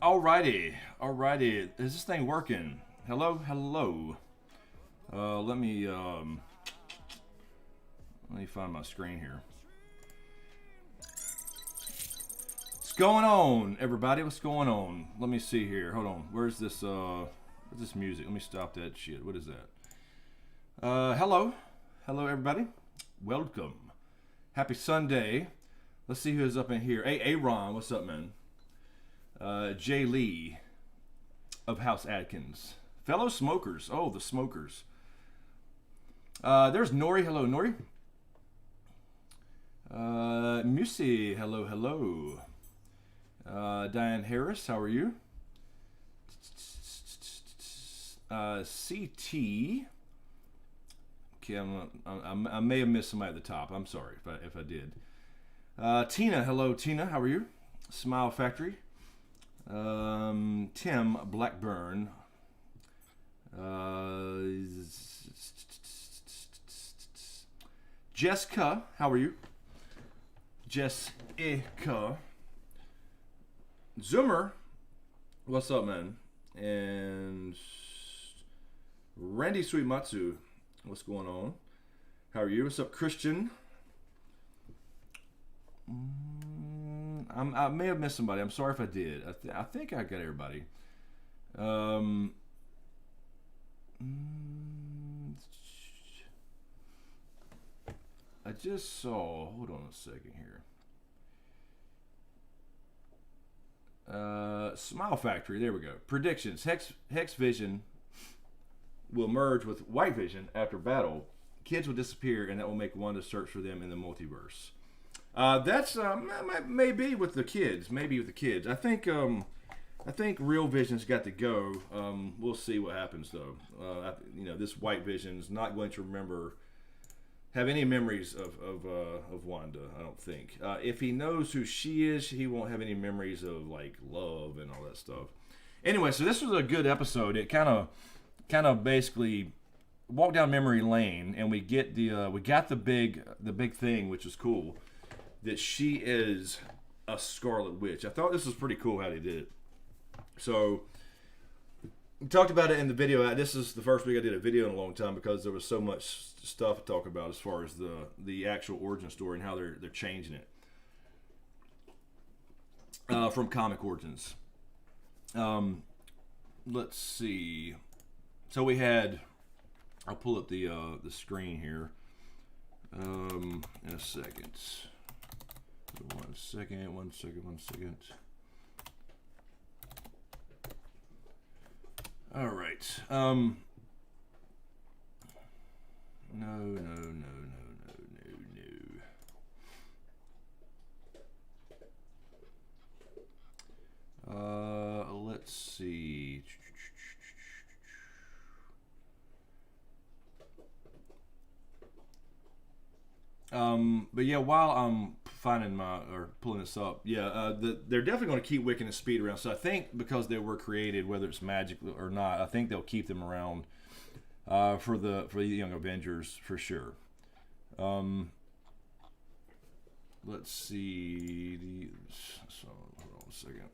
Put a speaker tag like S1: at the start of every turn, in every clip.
S1: Alrighty, alrighty. Is this thing working? Hello, hello. Let me find my screen here. What's going on, everybody? What's going on? Let me see here. Hold on. Where's this music? Let me stop that shit. What is that? Hello, hello, everybody. Welcome. Happy Sunday. Let's see who's up in here. Hey, Aaron, what's up, man? Jay Lee of House Adkins. Fellow smokers. Oh, the smokers. There's Nori. Hello, Nori. Musi. Hello, hello. Diane Harris, how are you? CT. Okay, I may have missed somebody at the top. I'm sorry if I did. Tina, hello, Tina. How are you? Smile Factory. Tim Blackburn. Jessica, how are you? Jessica. Zoomer, what's up, man? And Randy Sweetmatsu, what's going on? How are you? What's up, Christian? I may have missed somebody. I'm sorry if I did. I think I got everybody. I just saw. Hold on a second here. Smile Factory. There we go. Predictions. Hex Vision will merge with White Vision after battle. Kids will disappear, and that will make Wanda search for them in the multiverse. That's maybe with the kids. Maybe with the kids. I think Real Vision's got to go. We'll see what happens though. This White Vision's not going to have any memories of Wanda. I don't think. If he knows who she is, he won't have any memories of like love and all that stuff. Anyway, so this was a good episode. It kind of basically walked down memory lane, and we got the big thing, which is cool. That she is a Scarlet Witch. I thought this was pretty cool how they did it. So, we talked about it in the video. This is the first week I did a video in a long time because there was so much stuff to talk about as far as the actual origin story and how they're changing it from comic origins. Let's see. So we had. I'll pull up the screen here in a second. One second. All right. No. Let's see. But yeah, while I'm finding pulling this up, they're definitely going to keep Wiccan and Speed around. So I think because they were created, whether it's magic or not, I think they'll keep them around for the Young Avengers for sure. Let's see. So hold on a second.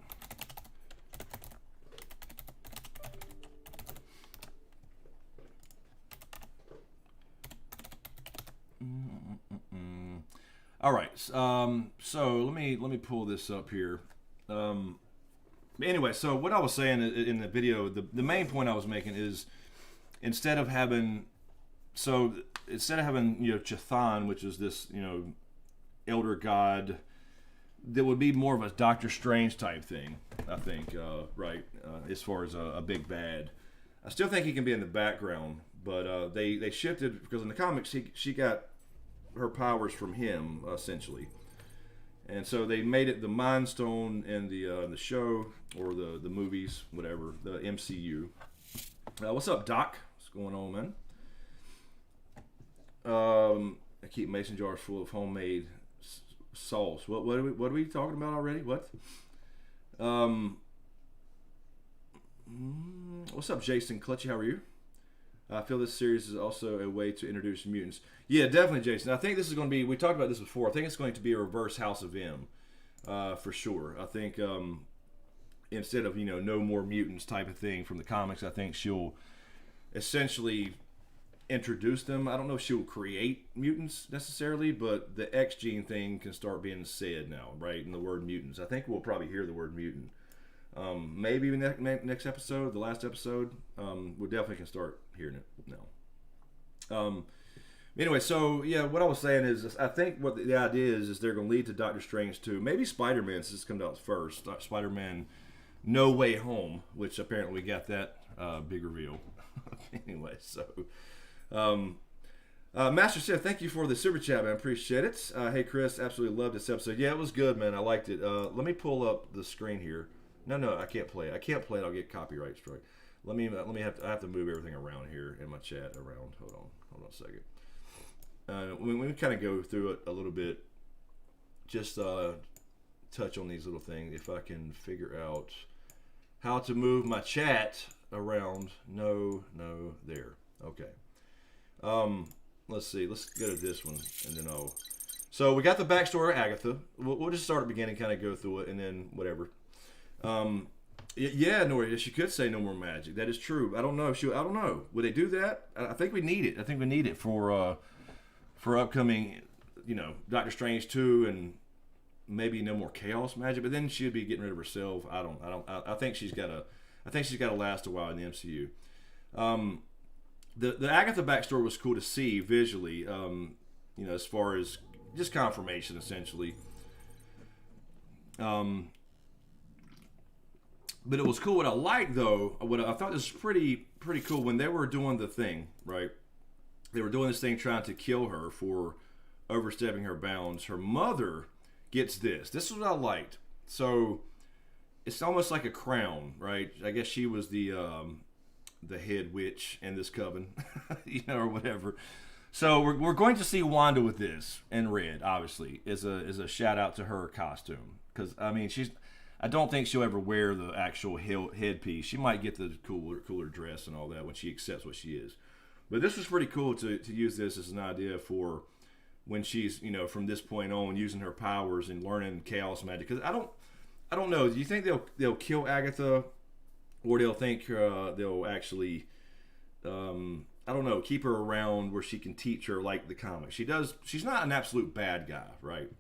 S1: All right. So let me pull this up here. Anyway, so what I was saying in the video, the main point I was making is instead of having Chthon, which is this elder god, that would be more of a Doctor Strange type thing. I think right as far as a big bad. I still think he can be in the background, but they shifted because in the comics she got her powers from him essentially, and so they made it the Mind Stone in the show or the movies, whatever, the MCU. What's up, Doc? What's going on, man? I keep mason jars full of homemade sauce. What are we talking about already? What? What's up, Jason Clutchy? How are you? I feel this series is also a way to introduce mutants. Yeah, definitely, Jason. I think this is going to be, we talked about this before, I think it's going to be a reverse House of M, for sure. I think instead of no more mutants type of thing from the comics, I think she'll essentially introduce them. I don't know if she'll create mutants necessarily, but the X gene thing can start being said now, right? In the word mutants, I think we'll probably hear the word mutant. Maybe even next episode, the last episode, we definitely can start hearing it now. Anyway, so yeah, what I was saying is, I think what the idea is they're going to lead to Doctor Strange 2, maybe Spider-Man, since this comes out first. Spider-Man No Way Home, which apparently we got that big reveal. Anyway, so Master Seth, thank you for the super chat, man. Appreciate it. Hey Chris, absolutely loved this episode. Yeah, it was good, man. I liked it. Let me pull up the screen here. No, I can't play it. I can't play it. I'll get copyright strike. I have to move everything around here in my chat around. Hold on a second. We kind of go through it a little bit. Just touch on these little things. If I can figure out how to move my chat around. No, there. Okay. Let's see. Let's go to this one, and then I'll. So we got the backstory of Agatha. We'll just start at the beginning, kind of go through it, and then whatever. Yeah, Nori, she could say no more magic. That is true. I don't know. I don't know. Would they do that? I think we need it. I think we need it for upcoming, Doctor Strange 2 and maybe no more chaos magic. But then she'd be getting rid of herself. I think she's got to last a while in the MCU. The Agatha backstory was cool to see visually. As far as just confirmation, essentially. But it was cool. What I liked, though, what I thought was pretty cool when they were doing the thing, right? They were doing this thing trying to kill her for overstepping her bounds. Her mother gets this. This is what I liked. So it's almost like a crown, right? I guess she was the head witch in this coven, or whatever. So we're going to see Wanda with this in red, obviously, is a shout out to her costume, because I don't think she'll ever wear the actual headpiece. She might get the cooler dress and all that when she accepts what she is. But this was pretty cool to use this as an idea for when she's, from this point on, using her powers and learning chaos magic. Because I don't know. Do you think they'll kill Agatha, or they'll think they'll actually, I don't know, keep her around where she can teach her like the comics? She's not an absolute bad guy, right?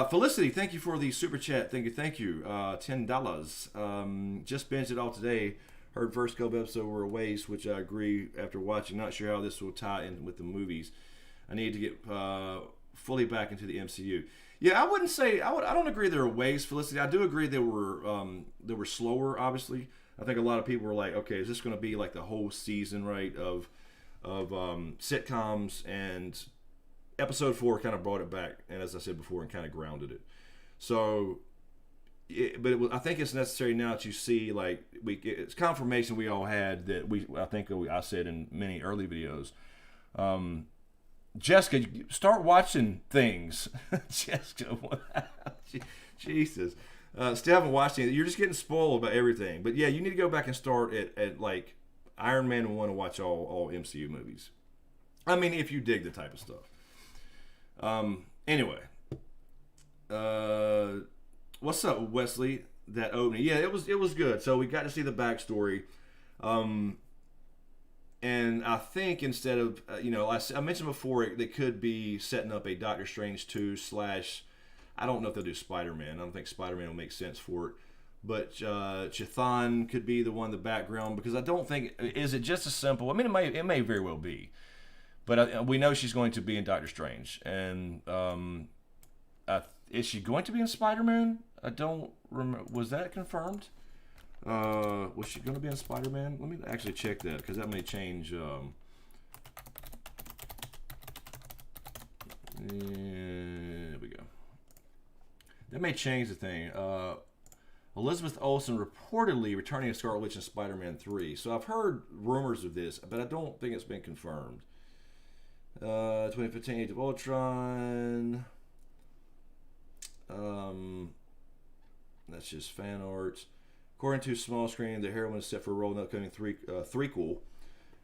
S1: Felicity, thank you for the super chat. Thank you. $10. Just binged it all today. Heard first couple episodes were a waste, which I agree after watching. Not sure how this will tie in with the movies. I need to get fully back into the MCU. Yeah, I wouldn't say I don't agree they're a waste, Felicity. I do agree they were slower. Obviously, I think a lot of people were like, okay, is this going to be like the whole season, right, of sitcoms? And episode 4 kind of brought it back, and as I said before, and kind of grounded it. So, I think it's necessary now that you see, like, it's confirmation we all had that I said in many early videos. Jessica, start watching things. Jessica, Jesus. Still haven't watched anything. You're just getting spoiled about everything. But yeah, you need to go back and start at like Iron Man and want to watch all MCU movies. I mean, if you dig the type of stuff. Anyway. What's up, Wesley? That opening. Yeah, it was good. So we got to see the backstory. And I think instead of, I mentioned before, they could be setting up a Doctor Strange 2 / I don't know if they'll do Spider-Man. I don't think Spider-Man will make sense for it. But Chthon could be the one in the background, because I don't think, is it just as simple? I mean, it may very well be. But we know she's going to be in Doctor Strange. And is she going to be in Spider-Man? I don't remember. Was that confirmed? Was she going to be in Spider-Man? Let me actually check that, because that may change. There we go. That may change the thing. Elizabeth Olsen reportedly returning as Scarlet Witch in Spider-Man 3. So I've heard rumors of this, but I don't think it's been confirmed. 2015 Age of Ultron. That's just fan art. According to SmokeScreen, the heroine is set for a role in the upcoming threequel,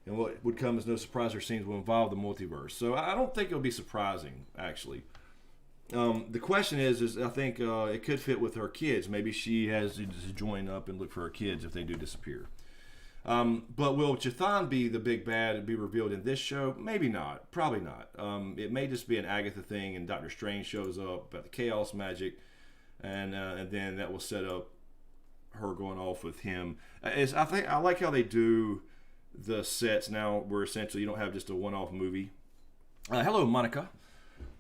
S1: and what would come as no surprise, her scenes will involve the multiverse. So I don't think it'll be surprising, actually. The question is I think it could fit with her kids. Maybe she has to join up and look for her kids if they do disappear. But will Chthon be the big bad and be revealed in this show? Maybe not. Probably not. It may just be an Agatha thing, and Doctor Strange shows up about the chaos magic, and then that will set up her going off with him. I like how they do the sets now, where essentially you don't have just a one-off movie. Hello, Monica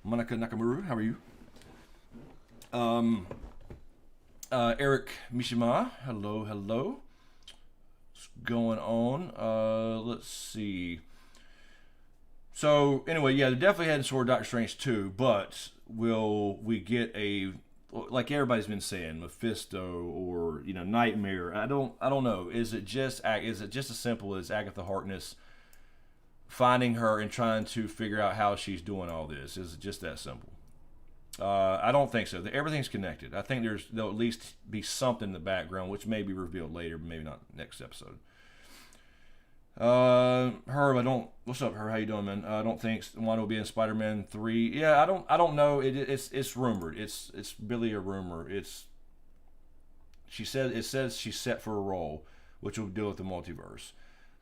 S1: Nakamura. How are you? Eric Mishima. Hello. What's going on? Let's see. So anyway, yeah, they're definitely heading toward Doctor Strange 2, but will we get a, like everybody's been saying, Mephisto or Nightmare? I don't know. Is it just as simple as Agatha Harkness finding her and trying to figure out how she's doing all this? Is it just that simple? I don't think so. Everything's connected. I think there'll at least be something in the background, which may be revealed later, but maybe not next episode. Herb, what's up, Herb? How you doing, man? I don't think Wanda will be in Spider-Man 3. Yeah, I don't know. It's rumored. It's really a rumor. It says she's set for a role, which will deal with the multiverse.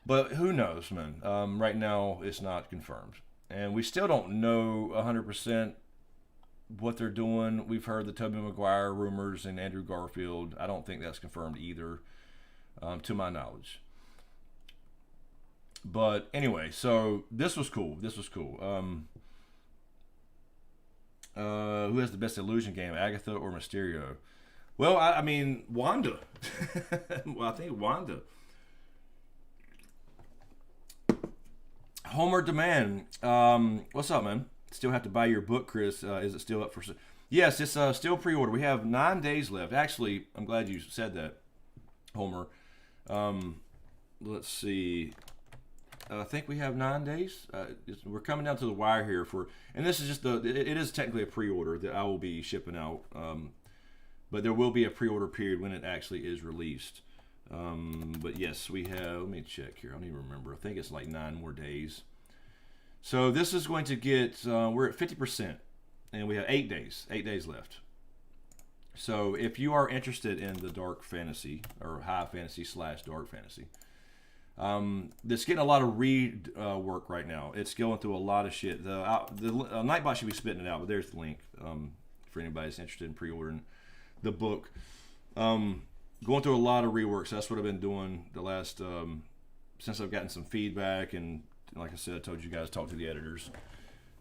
S1: But who knows, man? Right now, it's not confirmed. And we still don't know 100% what they're doing. We've heard the Tobey Maguire rumors and Andrew Garfield. I don't think that's confirmed either, to my knowledge. But anyway, so this was cool. Who has the best illusion game, Agatha or Mysterio? Well, I mean, Wanda. Well, I think Wanda. Homer Demand. What's up, man? Still have to buy your book, Chris. Is it still up for... Yes, it's still pre-order. We have 9 days left. Actually, I'm glad you said that, Homer. Let's see. I think we have 9 days. We're coming down to the wire here and this is just it is technically a pre-order that I will be shipping out. But there will be a pre-order period when it actually is released. But yes, we have, let me check here. I don't even remember. I think it's like 9 more days. So this is going to get, we're at 50%, and we have 8 days left. So if you are interested in the dark fantasy, or high fantasy / dark fantasy, it's getting a lot of work right now. It's going through a lot of shit. The Nightbot should be spitting it out, but there's the link for anybody that's interested in pre-ordering the book. Going through a lot of reworks. That's what I've been doing the last since I've gotten some feedback, and like I said, I told you guys talk to the editors,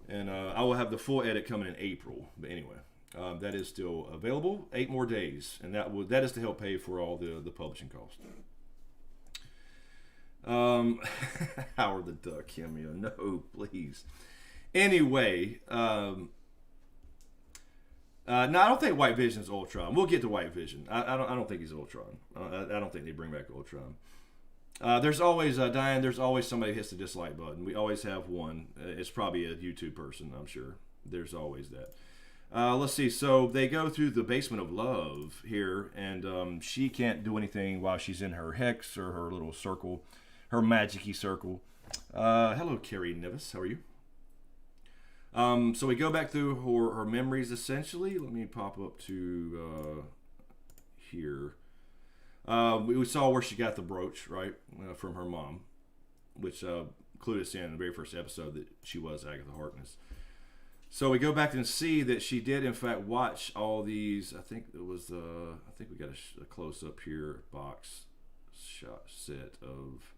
S1: and I will have the full edit coming in April. But anyway, that is still available. 8 more days, and that is to help pay for all the publishing costs. Howard the Duck cameo. No, please. Anyway, no, I don't think White Vision is Ultron. We'll get to White Vision. I don't think he's Ultron. I don't think they bring back Ultron. There's always Diane. There's always somebody who hits the dislike button. We always have one. It's probably a YouTube person, I'm sure. There's always that. Let's see. So they go through the basement of love here, and she can't do anything while she's in her hex or her little circle, her magic-y circle. Hello, Carrie Nevis. How are you? So we go back through her memories, essentially. Let me pop up to here. We saw where she got the brooch, right, from her mom, which clued us in the very first episode that she was Agatha Harkness. So we go back and see that she did, in fact, watch all these. I think it was, I think we got a close-up here, box shot set of...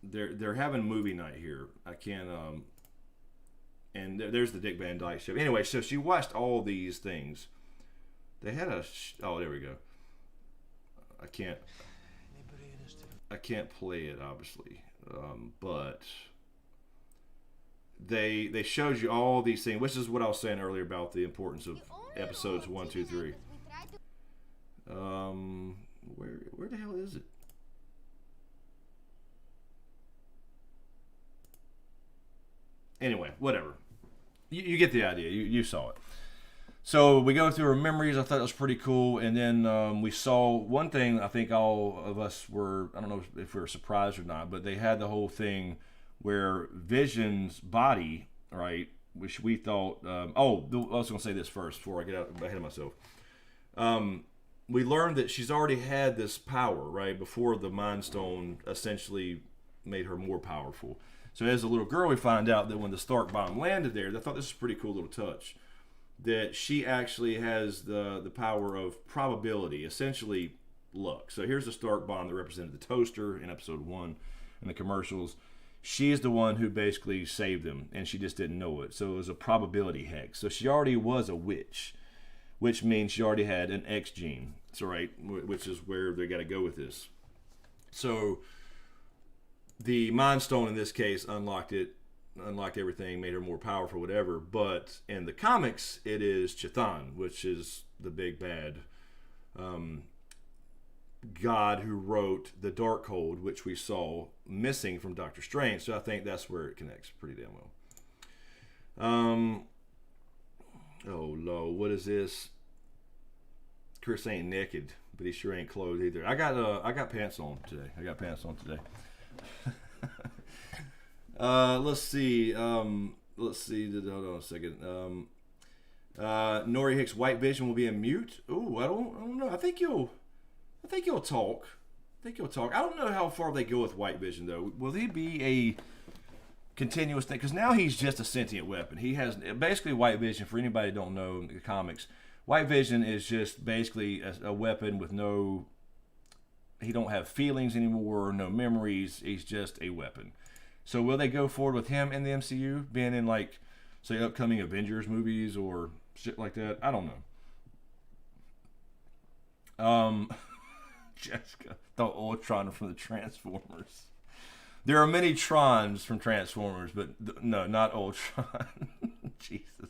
S1: They're having movie night here. I can't and there's the Dick Van Dyke show. Anyway, so she watched all these things. They had oh, there we go. I can't play it, obviously, but they showed you all these things, which is what I was saying earlier about the importance of episodes 1, 2, 3. Where the hell is it? Anyway, whatever. You get the idea. You saw it. So we go through her memories. I thought it was pretty cool. And then we saw one thing I think all of us were, I don't know if we were surprised or not, but they had the whole thing where Vision's body, right, which we thought, I was going to say this first before I get out ahead of myself. We learned that she's already had this power, right, before the Mind Stone essentially made her more powerful. So as a little girl, we find out that when the Stark bomb landed there, I thought this was a pretty cool little touch, that she actually has the power of probability, essentially luck. So here's the Stark bomb that represented the toaster in episode 1 in the commercials. She is the one who basically saved them, and she just didn't know it. So it was a probability hex. So she already was a witch, which means she already had an X gene. So right, which is where they got to go with this. So the Mind Stone in this case unlocked everything, made her more powerful, whatever. But in the comics, it is Chthon, which is the big bad god who wrote the Darkhold, which we saw missing from Doctor Strange. So I think that's where it connects pretty damn well. Oh Lord, what is this? Chris ain't naked, but he sure ain't clothed either. I got pants on today. Let's see. Hold on a second. Nori Hicks, White Vision will be a mute. Ooh, I don't know. I think he'll talk. I don't know how far they go with White Vision though. Will he be a continuous thing? Because now he's just a sentient weapon. He has basically White Vision. For anybody who don't know the comics, White Vision is just basically a weapon with no. He don't have feelings anymore, no memories. He's just a weapon. So will they go forward with him in the MCU, being in like, say, upcoming Avengers movies or shit like that? I don't know. Jessica, the Ultron from the Transformers. There are many Trons from Transformers, but no, not Ultron. Jesus.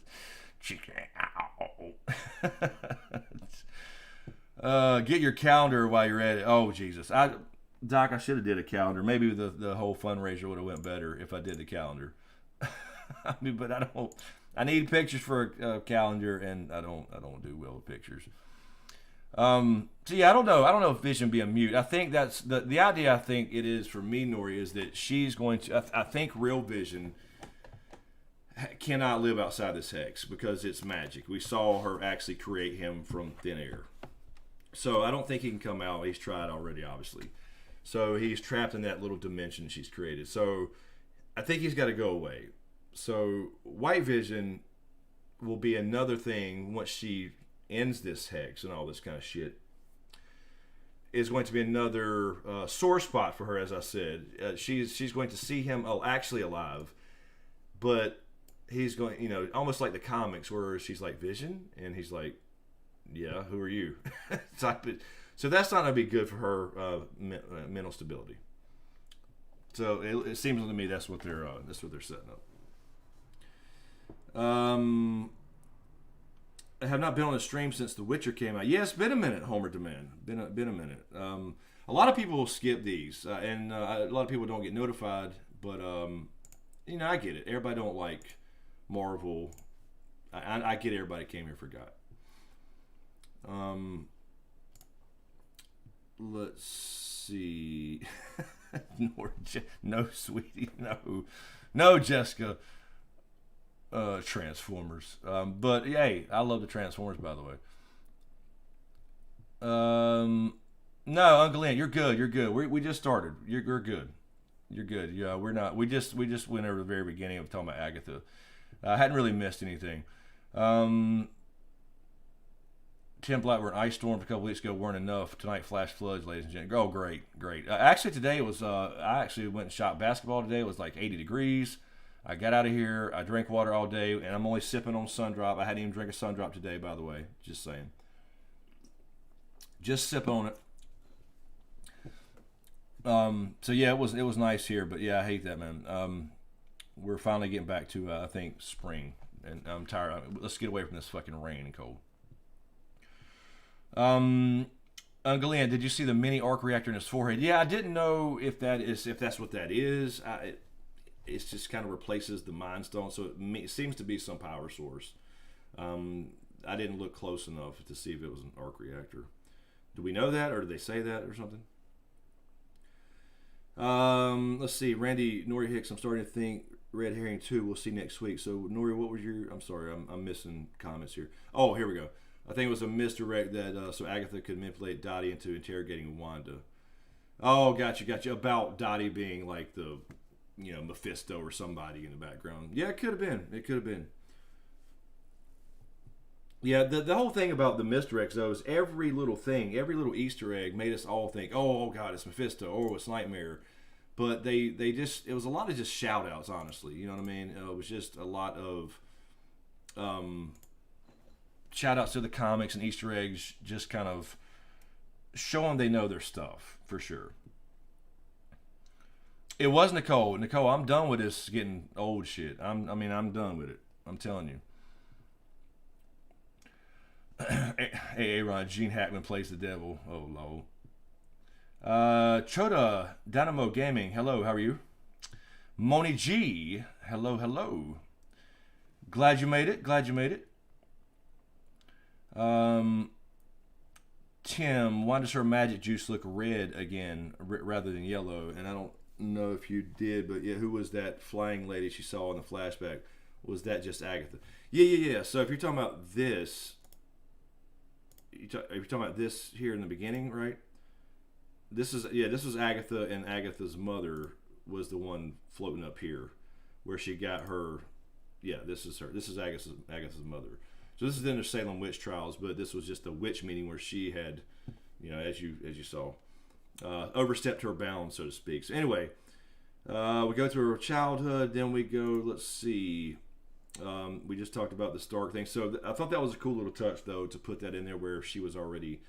S1: Get your calendar while you're at it. Oh, Jesus. Doc, I should have did a calendar. Maybe the whole fundraiser would have went better if I did the calendar. I mean, but I don't. I need pictures for a calendar, and I don't do well with pictures. So yeah, I don't know if Vision be a mute. I think that's the idea. I think it is for me, Nori, is that she's going to. I think real Vision cannot live outside this hex because it's magic. We saw her actually create him from thin air. So I don't think he can come out. He's tried already, obviously. So he's trapped in that little dimension she's created. So I think he's got to go away. So White Vision will be another thing once she ends this hex and all this kind of shit. Is going to be another sore spot for her, as I said. She's going to see him actually alive, but he's going, almost like the comics where she's like, Vision, and he's like, yeah, who are you? So that's not going to be good for her mental stability. So it seems to me that's what they're setting up. I have not been on a stream since The Witcher came out. Yeah, it's been a minute, Homer Demand. Been a minute. A lot of people will skip these, and a lot of people don't get notified. But I get it. Everybody don't like Marvel. I get everybody came here forgot. Let's see. No, sweetie, no, Jessica. Transformers. But hey, I love the Transformers, by the way. No, Uncle Lynn, you're good. We just started. You're good. Yeah, we're not. We just went over the very beginning of talking about Agatha. I hadn't really missed anything. Tim Blackburn, ice storms a couple weeks ago weren't enough. Tonight, flash floods, ladies and gentlemen. Oh, great. Actually, today it was. I actually went and shot basketball today. It was like 80 degrees. I got out of here. I drank water all day, and I'm only sipping on Sundrop. I hadn't even drank a Sundrop today, by the way. Just saying. Just sip on it. So yeah, it was nice here, but yeah, I hate that, man. We're finally getting back to I think spring, and I'm tired. Let's get away from this fucking rain and cold. Ungalian, did you see the mini arc reactor in his forehead? Yeah, I didn't know if that's what that is. It just kind of replaces the Mind Stone, so it seems to be some power source. I didn't look close enough to see if it was an arc reactor. Do we know that, or did they say that, or something? Let's see. Randy Nori Hicks. I'm starting to think Red Herring 2 we'll see next week. So Nori, what was your? I'm sorry, I'm missing comments here. Oh, here we go. I think it was a misdirect that so Agatha could manipulate Dottie into interrogating Wanda. Oh, gotcha. About Dottie being like the, Mephisto or somebody in the background. Yeah, it could have been. Yeah, the whole thing about the misdirects though is every little thing, every little Easter egg made us all think, oh God, it's Mephisto, or it's Nightmare. But they just, it was a lot of just shout outs, honestly. You know what I mean? It was just a lot of shout outs to the comics and Easter eggs, just kind of showing they know their stuff, for sure. It was Nicole. Nicole, I'm done with this getting old shit. I'm done with it. I'm telling you. Hey, Aaron, Gene Hackman plays the devil. Oh, lol. Chota Dynamo Gaming, hello, how are you? Moni G, hello. Glad you made it. Tim, why does her magic juice look red again rather than yellow? And I don't know if you did, but yeah, who was that flying lady she saw in the flashback? Was that just Agatha? Yeah. So if you're talking about this, if you're talking about this here in the beginning, right? This was Agatha, and Agatha's mother was the one floating up here, where she got her. Yeah, this is her. This is Agatha's mother. So this is in the Salem witch trials, but this was just a witch meeting where she had, as you saw, overstepped her bounds, so to speak. So anyway, we go through her childhood, then we go. Let's see. We just talked about the Stark thing. So I thought that was a cool little touch, though, to put that in there where she was already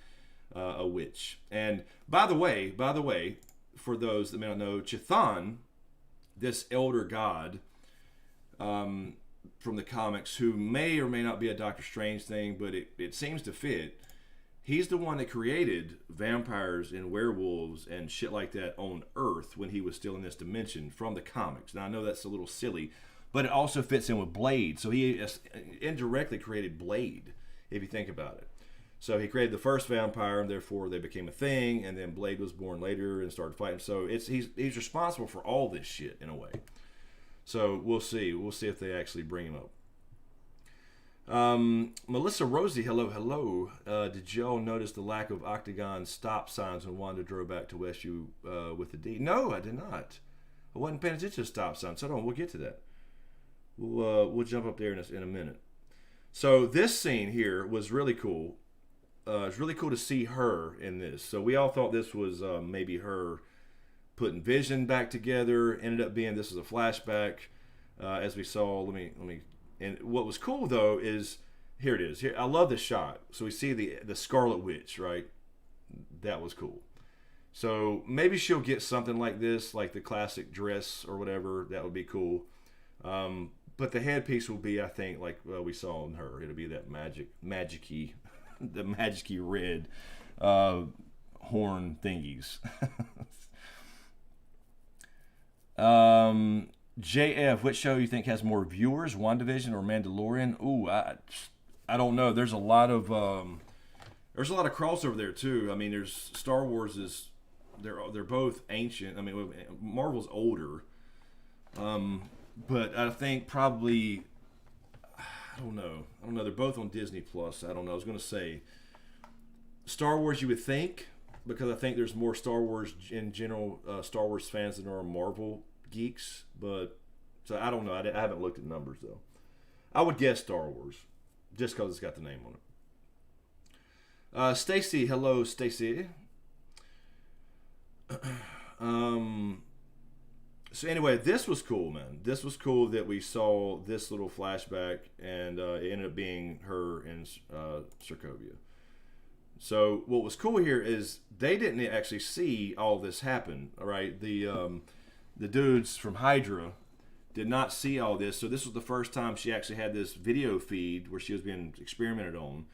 S1: a witch. And by the way, for those that may not know, Chthon, this elder god from the comics, who may or may not be a Doctor Strange thing, but it seems to fit. He's the one that created vampires and werewolves and shit like that on Earth when he was still in this dimension from the comics. Now, I know that's a little silly, but it also fits in with Blade. So he indirectly created Blade, if you think about it. So he created the first vampire, and therefore they became a thing, and then Blade was born later and started fighting. So he's responsible for all this shit in a way. So we'll see. We'll see if they actually bring him up. Melissa Rosie, hello. Did y'all notice the lack of octagon stop signs when Wanda drove back to Westview with the D? No, I did not. I wasn't paying attention to stop signs. Hold on, we'll get to that. We'll jump up there in a minute. So this scene here was really cool. It's really cool to see her in this. So we all thought this was maybe her putting Vision back together. Ended up being this is a flashback, as we saw. Let me. And what was cool though is here it is. Here I love this shot. So we see the Scarlet Witch, right? That was cool. So maybe she'll get something like this, like the classic dress or whatever. That would be cool. But the headpiece will be, I think, like we saw in her. It'll be that magic-y, the magic-y red horn thingies. JF, which show you think has more viewers, WandaVision or Mandalorian? Ooh, I don't know. There's a lot of crossover there too. I mean, there's Star Wars is they're both ancient. I mean, Marvel's older. But I think probably, I don't know. They're both on Disney Plus. I don't know. I was going to say Star Wars, you would think, because I think there's more Star Wars in general, Star Wars fans than there are Marvel geeks. But so I don't know. I haven't looked at numbers though. I would guess Star Wars, just because it's got the name on it. Stacy, hello, Stacy. So anyway, this was cool, man. This was cool that we saw this little flashback, and it ended up being her in Sokovia. So what was cool here is they didn't actually see all this happen. All right, the dudes from Hydra did not see all this. So this was the first time she actually had this video feed where she was being experimented on,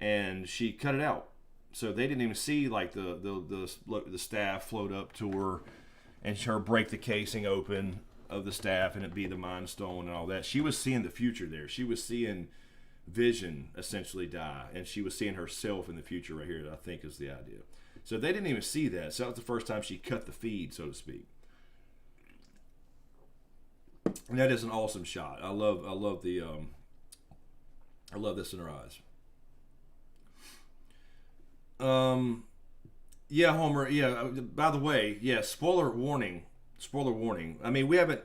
S1: and she cut it out. So they didn't even see like the staff float up to her and her break the casing open of the staff and it be the Mind Stone and all that. She was seeing the future there. She was seeing Vision essentially die, and she was seeing herself in the future right here, I think is the idea. So they didn't even see that. So that was the first time she cut the feed, so to speak. And that is an awesome shot. I love this in her eyes. Yeah, Homer. Yeah. By the way, yeah. Spoiler warning. Spoiler warning. I mean, we haven't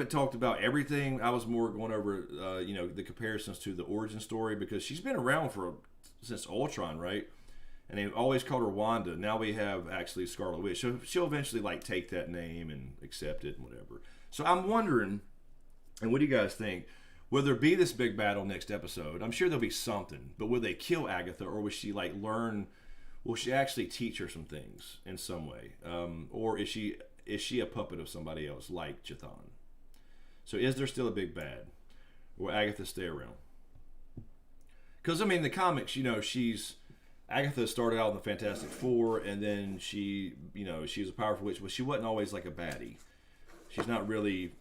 S1: talked about everything. I was more going over, the comparisons to the origin story because she's been around since Ultron, right? And they always called her Wanda. Now we have actually Scarlet Witch. So she'll eventually take that name and accept it and whatever. So I'm wondering, and what do you guys think? Will there be this big battle next episode? I'm sure there'll be something, but will they kill Agatha, or will she learn? Will she actually teach her some things in some way, or is she a puppet of somebody else like Chthon? So is there still a big bad? Will Agatha stay around? Because I mean, the comics, Agatha started out in the Fantastic Four, and then she was a powerful witch, but she wasn't always like a baddie. She's not really.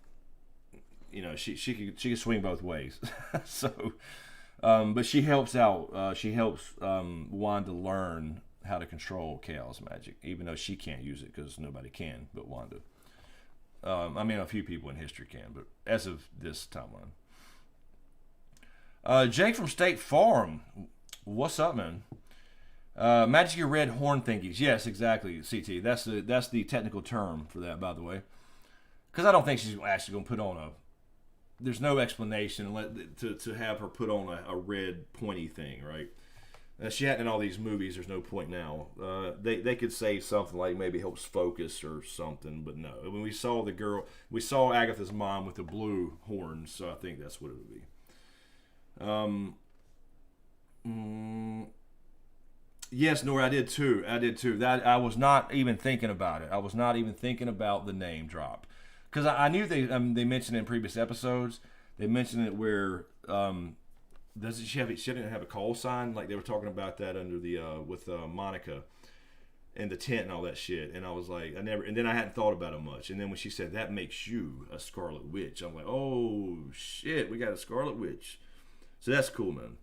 S1: She can swing both ways. So, but she helps out. She helps Wanda learn how to control chaos magic, even though she can't use it because nobody can but Wanda. I mean, a few people in history can, but as of this timeline. Jake from State Farm, what's up, man? Magic your red horn thingies. Yes, exactly, CT. That's the technical term for that, by the way. Because I don't think she's actually going to put on there's no explanation to have her put on a red pointy thing, right? She hadn't in all these movies. There's no point now. They could say something like maybe helps focus or something, but no. When we saw Agatha's mom with the blue horns, so I think that's what it would be. Yes, Nora, I did too. That I was not even thinking about it. I was not even thinking about the name drop. Because I knew they mentioned it in previous episodes. They mentioned it where she didn't have a call sign, like they were talking about that under the with Monica and the tent and all that shit. And I was like, and then I hadn't thought about it much. And then when she said that makes you a Scarlet Witch, I'm like, oh shit, we got a Scarlet Witch. So that's cool, man.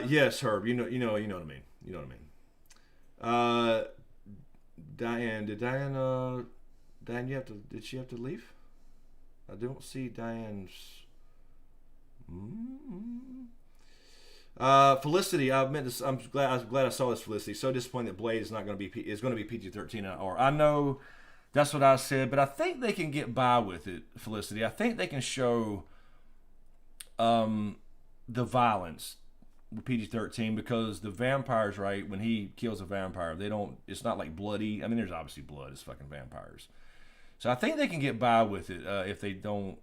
S1: Yes, Herb. You know what I mean. You know what I mean. Diane, did she have to leave? I don't see Diane's. Felicity, I was glad I saw this, Felicity. So disappointed that Blade is not going to be PG-13 or I know that's what I said, but I think they can get by with it, Felicity. I think they can show the violence with PG-13 because the vampires, right, when he kills a vampire, it's not like bloody. I mean, there's obviously blood. It's fucking vampires. So I think they can get by with it if they don't.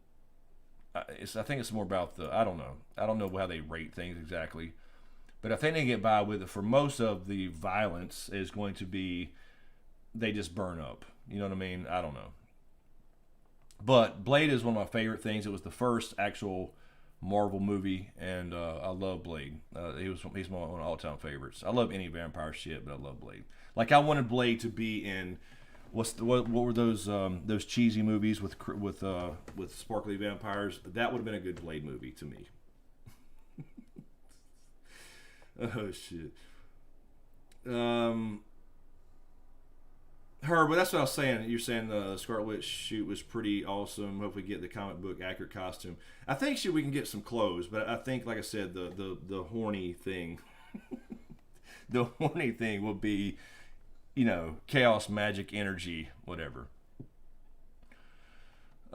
S1: I think it's more about I don't know. I don't know how they rate things exactly. But I think they get by with it. For most of the violence is going to be they just burn up. You know what I mean? I don't know. But Blade is one of my favorite things. It was the first actual Marvel movie, and I love Blade. He's one of my all-time favorites. I love any vampire shit, but I love Blade. Like I wanted Blade to be in what were those cheesy movies with sparkly vampires? That would have been a good Blade movie to me. Oh shit. But that's what I was saying. You're saying the Scarlet Witch shoot was pretty awesome. Hopefully get the comic book accurate costume. I think we can get some clothes, but I think, like I said, the horny thing, the horny thing will be, chaos, magic, energy, whatever.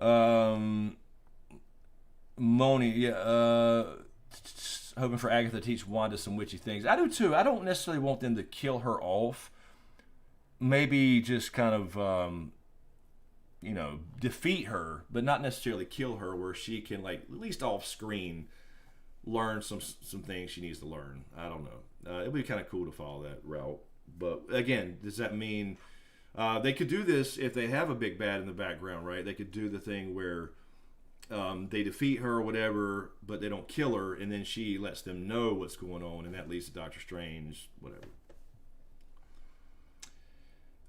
S1: Moni, yeah, hoping for Agatha to teach Wanda some witchy things. I do too. I don't necessarily want them to kill her off. Maybe just kind of, defeat her, but not necessarily kill her, where she can, at least off screen, learn some things she needs to learn. I don't know. It'd be kind of cool to follow that route. But again, does that mean they could do this if they have a big bad in the background, right? They could do the thing where they defeat her or whatever, but they don't kill her, and then she lets them know what's going on, and that leads to Doctor Strange, whatever.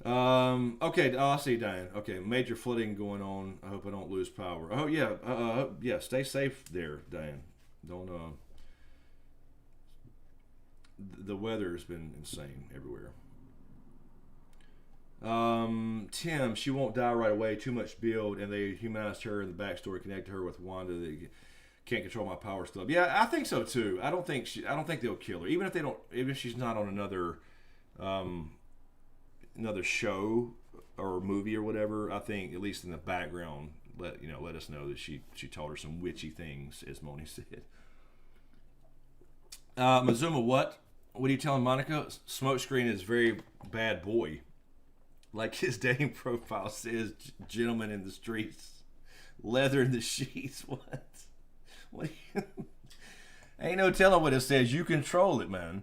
S1: Okay, I see, Diane. Okay, major flooding going on. I hope I don't lose power. Oh, yeah, yeah, stay safe there, Diane. Don't, the weather has been insane everywhere. Tim, she won't die right away. Too much build, and they humanized her in the backstory, connected her with Wanda. They can't control my power stuff. Yeah, I think so too. I don't think they'll kill her, even if they don't. Even if she's not on another show or movie or whatever. I think at least in the background, let us know that she told her some witchy things, as Moni said. Mazuma, what are you telling Monica? SmokeScreen is very bad boy. Like his dating profile says, gentleman in the streets, leather in the sheets. What? What? Ain't no telling what it says. You control it, man.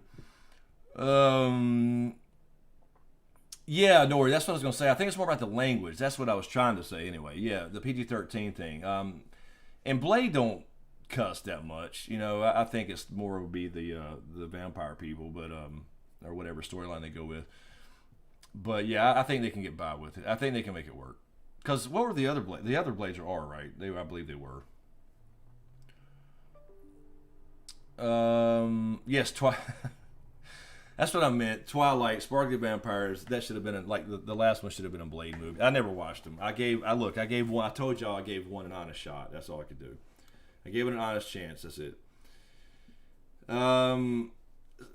S1: Yeah, Nori, that's what I was going to say. I think it's more about the language. That's what I was trying to say anyway. Yeah, the PG-13 thing. And Blade don't cuss that much. I think it's more would be the vampire people, but or whatever storyline they go with. But yeah, I think they can get by with it. I think they can make it work. Because what were the other Blades? The other Blades are R, right? I believe they were. Yes, that's what I meant. Twilight, Sparkly Vampires. That should have been the last one should have been a Blade movie. I never watched them. I gave one. I told y'all I gave one an honest shot. That's all I could do. I gave it an honest chance. That's it.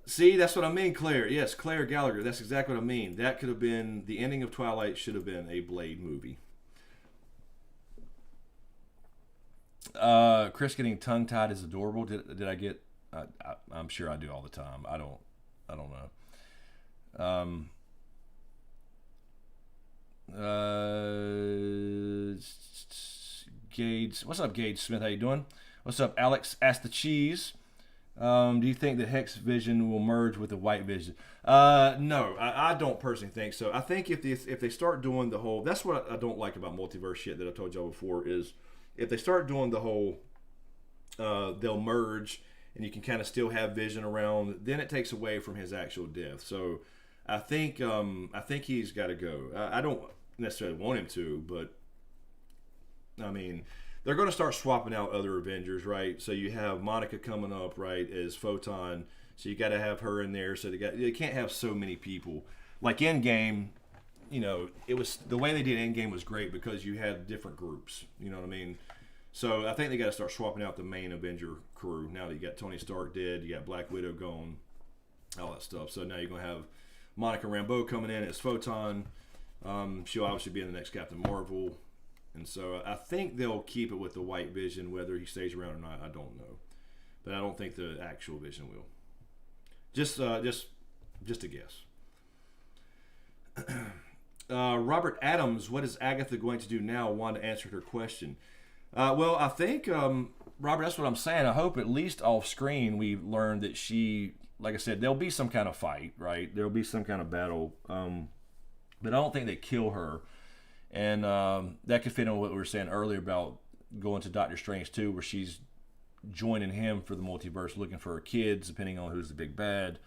S1: See, that's what I mean, Claire. Yes, Claire Gallagher. That's exactly what I mean. That could have been the ending of Twilight. Should have been a Blade movie. Chris getting tongue tied is adorable. Did I get? I'm sure I do all the time. I don't know. Gage, what's up, Gage Smith? How you doing? What's up, Alex? Ask the cheese. Do you think the Hex Vision will merge with the White Vision? No, I don't personally think so. I think if they start doing the whole, that's what I don't like about multiverse shit that I told y'all before is if they start doing the whole, they'll merge and you can kind of still have Vision around. Then it takes away from his actual death. So I think he's got to go. I don't necessarily want him to, but I mean, they're going to start swapping out other Avengers, right? So you have Monica coming up, right, as Photon. So you got to have her in there. So they can't have so many people. Like Endgame, it was the way they did Endgame was great because you had different groups. You know what I mean? So I think they got to start swapping out the main Avenger crew. Now that you got Tony Stark dead, you got Black Widow gone, all that stuff. So now you're going to have Monica Rambeau coming in as Photon. She'll obviously be in the next Captain Marvel. And so I think they'll keep it with the White Vision. Whether he stays around or not, I don't know. But I don't think the actual Vision will. Just a guess. Robert Adams, what is Agatha going to do now? Wanda answered her question. Well, I think, Robert, that's what I'm saying. I hope at least off screen we learn that she, like I said, there'll be some kind of fight, right? There'll be some kind of battle. But I don't think they kill her. And that could fit in what we were saying earlier about going to Doctor Strange 2, where she's joining him for the multiverse, looking for her kids, depending on who's the big bad.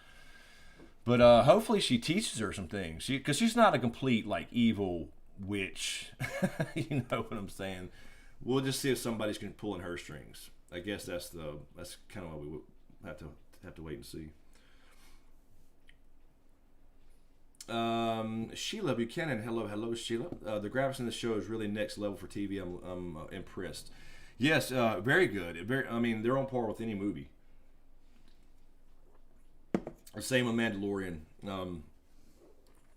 S1: But hopefully she teaches her some things. Because she's not a complete, evil witch. You know what I'm saying? We'll just see if somebody's pulling her strings. I guess that's kind of what we would have to wait and see. Sheila Buchanan, hello Sheila. The graphics in the show is really next level for TV. I'm impressed. Yes, very good. They're on par with any movie. Same with Mandalorian.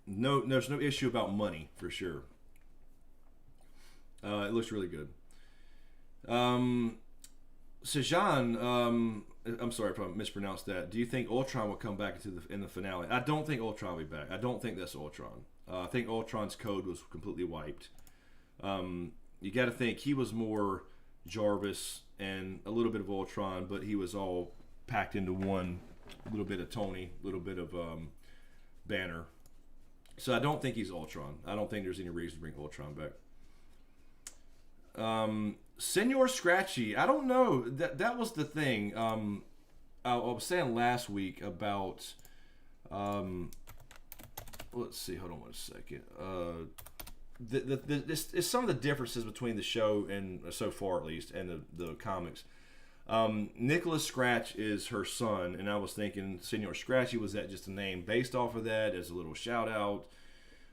S1: There's no issue about money for sure. It looks really good. Sejan, I'm sorry if I mispronounced that. Do you think Ultron will come back in the finale? I don't think Ultron will be back. I don't think that's Ultron. I think Ultron's code was completely wiped. You got to think he was more Jarvis and a little bit of Ultron, but he was all packed into one. A little bit of Tony, a little bit of Banner. So I don't think he's Ultron. I don't think there's any reason to bring Ultron back. Senor Scratchy, I don't know. That was the thing. I was saying last week about. Let's see. Hold on 1 second. It's some of the differences between the show and so far at least and the comics. Nicholas Scratch is her son, and I was thinking Senor Scratchy, was that just a name based off of that as a little shout out?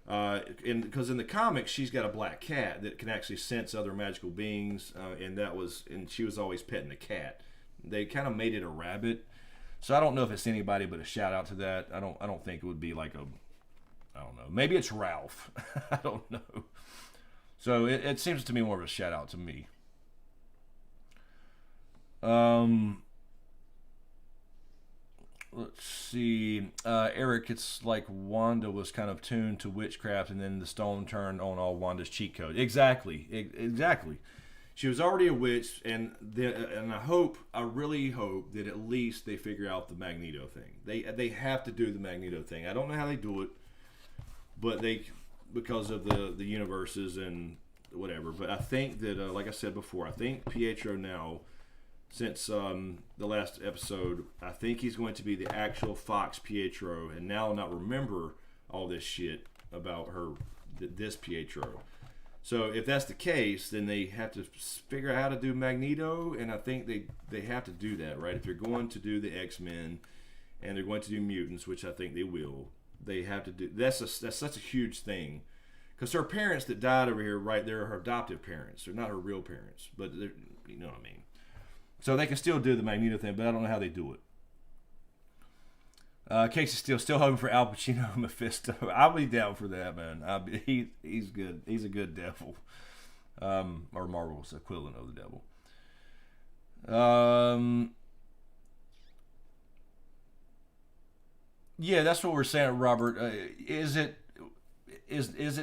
S1: And because in the comics she's got a black cat that can actually sense other magical beings, and she was always petting the cat. They kind of made it a rabbit, so I don't know if it's anybody but a shout out to that. I don't think it would be like I don't know. Maybe it's Ralph. I don't know. So it seems to me more of a shout out to me. Let's see. Eric, it's like Wanda was kind of tuned to witchcraft, and then the stone turned on all Wanda's cheat code. Exactly. Exactly. She was already a witch, and I really hope that at least they figure out the Magneto thing. They have to do the Magneto thing. I don't know how they do it, but because of the universes and whatever. But I think that, like I said before, I think Pietro now, since the last episode, I think he's going to be the actual Fox Pietro, and now not remember all this shit about this Pietro. So if that's the case, then they have to figure out how to do Magneto, and I think they have to do that, right? If they're going to do the X-Men and they're going to do mutants, which I think they will, they have to do. That's such a huge thing, because her parents that died over here, right? They're her adoptive parents. They're not her real parents, but you know what I mean. So they can still do the Magneto thing, but I don't know how they do it. Casey's still hoping for Al Pacino Mephisto. I'll be down for that, man. He's good. He's a good devil. Or Marvel's equivalent of the devil. Yeah, that's what we're saying, Robert. Is it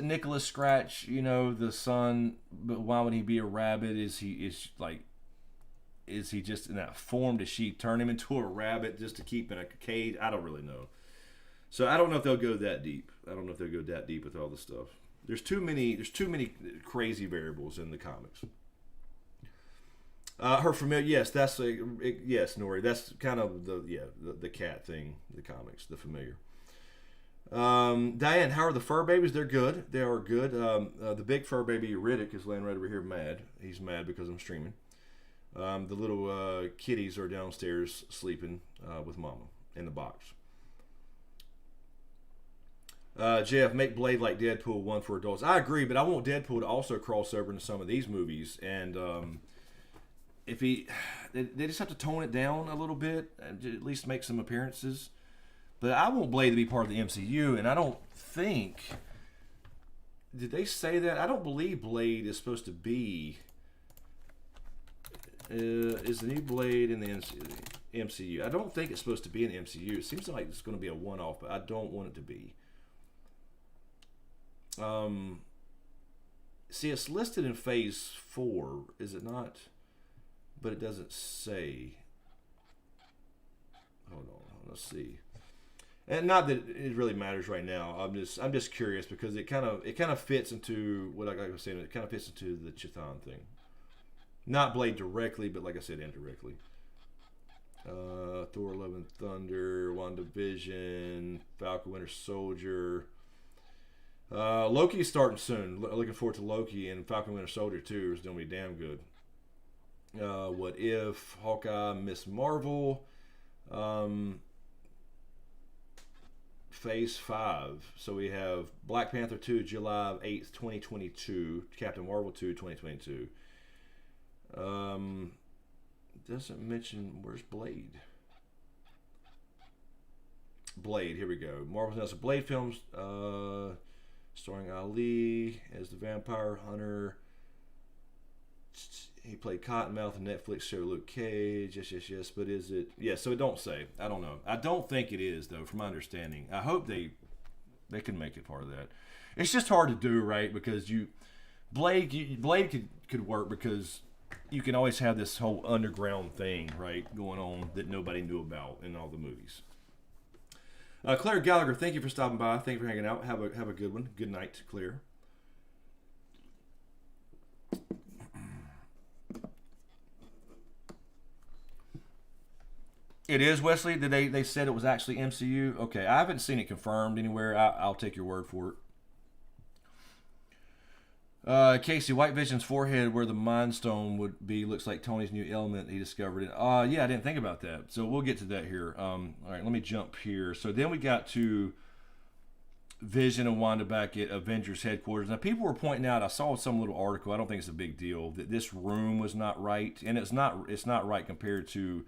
S1: Nicholas Scratch? You know, the son. But why would he be a rabbit? Is he just in that form? Does she turn him into a rabbit just to keep in a cage? I don't really know. So I don't know if they'll go that deep. I don't know if they'll go that deep with all this stuff. There's too many crazy variables in the comics. Her familiar, yes, yes, Nori. That's kind of the cat thing, the comics, the familiar. Diane, how are the fur babies? They're good. They are good. The big fur baby Riddick is laying right over here mad. He's mad because I'm streaming. The little kitties are downstairs sleeping with Mama in the box. Jeff, make Blade like Deadpool 1 for adults. I agree, but I want Deadpool to also cross over into some of these movies. And if they just have to tone it down a little bit, and at least make some appearances. But I want Blade to be part of the MCU, and I don't think... Did they say that? I don't believe Blade is supposed to be... is the new Blade in the MCU? I don't think it's supposed to be in the MCU. It seems like it's going to be a one-off, but I don't want it to be. See, it's listed in Phase 4, is it not? But it doesn't say. Hold on, let's see. And not that it really matters right now. I'm just curious because it kind of fits into what I was saying. It kind of fits into the Chthon thing. Not Blade directly, but like I said, indirectly. Thor: Love and Thunder, WandaVision, Falcon Winter Soldier. Loki's starting soon. Looking forward to Loki, and Falcon Winter Soldier 2 is going to be damn good. What If, Hawkeye, Miss Marvel, Phase 5. So we have Black Panther 2, July 8th, 2022. Captain Marvel 2, 2022. Doesn't mention where's Blade. Blade, here we go. Marvel's announced Blade films, starring Ali as the vampire hunter. He played Cottonmouth in Netflix show Luke Cage. Yes. But is it? Yeah. So it don't say. I don't know. I don't think it is though, from my understanding. I hope they can make it part of that. It's just hard to do, right? Because Blade could work because you can always have this whole underground thing, right, going on that nobody knew about in all the movies. Claire Gallagher, thank you for stopping by. Thank you for hanging out. Have a good one. Good night, Claire. It is, Wesley. Did they said it was actually MCU? Okay, I haven't seen it confirmed anywhere. I'll take your word for Casey, White Vision's forehead where the Mind Stone would be looks like Tony's new element he discovered it. Yeah, I didn't think about that. So we'll get to that here. All right, let me jump here. So then we got to Vision and Wanda back at Avengers headquarters. Now people were pointing out, I saw some little article, I don't think it's a big deal, that this room was not right. And it's not right compared to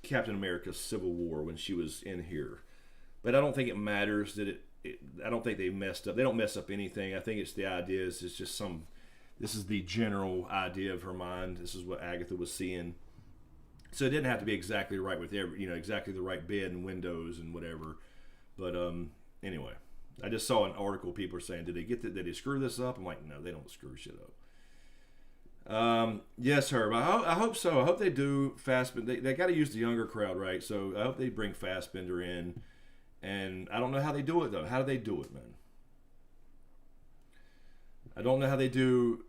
S1: Captain America's Civil War when she was in here. But I don't think it matters that I don't think they messed up. They don't mess up anything. I think it's the idea is it's just this is the general idea of her mind. This is what Agatha was seeing. So it didn't have to be exactly right with exactly the right bed and windows and whatever. But anyway, I just saw an article. People are saying, did they screw this up? I'm like, no, they don't screw shit up. Yes, Herb. I hope so. I hope they do Fassbender. They got to use the younger crowd, right? So I hope they bring Fassbender in. And I don't know how they do it, though. How do they do it, man? I don't know how they do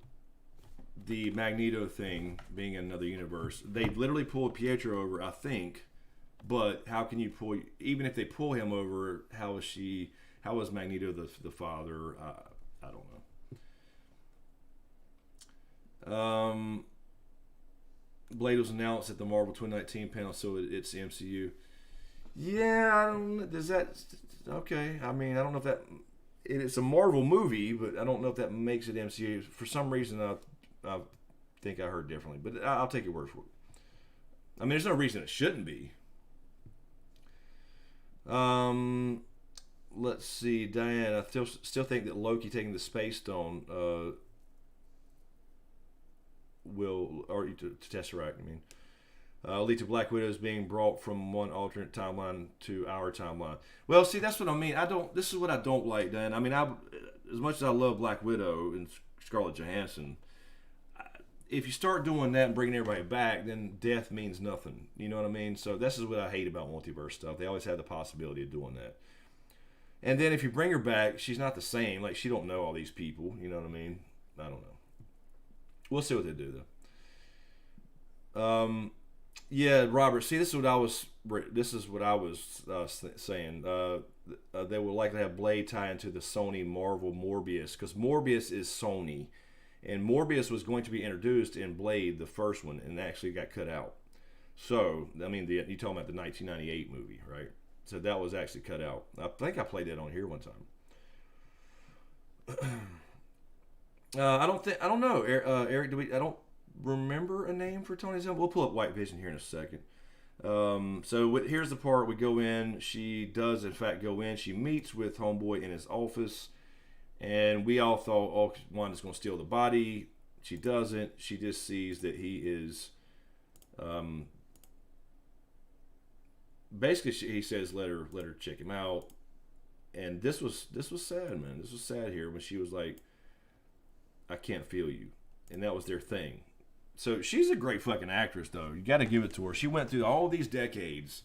S1: the Magneto thing being in another universe. They literally pulled Pietro over, I think. But how can you pull... Even if they pull him over, how is Magneto the father? I don't know. Blade was announced at the Marvel 2019 panel, so it's the MCU. Yeah, I don't. Does that? Okay. I mean, I don't know if that. It's a Marvel movie, but I don't know if that makes it MCU. For some reason, I think I heard differently, but I'll take your word for it. I mean, there's no reason it shouldn't be. Let's see, Diane. I still think that Loki taking the Space Stone will, or to Tesseract, I mean. Lead to Black Widows being brought from one alternate timeline to our timeline. Well, see, that's what I mean. This is what I don't like, Dan. I mean, as much as I love Black Widow and Scarlett Johansson, if you start doing that and bringing everybody back, then death means nothing. You know what I mean? So this is what I hate about multiverse stuff. They always have the possibility of doing that. And then if you bring her back, she's not the same. Like, she don't know all these people. You know what I mean? I don't know. We'll see what they do, though. Yeah, Robert. See, this is what I was saying. They would likely have Blade tie into the Sony Marvel Morbius, because Morbius is Sony, and Morbius was going to be introduced in Blade, the first one, and actually got cut out. So, I mean, you're talking about the 1998 movie, right? So that was actually cut out. I think I played that on here one time. I don't know, Eric. I don't remember a name for Tony's We'll pull up White Vision here in a second. So here's the part we go in. She does in fact go in. She meets with Homeboy in his office, and we all thought, oh, Wanda's going to steal the body. She doesn't. She just sees that he is. Basically, he says, "Let her check him out." And this was sad, man. This was sad here when she was like, "I can't feel you," and that was their thing. So she's a great fucking actress, though. You got to give it to her. She went through all these decades.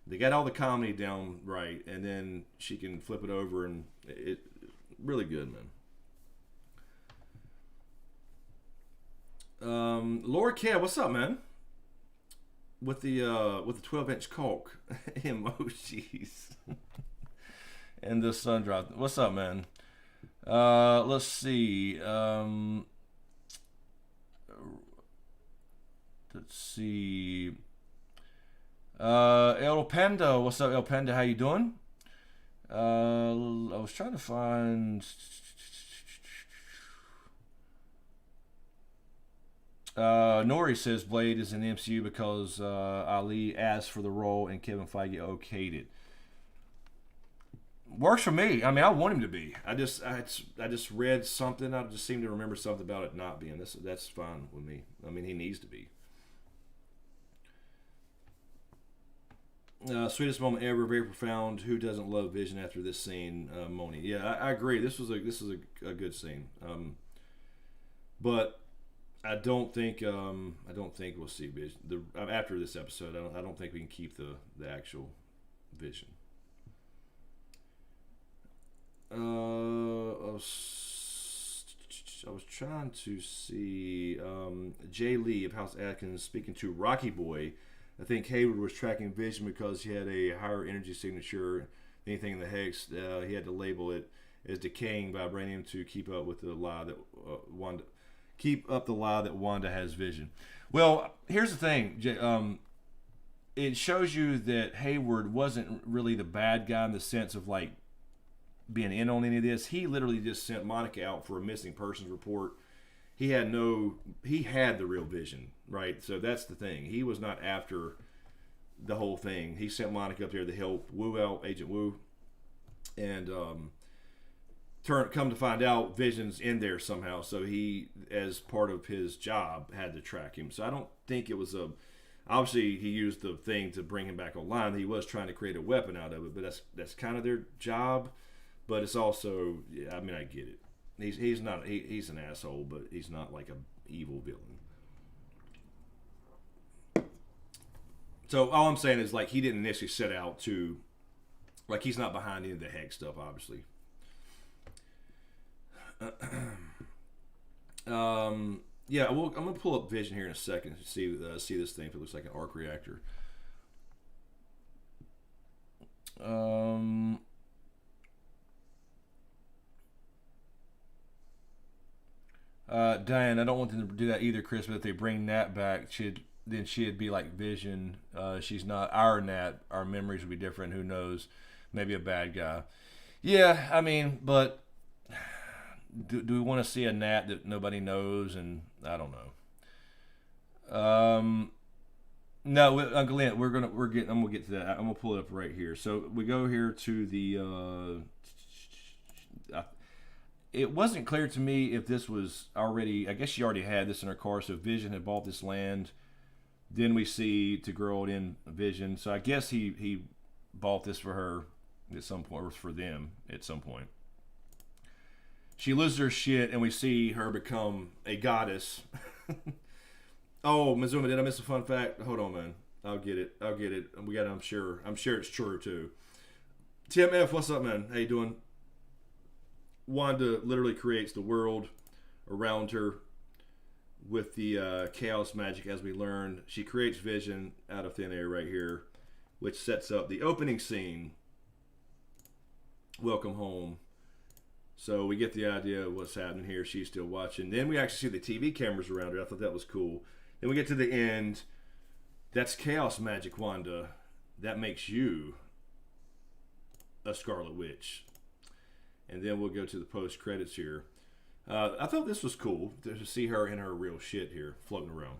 S1: They got all the comedy down right, and then she can flip it over, and it really good, man. Laura Kev, what's up, man? With the 12-inch Coke emojis and the sun drop. What's up, man? Let's see. Let's see. El Panda, what's up, El Panda? How you doing? I was trying to find. Nori says Blade is in the MCU because Ali asked for the role and Kevin Feige okayed it. Works for me. I mean, I want him to be. I just read something. I just seem to remember something about it not being. That's fine with me. I mean, he needs to be. Sweetest moment ever, very profound. Who doesn't love Vision after this scene? Moni. Yeah, I agree. This was a good scene. But I don't think we'll see Vision after this episode. I don't think we can keep the actual Vision. I was trying to see Jay Lee of House Atkins speaking to Rocky Boy. I think Hayward was tracking Vision because he had a higher energy signature anything in the hex. He had to label it as decaying vibranium to keep up with the lie that Wanda has vision. Well, here's the thing. It shows you that Hayward wasn't really the bad guy in the sense of like being in on any of this. He literally just sent Monica out for a missing persons report. He had the real vision, right? So that's the thing. He was not after the whole thing. He sent Monica up there to help Wu out, Agent Wu, and come to find out, Vision's in there somehow. So he, as part of his job, had to track him. So I don't think it was obviously he used the thing to bring him back online. He was trying to create a weapon out of it, but that's kind of their job. But it's also, I mean, I get it. He's an asshole, but he's not like a evil villain. So all I'm saying is, like, he didn't initially set out to, like, he's not behind any of the hex stuff, obviously. Yeah, I'm gonna pull up Vision here in a second to see this thing if it looks like an arc reactor. Diane, I don't want them to do that either, Chris. But if they bring Nat back, then she'd be like Vision. She's not our Nat. Our memories would be different. Who knows? Maybe a bad guy. Yeah, I mean, but do we want to see a Nat that nobody knows? And I don't know. No, Uncle Lynn, I'm gonna get to that. I'm gonna pull it up right here. So we go here to the. It wasn't clear to me if this was already. I guess she already had this in her car. So Vision had bought this land. Then we see to grow it in Vision. So I guess he bought this for her at some point, or for them at some point. She loses her shit, and we see her become a goddess. Oh, Mizuma, did I miss a fun fact? Hold on, man. I'll get it. We got it. I'm sure it's true too. Tim F, what's up, man? How you doing? Wanda literally creates the world around her with the chaos magic, as we learned. She creates Vision out of thin air right here, which sets up the opening scene. Welcome home. So we get the idea of what's happening here. She's still watching. Then we actually see the TV cameras around her. I thought that was cool. Then we get to the end. That's chaos magic, Wanda. That makes you a Scarlet Witch. And then we'll go to the post credits here. I thought this was cool to see her in her real shit here, floating around.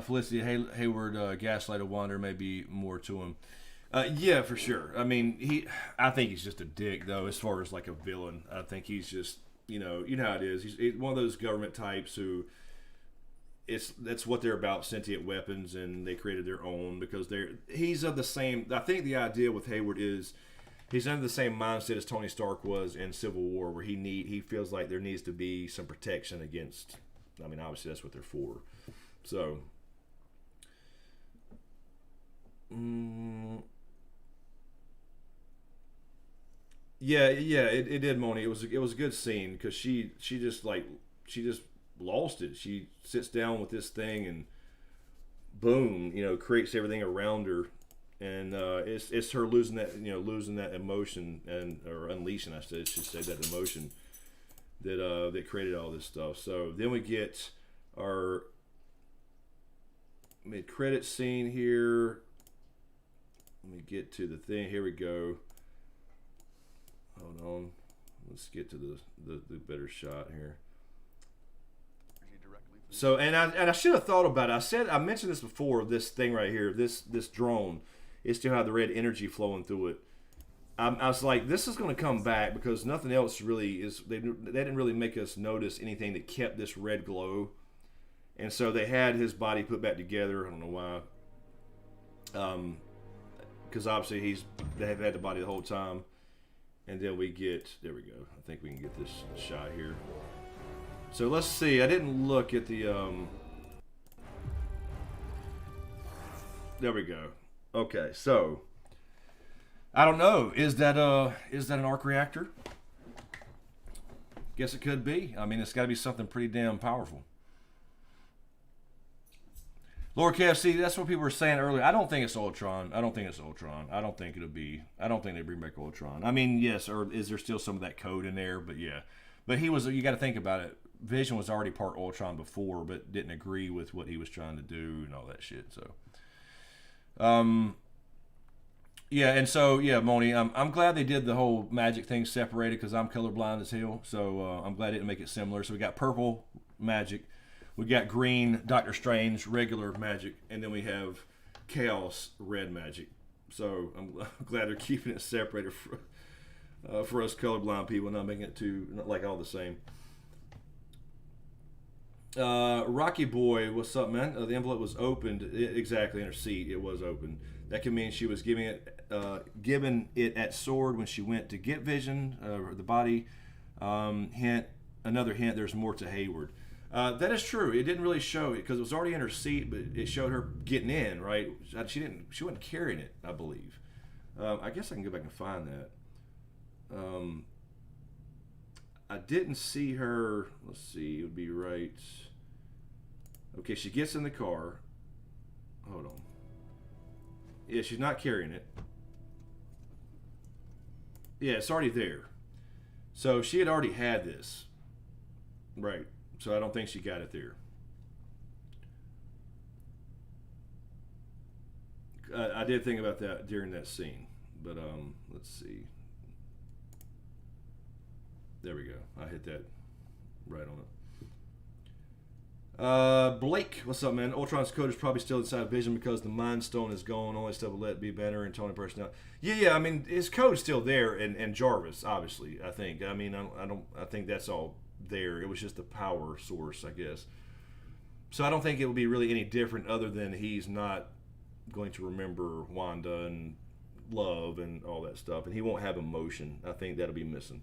S1: Felicity Hayward gaslighted Wanda, maybe more to him. Yeah, for sure. I mean, I think he's just a dick, though, as far as like a villain. I think he's just, you know how it is. He's one of those government types who that's what they're about, sentient weapons, and they created their own because he's of the same. I think the idea with Hayward is he's under the same mindset as Tony Stark was in Civil War, where he feels like there needs to be some protection against. I mean, obviously that's what they're for. So. Yeah, it did, Moni. It was a good scene because she just lost it. She sits down with this thing and boom, creates everything around her, and it's her losing that emotion or unleashing. I should say that emotion that created all this stuff. So then we get our mid-credit scene here. Let me get to the thing. Here we go. Hold on. Let's get to the better shot here. So and I should have thought about it. I mentioned this before. This thing right here, this drone, it still had the red energy flowing through it. I was like, this is going to come back because nothing else really is. They didn't really make us notice anything that kept this red glow, and so they had his body put back together. I don't know why. Because obviously they have had the body the whole time. And then we get, there we go. I think we can get this shot here. So let's see. I didn't look at the, there we go. Okay, so I don't know. Is that an arc reactor? Guess it could be. I mean, it's got to be something pretty damn powerful. Lord KFC, that's what people were saying earlier. I don't think it's Ultron. I don't think it's Ultron. I don't think it'll be. I don't think they bring back Ultron. I mean, yes, or is there still some of that code in there? But yeah, but he was. You got to think about it. Vision was already part Ultron before, but didn't agree with what he was trying to do and all that shit. So, yeah, and so yeah, Moni, I'm glad they did the whole magic thing separated because I'm colorblind as hell. So I'm glad they didn't make it similar. So we got purple magic. We got green Doctor Strange, regular magic, and then we have Chaos red magic. So I'm glad they're keeping it separated for us colorblind people, not making it too like all the same. Rocky Boy, what's up, man? The envelope was opened exactly in her seat. It was open. That could mean she was giving it at Sword when she went to get Vision, the body. Hint, another hint. There's more to Hayward. That is true. It didn't really show it because it was already in her seat, but it showed her getting in. Right? She wasn't carrying it, I believe. I guess I can go back and find that. I didn't see her. Let's see. It would be right. Okay, she gets in the car. Hold on. Yeah, she's not carrying it. Yeah, it's already there. So she had already had this. Right. So I don't think she got it there. I did think about that during that scene. But let's see. There we go. I hit that right on it. Blake, what's up, man? Ultron's code is probably still inside Vision because the Mind Stone is gone. Only stuff will let be better and Tony personality. Yeah. I mean, his code's still there, and Jarvis, obviously. I think. I mean, I think that's all there. It was just the power source, I guess. So I don't think it will be really any different, other than he's not going to remember Wanda and love and all that stuff, and he won't have emotion. I think that'll be missing.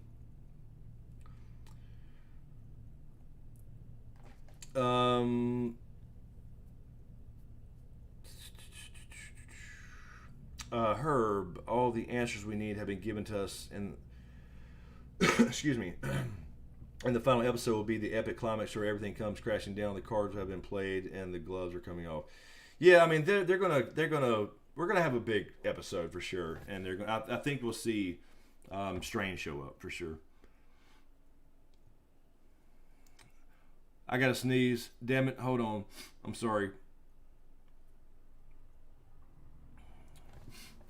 S1: Herb, all the answers we need have been given to us, and excuse me. And the final episode will be the epic climax where everything comes crashing down. The cards have been played and the gloves are coming off. Yeah, I mean we're gonna have a big episode for sure, and I think we'll see Strange show up for sure. I gotta sneeze. Damn it! Hold on. I'm sorry.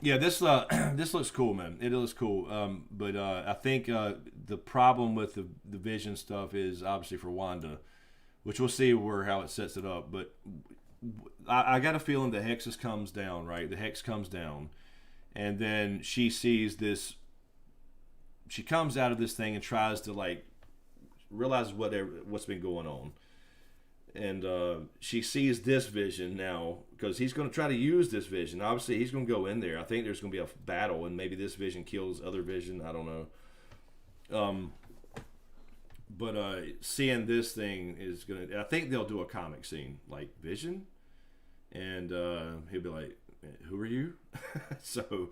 S1: Yeah, this this looks cool, man. It looks cool. But I think the problem with the Vision stuff is obviously for Wanda, which we'll see how it sets it up. But I got a feeling the Hexus comes down, right? The Hex comes down, and then she sees this. She comes out of this thing and tries to realizes what's been going on, and she sees this Vision now because he's going to try to use this Vision. Obviously, he's going to go in there. I think there's going to be a battle, and maybe this Vision kills other Vision. I don't know. But seeing this thing is going to. I think they'll do a comic scene like Vision, and he'll be like, "Who are you?" So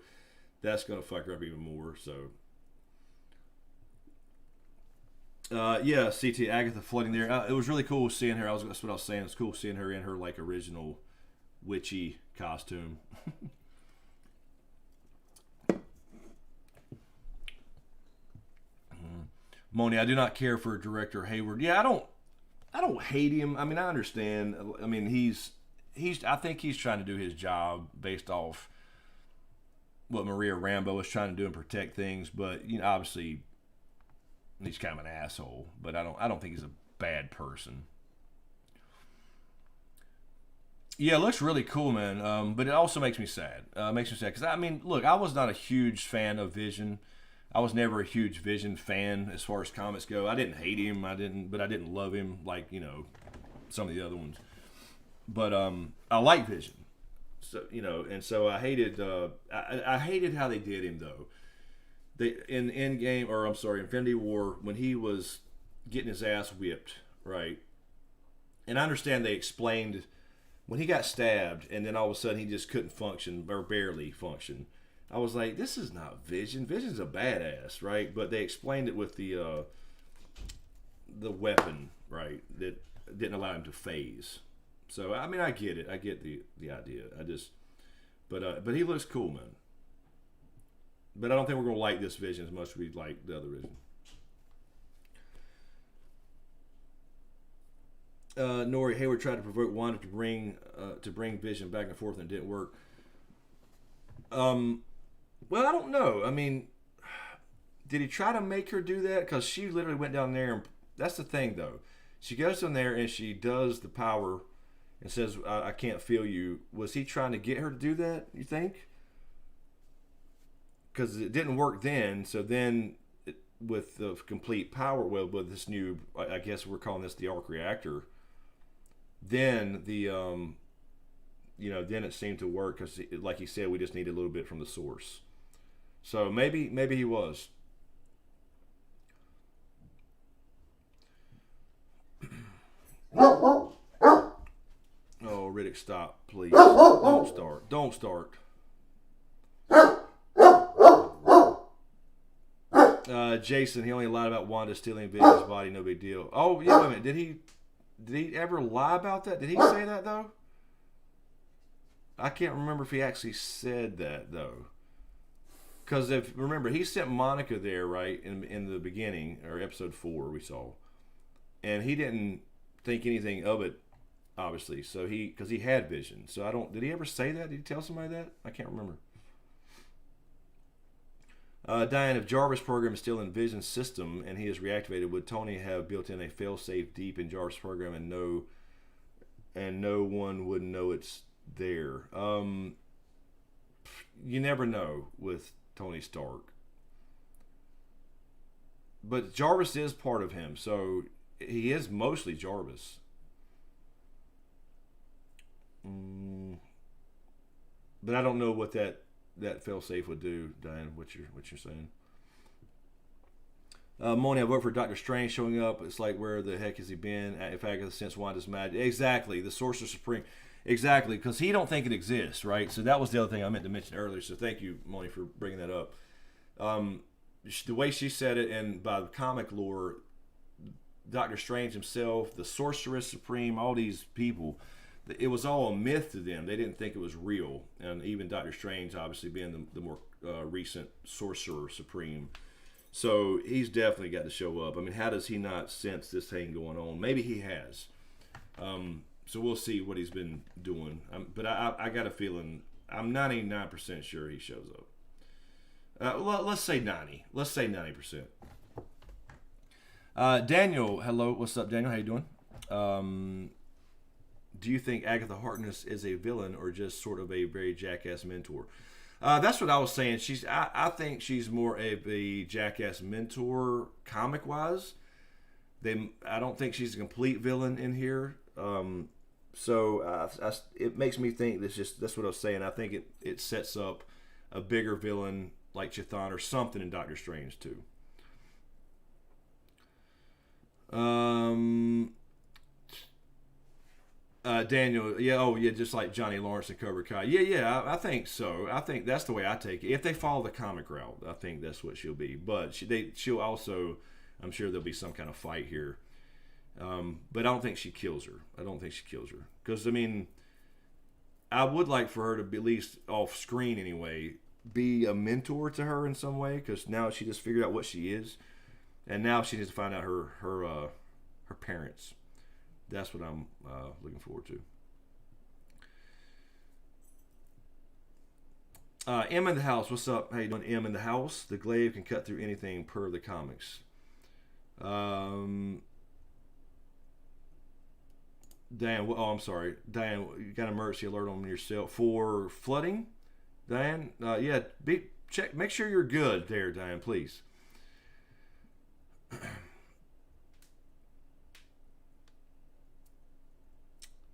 S1: that's going to fuck her up even more. So. Yeah, CT Agatha floating there. It was really cool seeing her. That's what I was saying. It's cool seeing her in her original witchy costume. Moni, I do not care for director Hayward. Yeah, I don't hate him. I mean, I understand. I mean, I think he's trying to do his job based off what Maria Rambeau is trying to do and protect things. But obviously. He's kind of an asshole, but I don't think he's a bad person. Yeah, it looks really cool, man. But it also makes me sad. Because I mean, look, I was not a huge fan of Vision. I was never a huge Vision fan as far as comics go. I didn't hate him. But I didn't love him like some of the other ones. But I like Vision. So and so I hated. I hated how they did him though. In Endgame, or I'm sorry, Infinity War, when he was getting his ass whipped, right? And I understand they explained when he got stabbed, and then all of a sudden he just couldn't function or barely function. I was like, this is not Vision. Vision's a badass, right? But they explained it with the weapon, right? That didn't allow him to phase. So I mean, I get it. I get the idea. But he looks cool, man. But I don't think we're gonna like this Vision as much as we like the other Vision. Nori Hayward tried to provoke Wanda to bring Vision back and forth, and it didn't work. Well, I don't know. I mean, did he try to make her do that? Because she literally went down there, and that's the thing, though. She goes down there and she does the power and says, I can't feel you. Was he trying to get her to do that, you think? Because it didn't work then, so then with the complete power, well, with this new, I guess we're calling this the arc reactor, then then it seemed to work because, like he said, we just need a little bit from the source. So maybe he was. Oh, Riddick, stop, please. Don't start. Jason, he only lied about Wanda stealing Vision's body, no big deal. Oh, yeah, wait a minute. Did he ever lie about that? Did he say that, though? I can't remember if he actually said that, though. Because remember, he sent Monica there, right, in the beginning, or episode 4 we saw. And he didn't think anything of it, obviously, so because he had Vision. So did he ever say that? Did he tell somebody that? I can't remember. Diane, if Jarvis' program is still in Vision's system and he is reactivated, would Tony have built in a failsafe deep in Jarvis' program and no one would know it's there? You never know with Tony Stark. But Jarvis is part of him, so he is mostly Jarvis. But I don't know what that failsafe would do, Diane. What you're saying? Moni, I vote for Doctor Strange showing up. It's like, where the heck has he been? If Agatha since Wanda's mad, exactly. The Sorcerer Supreme, exactly, because he don't think it exists, right? So that was the other thing I meant to mention earlier. So thank you, Moni, for bringing that up. The way she said it, and by the comic lore, Doctor Strange himself, the Sorcerer Supreme, all these people, it was all a myth to them. They didn't think it was real. And even Doctor Strange, obviously being the more recent Sorcerer Supreme. So he's definitely got to show up. I mean, how does he not sense this thing going on? Maybe he has. So we'll see what he's been doing. But I got a feeling, I'm 99% sure he shows up. Let's say 90. Let's say 90%. Daniel, hello. What's up, Daniel? How you doing? Do you think Agatha Harkness is a villain or just sort of a very jackass mentor? That's what I was saying. I think she's more of a jackass mentor comic-wise. I don't think she's a complete villain in here. It makes me think that's what I was saying. I think it sets up a bigger villain like Chthon or something in Doctor Strange too. Daniel, just like Johnny Lawrence and Cobra Kai. I think so. I think that's the way I take it. If they follow the comic route, I think that's what she'll be. But she'll also, I'm sure there'll be some kind of fight here. But I don't think she kills her. Because, I mean, I would like for her to be, at least off screen anyway, be a mentor to her in some way. Because now she just figured out what she is. And now she needs to find out her parents. That's what I'm looking forward to. M in the house. What's up? How you doing, M in the house? The glaive can cut through anything per the comics. Diane, I'm sorry. Diane, you got an emergency alert on yourself for flooding? Diane? Make sure you're good there, Diane, please.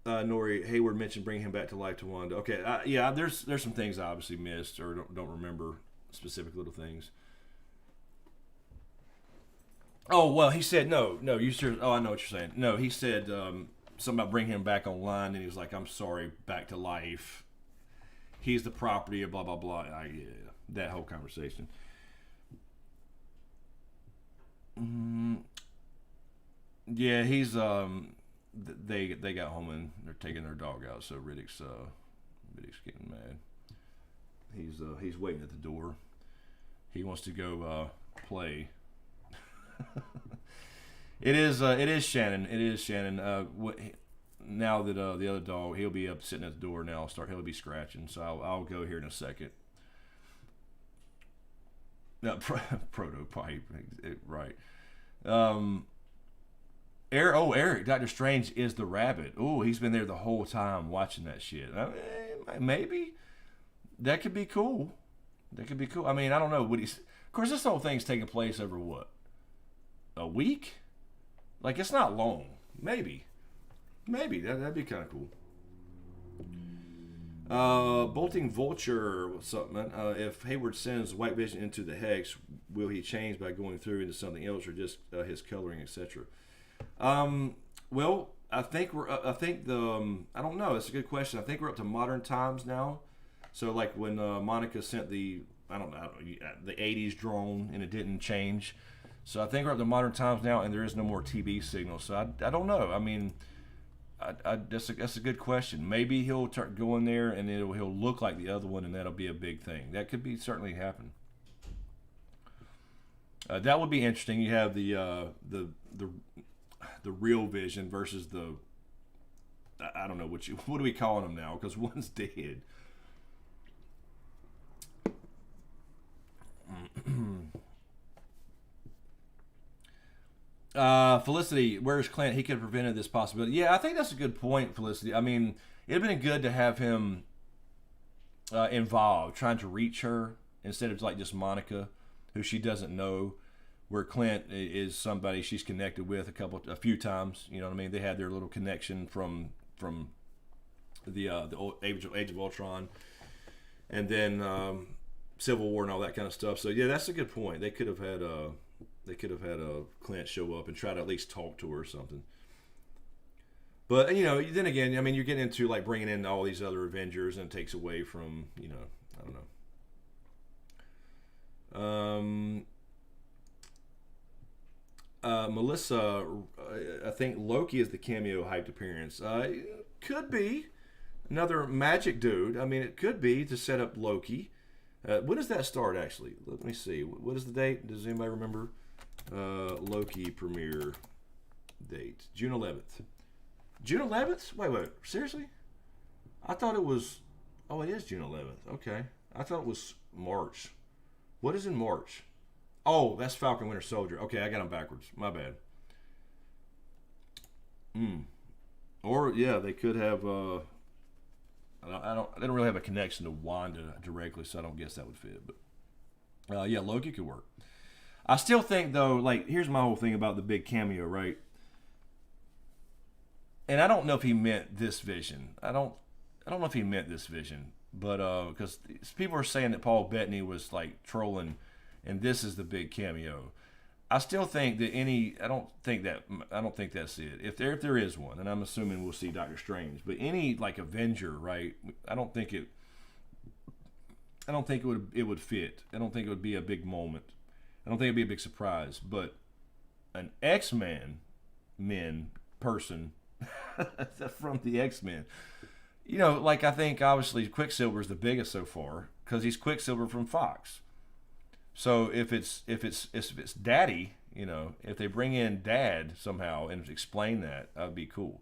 S1: Nori Hayward mentioned bringing him back to life to Wanda. Okay, there's some things I obviously missed or don't remember, specific little things. Oh, well, he said, no, you sure? Oh, I know what you're saying. No, he said something about bringing him back online, and he was like, I'm sorry, back to life. He's the property of blah, blah, blah. That whole conversation. Yeah, he's they got home and they're taking their dog out. So Riddick's getting mad. He's waiting at the door. He wants to go play. It is Shannon. It is Shannon. Now that the other dog, he'll be up sitting at the door now. He'll be scratching. So I'll go here in a second. No, prototype, right? Eric, Dr. Strange is the rabbit. Oh, he's been there the whole time watching that shit. Maybe that could be cool. I mean, I don't know. Of course, this whole thing's taking place over what? A week? Like, it's not long. Maybe that'd be kind of cool. Bolting Vulture, what's up, man? If Hayward sends White Vision into the Hex, will he change by going through into something else, or just his coloring, etc.? Well, I think I don't know. That's a good question. I think we're up to modern times now. So, like when Monica sent the the '80s drone and it didn't change. So I think we're up to modern times now, and there is no more TV signal. So I don't know. I mean. That's a good question. Maybe he'll go in there and he'll look like the other one, and that'll be a big thing. That could be certainly happen. That would be interesting. You have the real Vision versus the I don't know what are we calling them now, because one's dead. Felicity, where's Clint? He could have prevented this possibility. Yeah, I think that's a good point, Felicity. I mean, it'd been good to have him involved, trying to reach her instead of like just Monica, who she doesn't know. Where Clint is somebody she's connected with a few times. You know what I mean? They had their little connection from the old Age of Ultron, and then Civil War and all that kind of stuff. So yeah, that's a good point. They could have had Clint show up and try to at least talk to her or something. But then again, I mean, you're getting into like bringing in all these other Avengers, and it takes away from I don't know. Melissa, I think Loki is the cameo hyped appearance. Could be another magic dude. I mean, it could be to set up Loki. When does that start, actually? Let me see. What is the date? Does anybody remember? Loki premiere date. June 11th. June 11th? Wait. Seriously? I thought it was... Oh, it is June 11th. Okay. I thought it was March. What is in March? Oh, that's Falcon Winter Soldier. Okay, I got them backwards. My bad. Or, yeah, they could have... they don't really have a connection to Wanda directly, so I don't guess that would fit. But yeah, Loki could work. I still think though, like, here's my whole thing about the big cameo, right? And I don't know if he meant this Vision. I don't know if he meant this Vision, but because people are saying that Paul Bettany was like trolling, and this is the big cameo. I still think that I don't think that's it. If there is one, and I'm assuming we'll see Doctor Strange, but any like Avenger, right? I don't think it would fit. I don't think it would be a big moment. I don't think it'd be a big surprise. But an X-Men person from the X-Men, like I think obviously Quicksilver's the biggest so far because he's Quicksilver from Fox. So if it's Daddy, if they bring in Dad somehow and explain that'd be cool.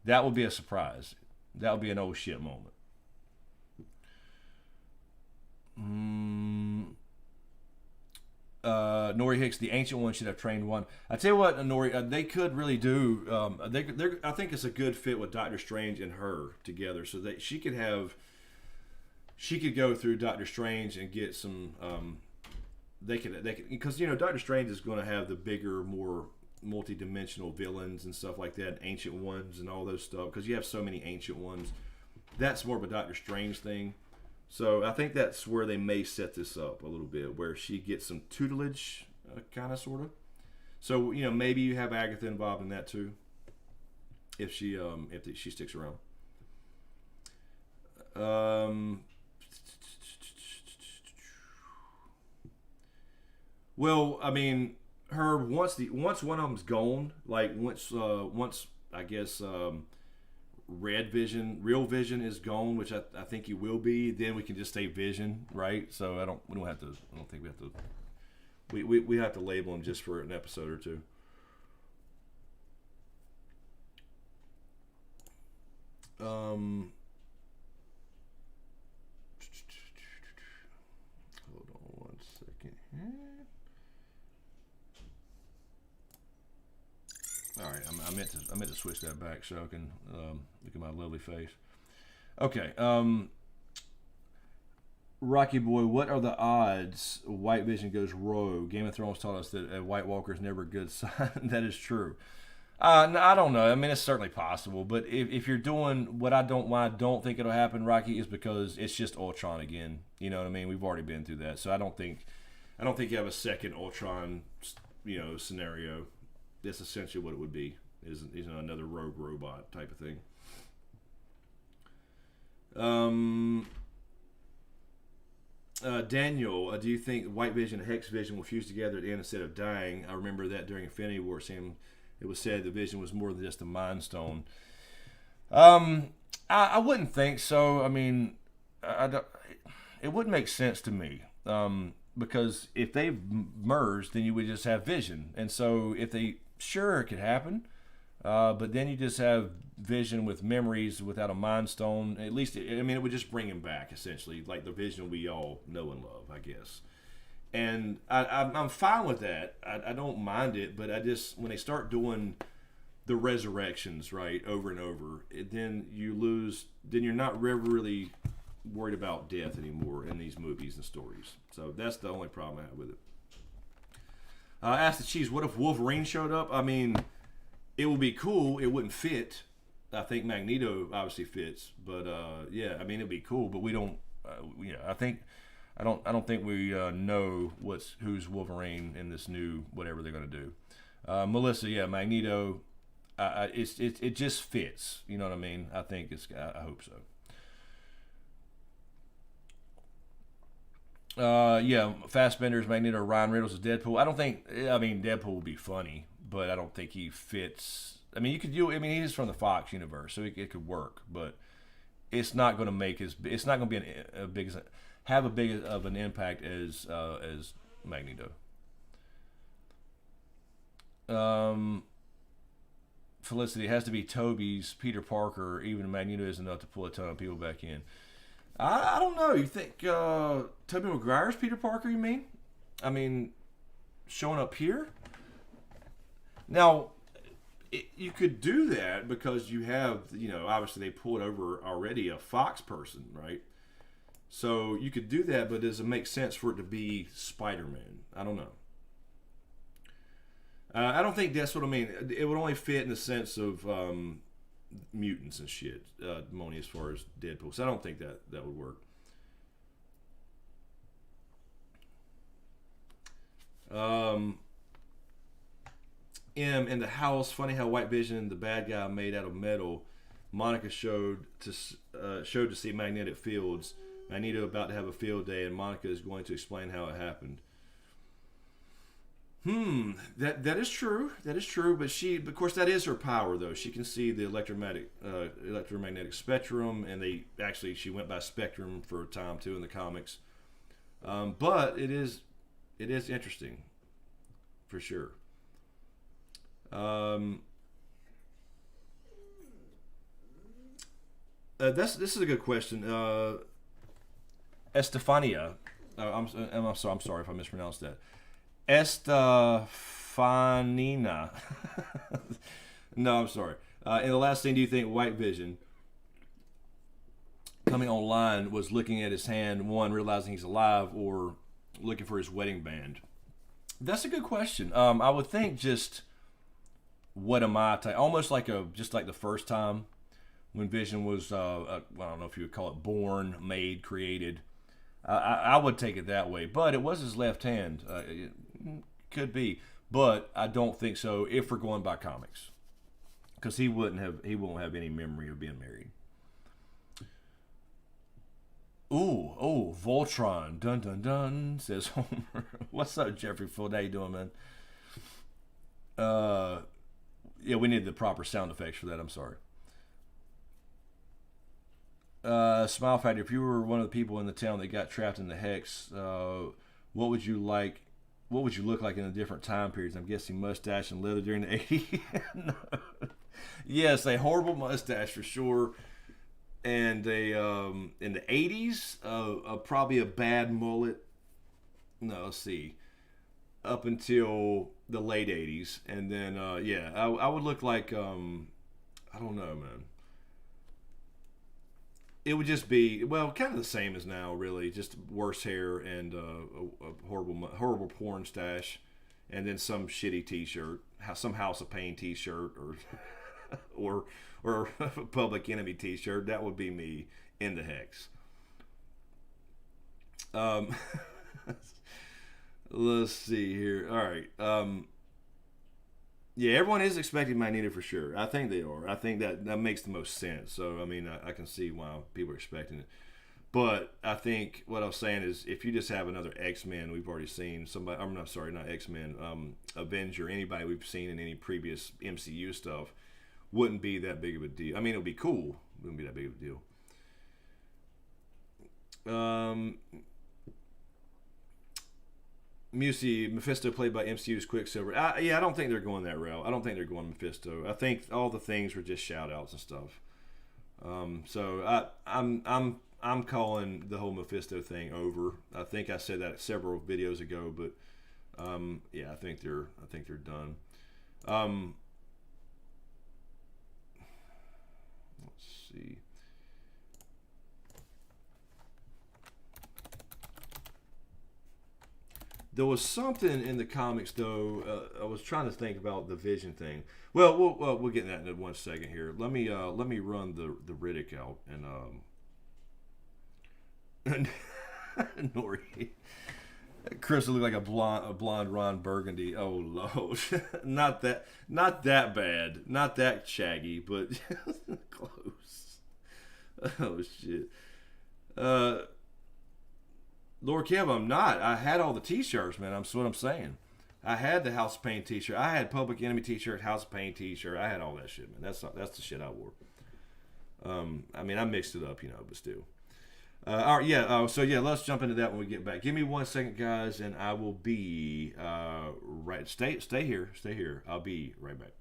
S1: That would be a surprise. That would be an oh shit moment. Nori Hicks, the Ancient One should have trained one. I tell you what, Nori, they could really do. I think it's a good fit with Doctor Strange and her together, so that she could go through Doctor Strange and get some. They could because Doctor Strange is going to have the bigger, more multi-dimensional villains and stuff like that, Ancient Ones and all those stuff. Because you have so many Ancient Ones, that's more of a Doctor Strange thing. So I think that's where they may set this up a little bit, where she gets some tutelage, kind of, sort of. So maybe you have Agatha involved in that too, if she sticks around. Well, I mean, her once one of them's gone, like once I guess Red Vision, Real Vision is gone, which I think he will be. Then we can just say Vision, right? So we don't have to. I don't think we have to. We have to label him just for an episode or two. Hold on one second here. All right, I meant to switch that back so I can look at my lovely face. Okay, Rocky Boy, what are the odds White Vision goes rogue? Game of Thrones taught us that a White Walker is never a good sign. That is true. No, I don't know. I mean, it's certainly possible, but if you're doing why I don't think it'll happen, Rocky, is because it's just Ultron again. You know what I mean? We've already been through that, so I don't think you have a second Ultron, scenario. That's essentially what it would be. Is another rogue robot type of thing. Daniel, do you think White Vision and Hex Vision will fuse together at the end instead of dying? I remember that during Infinity War, it was said the Vision was more than just a Mind Stone. I wouldn't think so. I mean, it wouldn't make sense to me. Because if they've merged, then you would just have Vision. And so sure, it could happen. But then you just have Vision with memories without a Mind Stone. At least, it would just bring him back, essentially, like the Vision we all know and love, I guess. And I'm fine with that. I don't mind it, but when they start doing the resurrections, right, over and over, then you're not really worried about death anymore in these movies and stories. So that's the only problem I have with it. Ask the Cheese, what if Wolverine showed up? I mean, it would be cool. It wouldn't fit. I think Magneto obviously fits, but it'd be cool. But we don't. I don't think we know who's Wolverine in this new whatever they're going to do. Melissa, yeah, Magneto. It just fits. You know what I mean? I think I hope so. Fassbender's Magneto, Ryan Reynolds is Deadpool. I don't think. Deadpool will be funny, but I don't think he fits. I mean, you could do. I mean, he's from the Fox universe, so it could work, but it's not going to make it's not going to be have a big of an impact as Magneto. Felicity, has to be Toby's Peter Parker. Even Magneto isn't enough to pull a ton of people back in. I don't know. You think Tobey Maguire's Peter Parker, you mean? I mean, showing up here? Now, you could do that because you have, obviously they pulled over already a Fox person, right? So you could do that, but does it make sense for it to be Spider-Man? I don't know. I don't think that's what I mean. It would only fit in the sense of mutants and shit, Moni, as far as Deadpool. So I don't think that would work. In the house, funny how White Vision, the bad guy made out of metal, Monica showed to see magnetic fields. Magneto about to have a field day, and Monica is going to explain how it happened. That is true. That is true. But of course, that is her power, though. She can see the electromagnetic spectrum, and she went by spectrum for a time too in the comics. But it is interesting, for sure. This is a good question. Estefania, I'm sorry if I mispronounced that. Estefanina. No, I'm sorry. And the last thing, do you think White Vision coming online was looking at his hand, one, realizing he's alive, or looking for his wedding band? That's a good question. I would think just what am I? Almost like the first time when Vision was, I don't know if you would call it born, made, created. I would take it that way, but it was his left hand. It could be, but I don't think so if we're going by comics, because he won't have any memory of being married. Ooh, Voltron, dun dun dun, says Homer. What's up, Jeffrey Full? How you doing, man? Yeah, we need the proper sound effects for that. I'm sorry. Smile Factory. If you were one of the people in the town that got trapped in the hex, what would you like? What would you look like in the different time periods? I'm guessing mustache and leather during the 80s. No. Yes, a horrible mustache for sure. And a in the 80s, probably a bad mullet. No, let's see, up until the late 80s, and then yeah, I would look like I don't know, man. It would just be, well, kind of the same as now, really, just worse hair and a horrible porn stash, and then some shitty T-shirt, some House of Pain T-shirt, or or Public Enemy T-shirt. That would be me in the hex. Um, let's see here. All right. Yeah, everyone is expecting Magneto for sure. I think they are. I think that makes the most sense. So, I mean, I can see why people are expecting it. But I think what I was saying is, if you just have another X-Men, we've already seen somebody. I'm not sorry, not X-Men. Avenger, anybody we've seen in any previous MCU stuff, wouldn't be that big of a deal. I mean, it would be cool. It wouldn't be that big of a deal. Mephisto played by MCU's Quicksilver. Yeah, I don't think they're going that route. I don't think they're going Mephisto. I think all the things were just shout outs and stuff. So I'm calling the whole Mephisto thing over. I think I said that several videos ago, but yeah, I think they're done. Let's see. There was something in the comics, though. I was trying to think about the Vision thing. Well, we'll get that in 1 second here. Let me run the Riddick out and Nori. Chris looked like a blonde Ron Burgundy. Oh Lord, not that bad, not that shaggy, but close. Oh shit. Lord Kev, I'm not. I had all the T-shirts, man. That's what I'm saying. I had the House of Pain T-shirt. I had Public Enemy T-shirt, House of Pain T-shirt. I had all that shit, man. That's the shit I wore. I mean, I mixed it up, but still. All right, yeah. So yeah, let's jump into that when we get back. Give me 1 second, guys, and I will be right. Stay here. I'll be right back.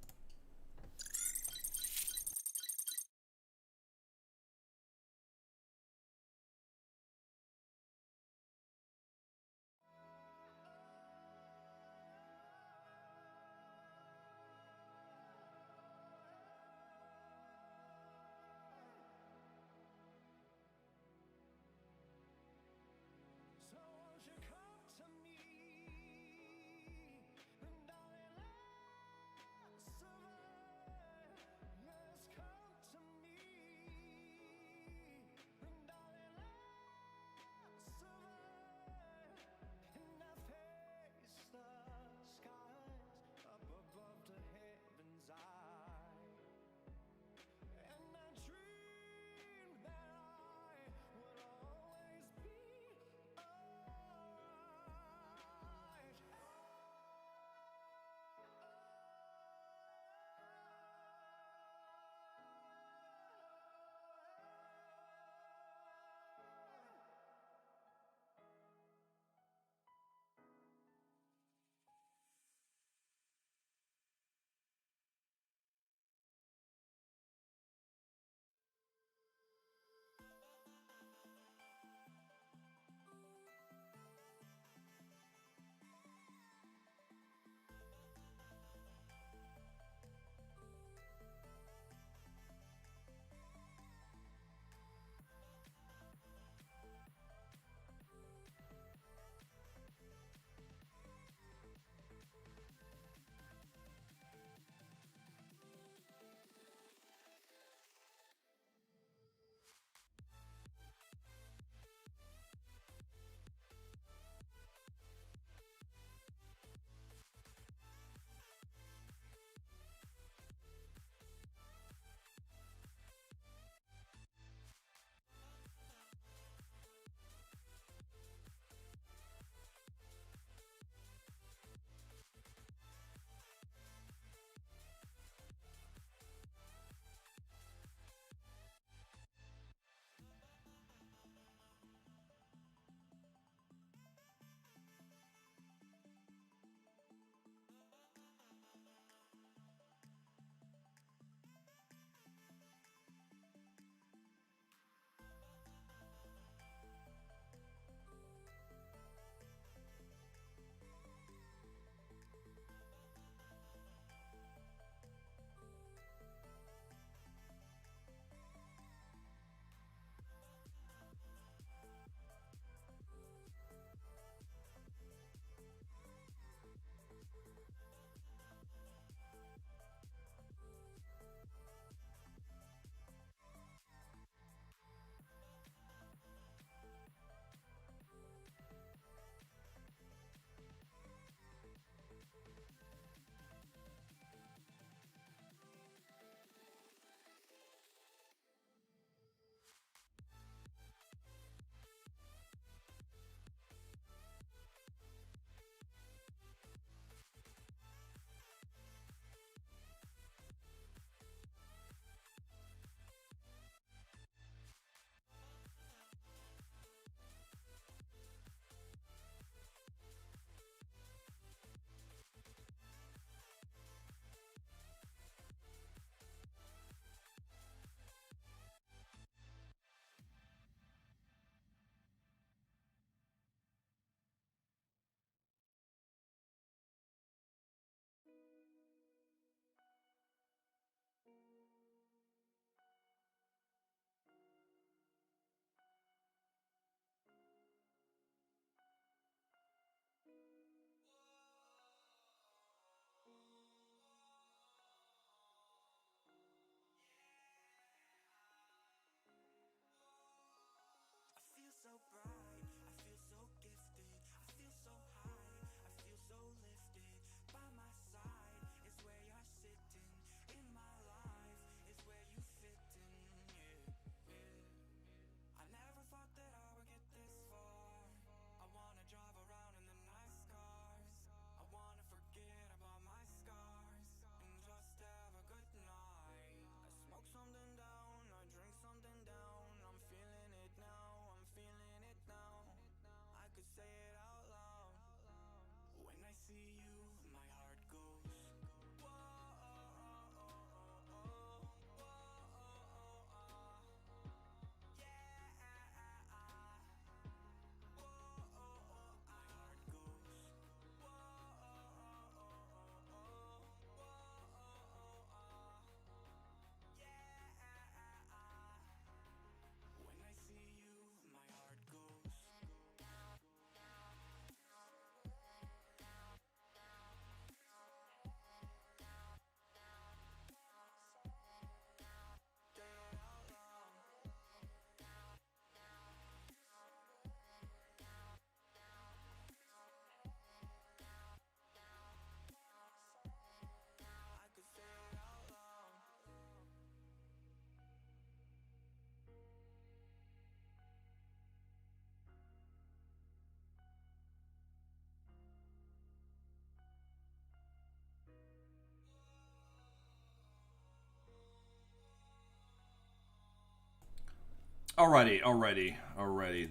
S1: Alrighty.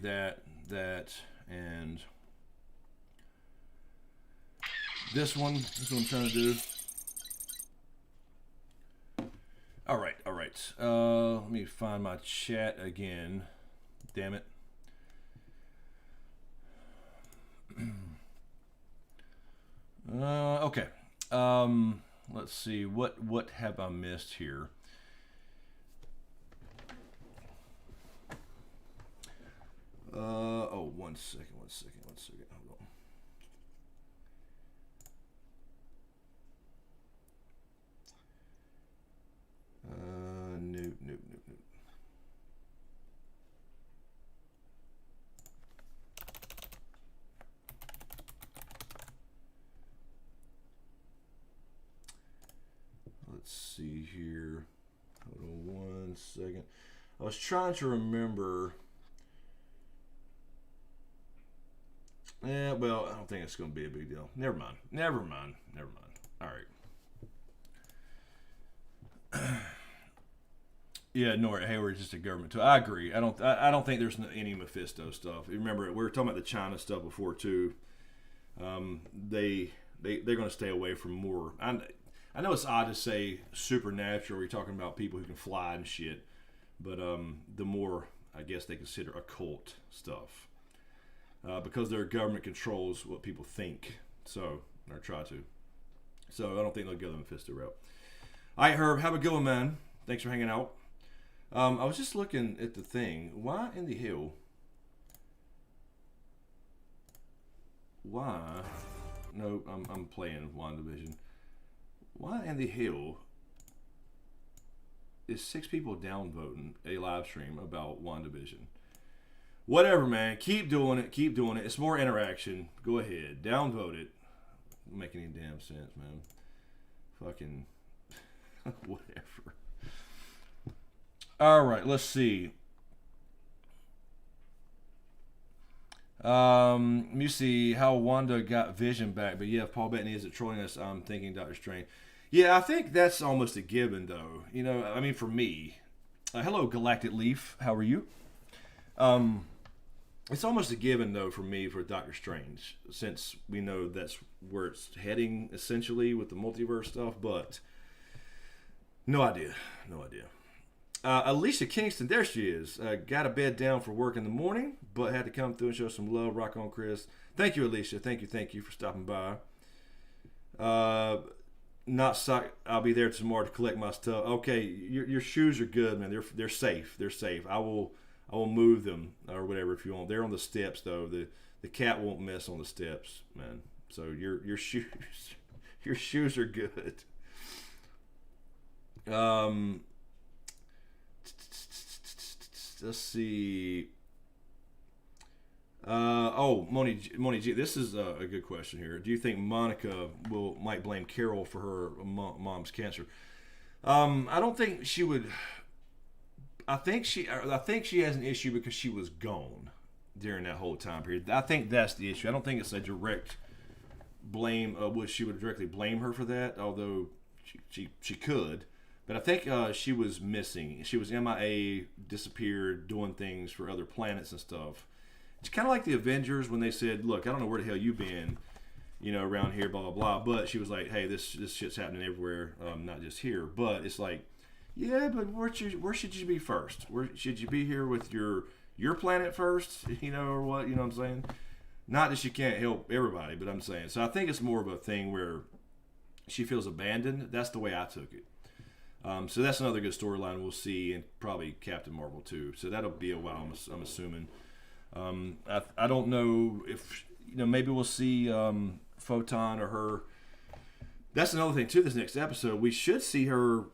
S1: That, and this one. This is what I'm trying to do. All right. Let me find my chat again. Damn it. Okay. Let's see. What have I missed here? Oh, one second. Hold on. Nope. Let's see here. Hold on one second. I was trying to remember. Yeah, well, I don't think it's going to be a big deal. Never mind. All right. Yeah, Nora Hayward's just a government tool. I agree. I don't think there's any Mephisto stuff. You remember, we were talking about the China stuff before too. They're going to stay away from more. I know it's odd to say supernatural. We're talking about people who can fly and shit, but the more I guess they consider occult stuff. Because their government controls what people think, or try to. So I don't think they'll go the Mephisto route. All right, Herb, have a good one, man. Thanks for hanging out. I was just looking at the thing. Why in the hell? Why? No, I'm playing WandaVision. Why in the hell is 6 people downvoting a live stream about WandaVision? Whatever, man. Keep doing it. It's more interaction. Go ahead. Downvote it. Don't make any damn sense, man. Fucking whatever. All right, let's see. Let me see how Wanda got Vision back. But yeah, if Paul Bettany isn't trolling us, I'm thinking Doctor Strange. Yeah, I think that's almost a given, though. You know, I mean, for me. Hello, Galactic Leaf. How are you? It's almost a given, though, for me, for Doctor Strange, since we know that's where it's heading, essentially, with the multiverse stuff, but no idea. Alicia Kingston, there she is. Got a bed down for work in the morning, but had to come through and show some love. Rock on, Chris. Thank you, Alicia. Thank you for stopping by. Not sock. I'll be there tomorrow to collect my stuff. Okay, your shoes are good, man. They're safe. I will move them or whatever if you want. They're on the steps though. The cat won't mess on the steps, man. So your shoes are good. Let's see. Moni G. This is a good question here. Do you think Monica might blame Carol for her mom's cancer? I don't think she would. I think she has an issue because she was gone during that whole time period. I think that's the issue. I don't think it's a direct blame. She would directly blame her for that, although she could. But I think she was missing. She was MIA, disappeared, doing things for other planets and stuff. It's kind of like the Avengers when they said, "Look, I don't know where the hell you've been, around here, blah blah blah." But she was like, "Hey, this shit's happening everywhere, not just here." But it's like, yeah, but where should you be first? Where should you be here with your planet first? Or what? You know what I'm saying? Not that she can't help everybody, but I'm saying. So I think it's more of a thing where she feels abandoned. That's the way I took it. So that's another good storyline we'll see, and probably Captain Marvel too. So that'll be a while, I'm assuming. I don't know if maybe we'll see Photon or her. That's another thing too. This next episode, we should see her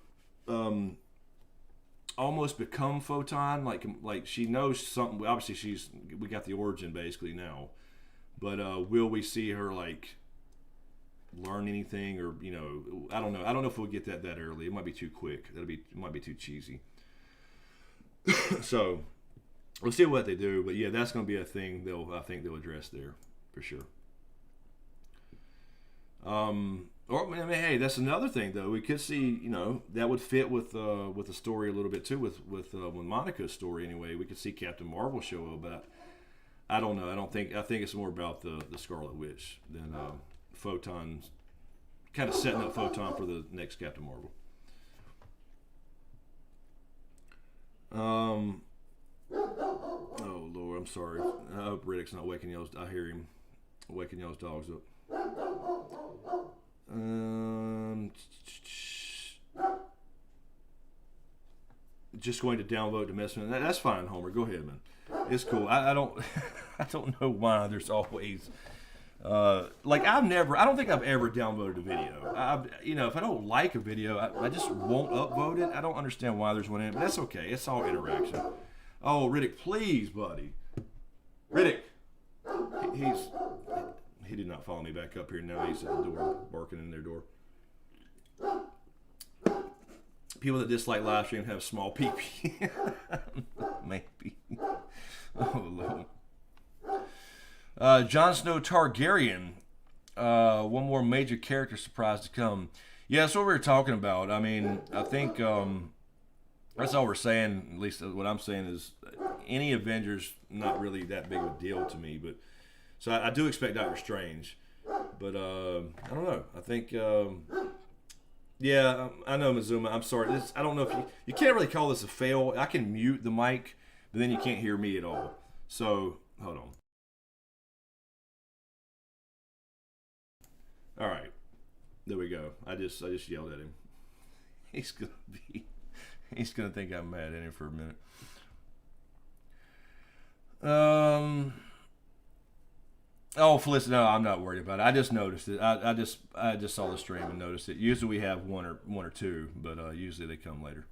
S1: almost become Photon. Like she knows something. Obviously, we got the origin basically now, but will we see her learn anything, or I don't know if we'll get that early. It might be too quick. It might be too cheesy. So we'll see what they do, but yeah, that's going to be a thing I think they'll address there for sure. Or I mean, hey, that's another thing though. We could see, that would fit with the story a little bit too, with Monica's story anyway. We could see Captain Marvel show up, but I don't know. I think it's more about the Scarlet Witch than Photon, kind of setting up Photon for the next Captain Marvel. Oh Lord, I'm sorry. I hope Riddick's not waking y'all's. I hear him waking y'all's dogs up. Just going to download the message. That's fine, Homer. Go ahead, man. It's cool. I don't I don't know why there's always like I don't think I've ever downloaded a video. If I don't like a video, I just won't upvote it. I don't understand why there's one in it, but that's okay. It's all interaction. Oh, Riddick, please, buddy. Riddick. He did not follow me back up here. Now he's at the door, barking in their door. People that dislike live stream have small pee-pee. Maybe. Oh, Lord. Jon Snow Targaryen. One more major character surprise to come. Yeah, that's what we were talking about. I mean, I think that's all we're saying. At least what I'm saying is any Avengers not really that big of a deal to me. But so I do expect Doctor Strange. But I don't know. I think... yeah, I know, Mizuma. I'm sorry. I don't know if you can't really call this a fail. I can mute the mic, but then you can't hear me at all. So, hold on. All right. There we go. I just yelled at him. He's gonna think I'm mad at him for a minute. Oh, Felicity, no, I'm not worried about it. I just noticed it. I just saw the stream and noticed it. Usually we have one or two, but usually they come later.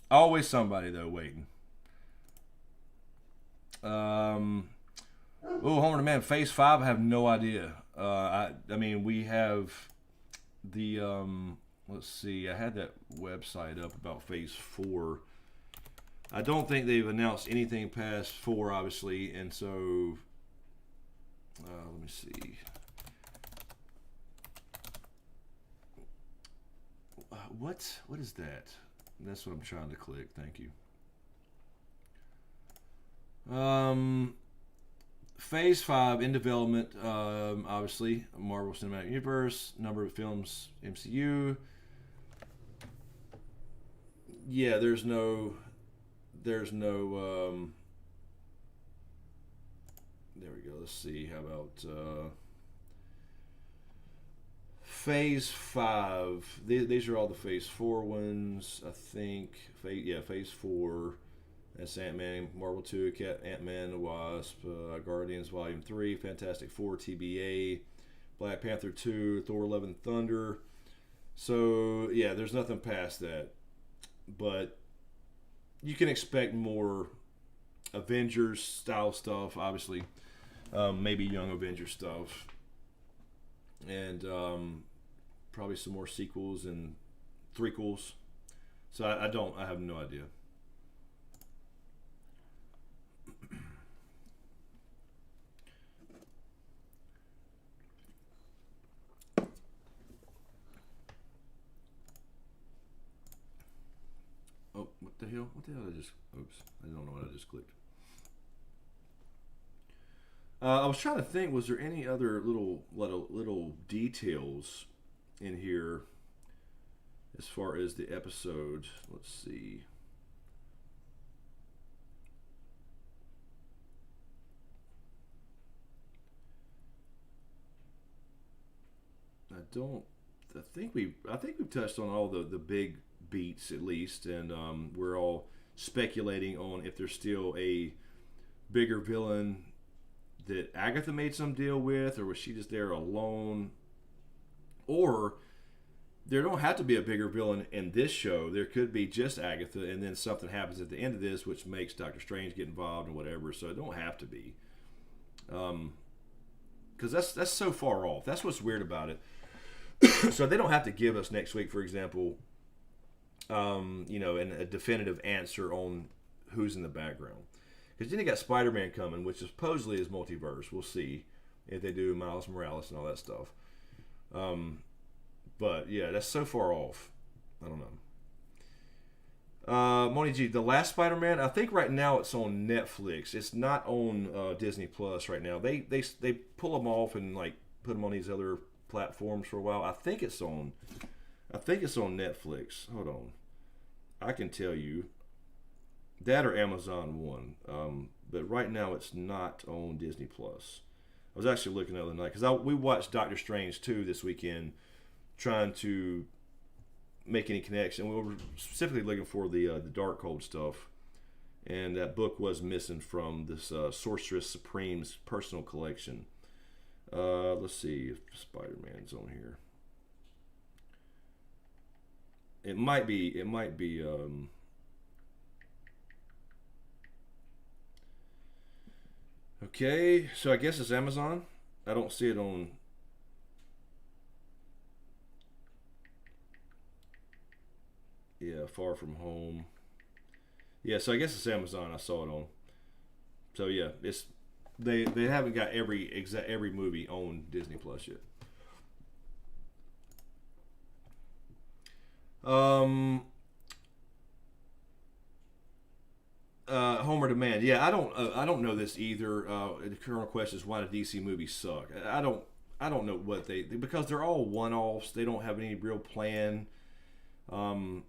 S1: Always somebody though waiting. Oh, Homer the Man, Phase 5. I have no idea. I mean we have the let's see. I had that website up about Phase 4. I don't think they've announced anything past 4, obviously, and so. Let me see. What is that? That's what I'm trying to click. Thank you. Phase 5 in development. Obviously, Marvel Cinematic Universe. Number of films. MCU. Yeah, there's no. There we go. Let's see. How about Phase 5? These are all the Phase 4 ones, I think. Phase 4. That's Ant-Man, Marvel 2, Ant-Man, the Wasp, Guardians Volume 3, Fantastic Four, TBA, Black Panther 2, Thor: Love and Thunder. So, yeah, there's nothing past that. But you can expect more Avengers style stuff, obviously. Maybe Young Avengers stuff, and probably some more sequels and threequels. So I have no idea. Oh, what the hell? What the hell did I just? Oops, I don't know what I just clicked. I was trying to think, was there any other little details in here as far as the episode? Let's see. I think we've touched on all the big beats at least, and we're all speculating on if there's still a bigger villain that Agatha made some deal with, or was she just there alone? Or there don't have to be a bigger villain in this show. There could be just Agatha, and then something happens at the end of this which makes Doctor Strange get involved and whatever. So it don't have to be, because that's so far off. That's what's weird about it. So they don't have to give us next week, for example, a definitive answer on who's in the background. Because then you got Spider-Man coming, which supposedly is multiverse. We'll see if they do Miles Morales and all that stuff. But yeah, that's so far off. I don't know. Moni G, the last Spider-Man. I think right now it's on Netflix. It's not on Disney Plus right now. They pull them off and like put them on these other platforms for a while. I think it's on. I think it's on Netflix. Hold on, I can tell you. That or Amazon One. But right now it's not on Disney Plus. I was actually looking the other night because we watched Doctor Strange 2 this weekend, trying to make any connection. We were specifically looking for the Darkhold stuff, and that book was missing from this Sorceress Supreme's personal collection. Let's see if Spider-Man's on here. It might be. It might be. Okay, so I guess it's Amazon. I don't see it on. Yeah, Far From Home. Yeah, so I guess it's Amazon. I saw it on. So yeah, it's they haven't got every movie on Disney Plus yet. Um, Homer Demand. Yeah, I don't know this either. The current question is why do DC movies suck? I don't know what because they're all one-offs. They don't have any real plan. Um,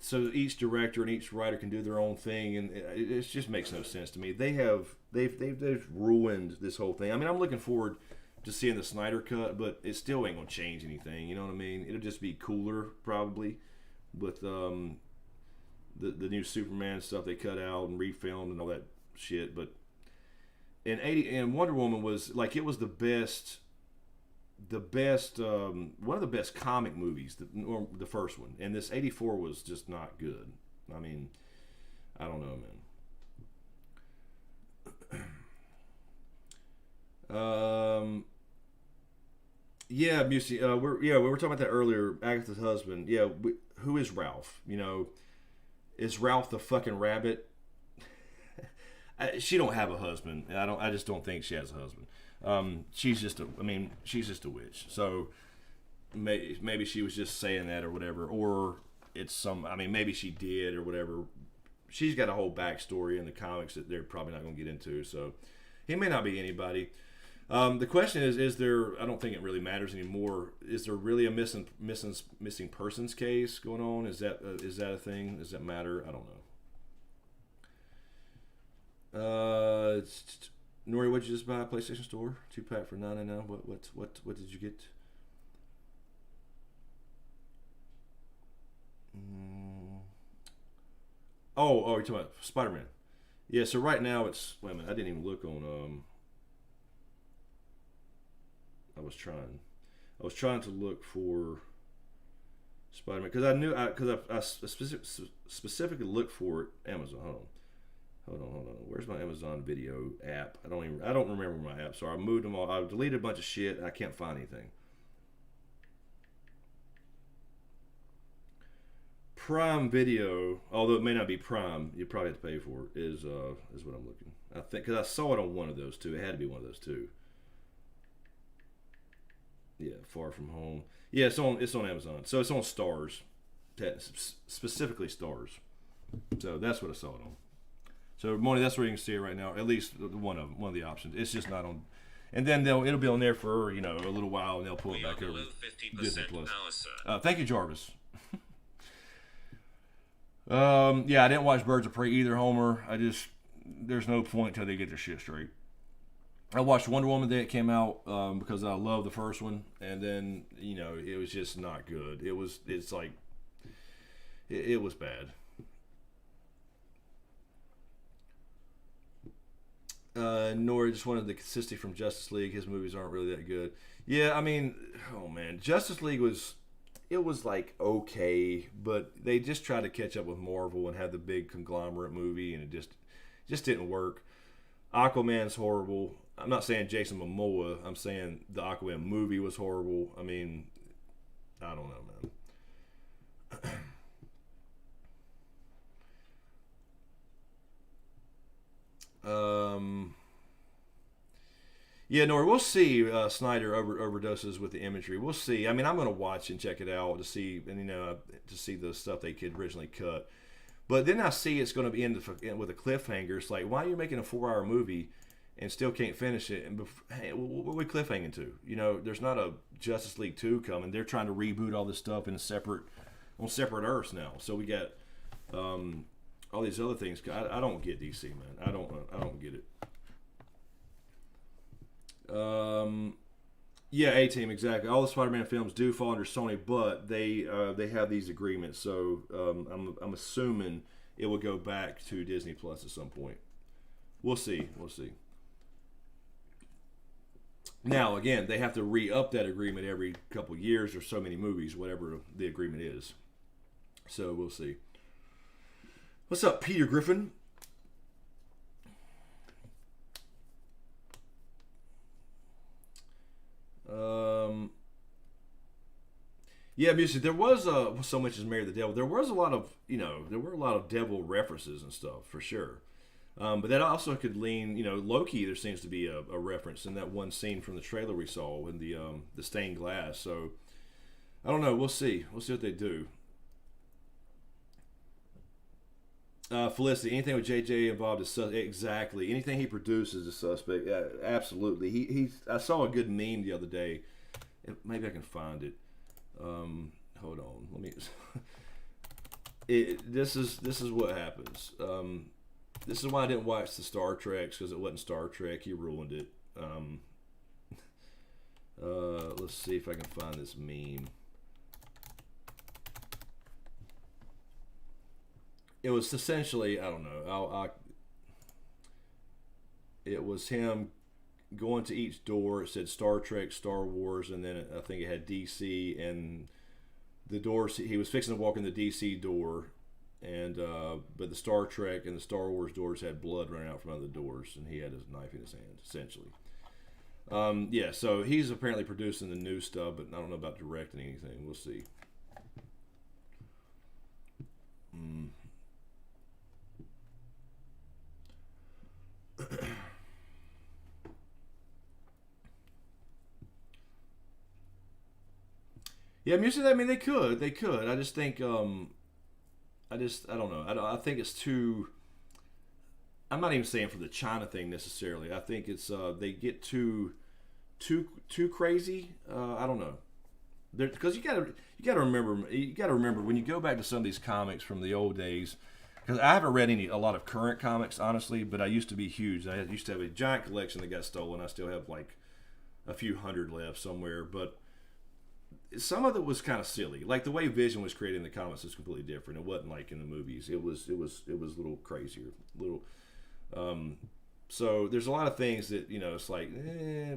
S1: so each director and each writer can do their own thing, and it just makes no sense to me. They've ruined this whole thing. I mean, I'm looking forward to seeing the Snyder cut, but it still ain't gonna change anything. You know what I mean? It'll just be cooler probably with the new Superman stuff they cut out and refilmed and all that shit. But and Wonder Woman was like it was the best one of the best comic movies, the first one, and this 84 was just not good. I mean, I don't know, man. Yeah, Busey, we were talking about that earlier. Agatha's husband, yeah, who is Ralph? You know, is Ralph the fucking rabbit? She don't have a husband. I just don't think she has a husband. She's just a witch. So maybe she was just saying that or whatever, or it's maybe she did or whatever. She's got a whole backstory in the comics that they're probably not going to get into. So he may not be anybody. The question is there? I don't think it really matters anymore. Is there really a missing persons case going on? Is that a thing? Does that matter? I don't know. Nori, what'd you just buy at PlayStation Store? 2-pack for $9.99. What did you get? Oh, you're talking about Spider-Man. Yeah, so right now it's wait a minute, I didn't even look on I was trying to look for Spider-Man because I specifically looked for it Amazon. Hold on. Where's my Amazon Video app? I don't remember my apps are. I moved them all. I deleted a bunch of shit. I can't find anything. Prime Video, although it may not be Prime, you probably have to pay for it. Is what I'm looking. I think because I saw it on one of those two. It had to be one of those two. Yeah, Far From Home. Yeah, it's on Amazon. So it's on Stars, specifically Stars. So that's what I saw it on. So Moni, that's where you can see it right now. At least one of the options. It's just not on. And then it'll be on there for a little while, and they'll pull it back over. Disney Plus. Thank you, Jarvis. Yeah, I didn't watch Birds of Prey either, Homer. There's no point until they get their shit straight. I watched Wonder Woman day it came out because I love the first one, and then it was just not good. It was bad. Nori just wanted the consistency from Justice League. His movies aren't really that good. Yeah, I mean, oh man, Justice League was like okay, but they just tried to catch up with Marvel and had the big conglomerate movie, and it just didn't work. Aquaman's horrible. I'm not saying Jason Momoa. I'm saying the Aquaman movie was horrible. I mean, I don't know, man. Yeah, Nora, we'll see. Snyder overdoses with the imagery. We'll see. I mean, I'm going to watch and check it out to see, and to see the stuff they could originally cut. But then I see it's going to be end with a cliffhanger. It's like, why are you making a 4-hour movie and still can't finish it? And hey, what are we cliffhanging to? There's not a Justice League 2 coming. They're trying to reboot all this stuff on separate Earths now. So we got all these other things. I don't get DC, man. I don't get it. Yeah, A-Team, exactly. All the Spider-Man films do fall under Sony, but they have these agreements, so I'm assuming it will go back to Disney Plus at some point. We'll see. Now, again, they have to re-up that agreement every couple years or so many movies, whatever the agreement is. So we'll see. What's up, Peter Griffin? Yeah, music. There was so much as Marry the Devil. There was a lot of there were a lot of devil references and stuff for sure. But that also could lean, Loki. There seems to be a reference in that one scene from the trailer we saw in the stained glass. So I don't know. We'll see. We'll see what they do. Felicity, anything with JJ involved is exactly anything he produces is suspect. Yeah, absolutely. I saw a good meme the other day. Maybe I can find it. Hold on. Let me. This is what happens. This is why I didn't watch the Star Treks, because it wasn't Star Trek. He ruined it. Let's see if I can find this meme. It was essentially, I don't know. It was him going to each door. It said Star Trek, Star Wars, and then I think it had DC, and the doors. He was fixing to walk in the DC door, and but the Star Trek and the Star Wars doors had blood running out from under the doors, and he had his knife in his hand, essentially. Yeah, so he's apparently producing the new stuff, but I don't know about directing anything. We'll see. Yeah, music. I mean, they could. I just think. I don't know. I think it's too. I'm not even saying for the China thing necessarily. I think it's they get too crazy. I don't know. Because you gotta remember when you go back to some of these comics from the old days. Because I haven't read a lot of current comics, honestly, but I used to be huge. I used to have a giant collection that got stolen. I still have like a few hundred left somewhere, but some of it was kind of silly. Like the way Vision was created in the comics is completely different. It wasn't like in the movies. It was a little crazier, so there's a lot of things that it's like,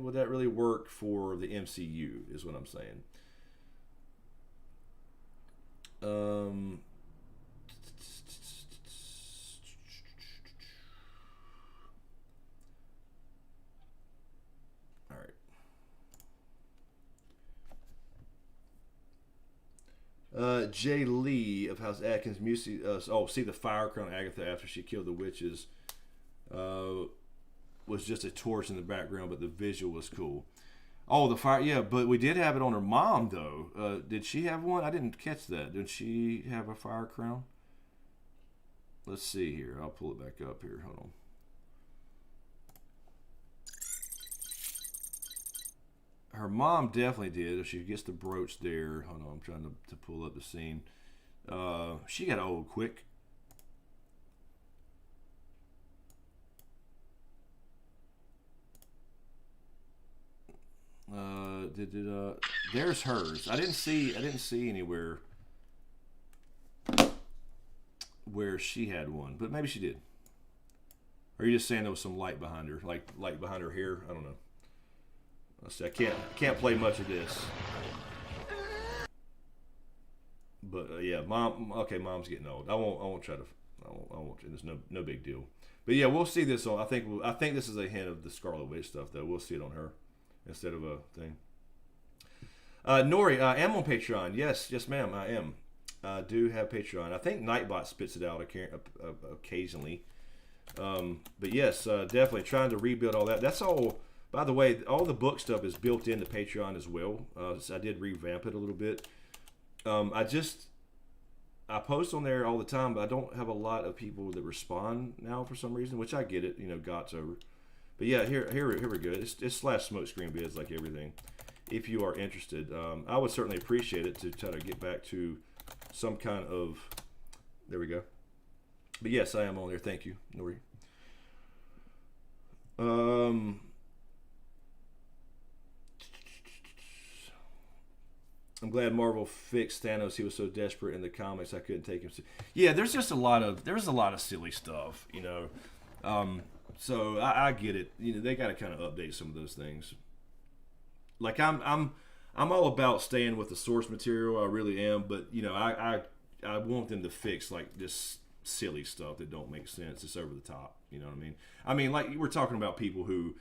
S1: would that really work for the MCU? Is what I'm saying. Jay Lee of House Atkins Music. See the fire crown Agatha after she killed the witches. Was just a torch in the background, but the visual was cool. Oh, the fire. Yeah, but we did have it on her mom though. Did she have one? I didn't catch that. Did she have a fire crown? Let's see here. I'll pull it back up here. Hold on. Her mom definitely did. If she gets the brooch there. Hold on, I'm trying to pull up the scene. She got old quick. There's hers. I didn't see anywhere where she had one, but maybe she did. Or are you just saying there was some light behind her, like light behind her hair? I don't know. Let's see, I can't play much of this. But yeah, mom. Okay, mom's getting old. I won't try to. I won't. There's no big deal. But yeah, we'll see this on. I think this is a hint of the Scarlet Witch stuff, though. We'll see it on her instead of a thing. Nori, I am on Patreon. Yes, ma'am, I am. I do have Patreon. I think Nightbot spits it out occasionally. But yes, definitely trying to rebuild all that. That's all By the way, all the book stuff is built into Patreon as well. So I did revamp it a little bit. I post on there all the time, but I don't have a lot of people that respond now for some reason, which I get it. Got's over. But yeah, here we go. It's /SmokeScreen Biz, like everything. If you are interested, I would certainly appreciate it to try to get back to some kind of. There we go. But yes, I am on there. Thank you, Nori. I'm glad Marvel fixed Thanos. He was so desperate in the comics, I couldn't take him. Yeah, there's a lot of silly stuff, So I get it. They got to kind of update some of those things. Like I'm all about staying with the source material. I really am, but I want them to fix like this silly stuff that don't make sense. It's over the top. You know what I mean? I mean, like we're talking about people who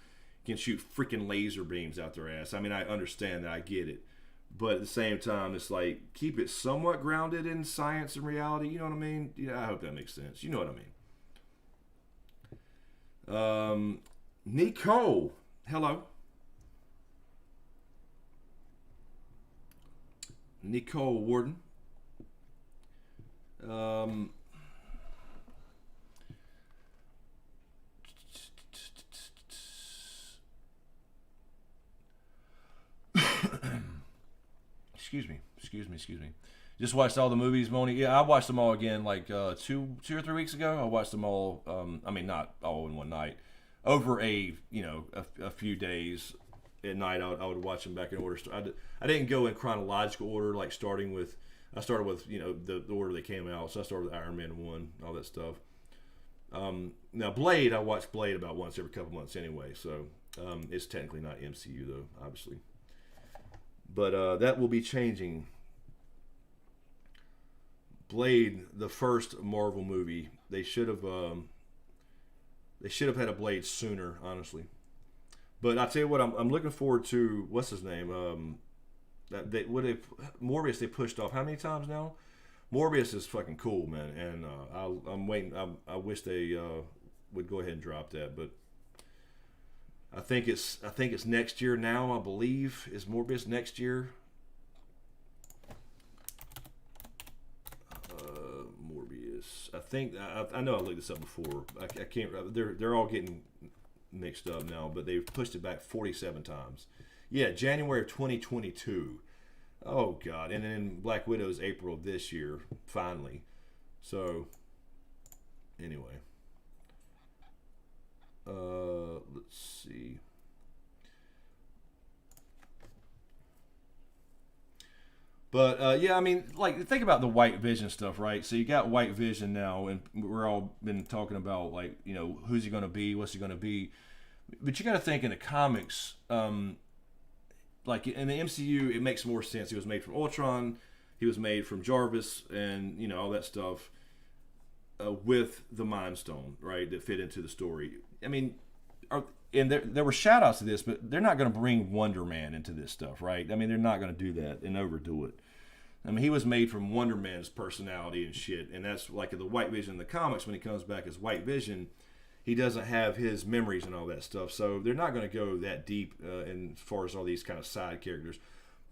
S1: can shoot freaking laser beams out their ass. I mean, I understand that. I get it. But at the same time, it's like, keep it somewhat grounded in science and reality. You know what I mean? I hope that makes sense. You know what I mean. Nicole. Hello. Nicole Warden. Excuse me. Just watched all the movies, Moni. Yeah, I watched them all again like 2 or 3 weeks ago. I watched them all. I mean, not all in one night. Over a few days at night, I would watch them back in order. I didn't go in chronological order, like I started with the order they came out. So I started with Iron Man 1, all that stuff. Now Blade, I watch Blade about once every couple months anyway. So it's technically not MCU though, obviously. But that will be changing. Blade, the first Marvel movie, they should have had a Blade sooner, honestly. But I tell you what, I'm looking forward to what's his name? Morbius they pushed off how many times now? Morbius is fucking cool, man, and I'm waiting. I wish they would go ahead and drop that, but. I think it's next year now. I believe is Morbius next year. Morbius. I know I looked this up before. I can't. They're all getting mixed up now, but they've pushed it back 47 times. Yeah, January of 2022. Oh God! And then Black Widow is April of this year. Finally. So anyway. Let's see. But yeah, I mean, like think about the White Vision stuff, right? So you got White Vision now, and we're all been talking about like who's he going to be, what's he going to be, but you got to think in the comics, like in the MCU, it makes more sense. He was made from Ultron, he was made from Jarvis, and all that stuff. With the Mind Stone, right, that fit into the story. I mean, and there were shout outs to this, but they're not going to bring Wonder Man into this stuff, right? I mean, they're not going to do that and overdo it. I mean, he was made from Wonder Man's personality and shit, and that's like the White Vision in the comics. When he comes back as White Vision, he doesn't have his memories and all that stuff, so they're not going to go that deep as far as all these kind of side characters.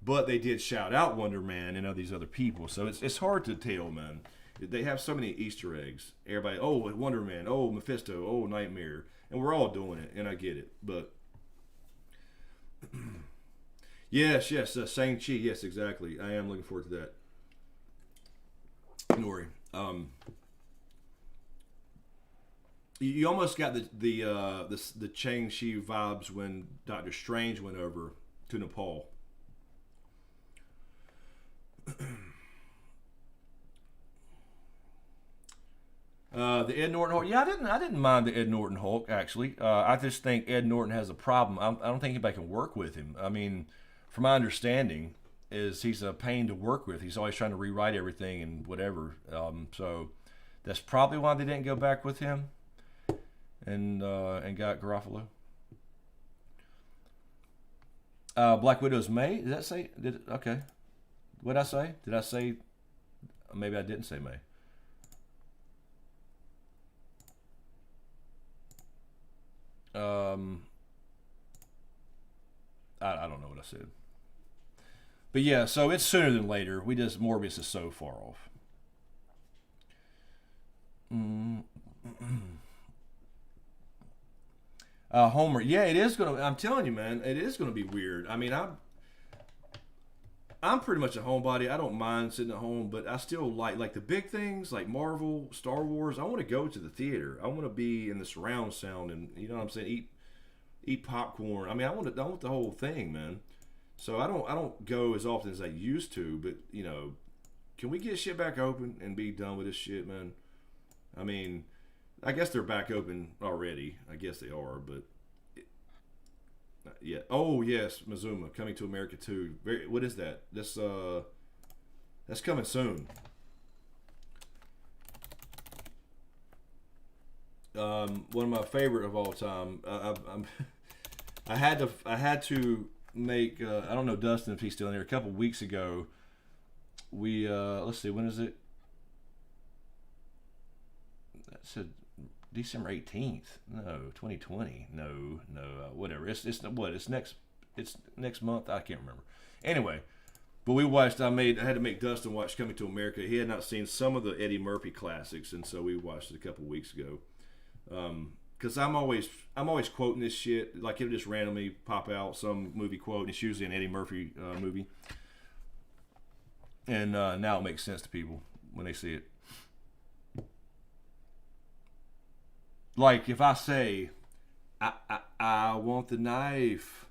S1: But they did shout out Wonder Man and all these other people, so it's hard to tell, man. They have so many Easter eggs. Everybody, oh, Wonder Man, oh, Mephisto, oh, Nightmare. And we're all doing it, and I get it. But, yes, Shang-Chi, yes, exactly. I am looking forward to that. Nori. You almost got the Shang-Chi vibes when Doctor Strange went over to Nepal. The Ed Norton Hulk. Yeah, I didn't mind the Ed Norton Hulk actually. I just think Ed Norton has a problem. I don't think anybody can work with him. I mean, from my understanding, is he's a pain to work with. He's always trying to rewrite everything and whatever. So that's probably why they didn't go back with him and got Garofalo. Black Widow's May. Did that say? Okay. What did I say? Did I say? Maybe I didn't say May. I don't know what I said. But yeah, so it's sooner than later. Morbius is so far off. Homer, yeah, it is gonna. I'm telling you, man, it is gonna be weird. I mean, I'm pretty much a homebody. I don't mind sitting at home, but I still like the big things like Marvel, Star Wars. I want to go to the theater. I want to be in the surround sound, and you know what I'm saying. Eat popcorn. I mean, I want the whole thing, man. So I don't go as often as I used to. But you know, can we get shit back open and be done with this shit, man? I mean, I guess they're back open already. I guess they are, but. Yeah. Oh yes, Mizuma coming to America too. What is that? That's coming soon. One of my favorite of all time. I had to make. I don't know Dustin if he's still in there. A couple weeks ago, we let's see, when is it? That said December 18th. No, 2020. No, whatever. It's what? It's next month. I can't remember. Anyway, but we watched. I had to make Dustin watch Coming to America. He had not seen some of the Eddie Murphy classics, and so we watched it a couple weeks ago. Because I'm always quoting this shit. Like it'll just randomly pop out some movie quote, and it's usually an Eddie Murphy movie. And now it makes sense to people when they see it. Like if I say, I want the knife,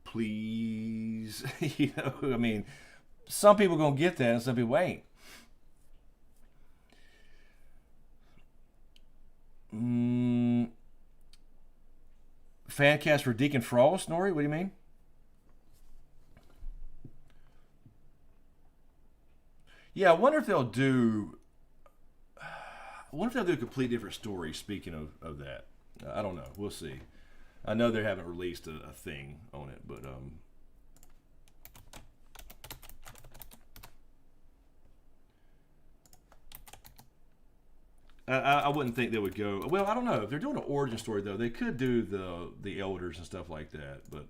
S1: please. You know, I mean, some people gonna get that and some people ain't. Fan cast for Deacon Frost, Nori? What do you mean? Yeah, I wonder if they'll do. What if they'll do a complete different story? Speaking of that, I don't know. We'll see. I know they haven't released a thing on it, but I wouldn't think they would go. Well, I don't know if they're doing an origin story though. They could do the elders and stuff like that, but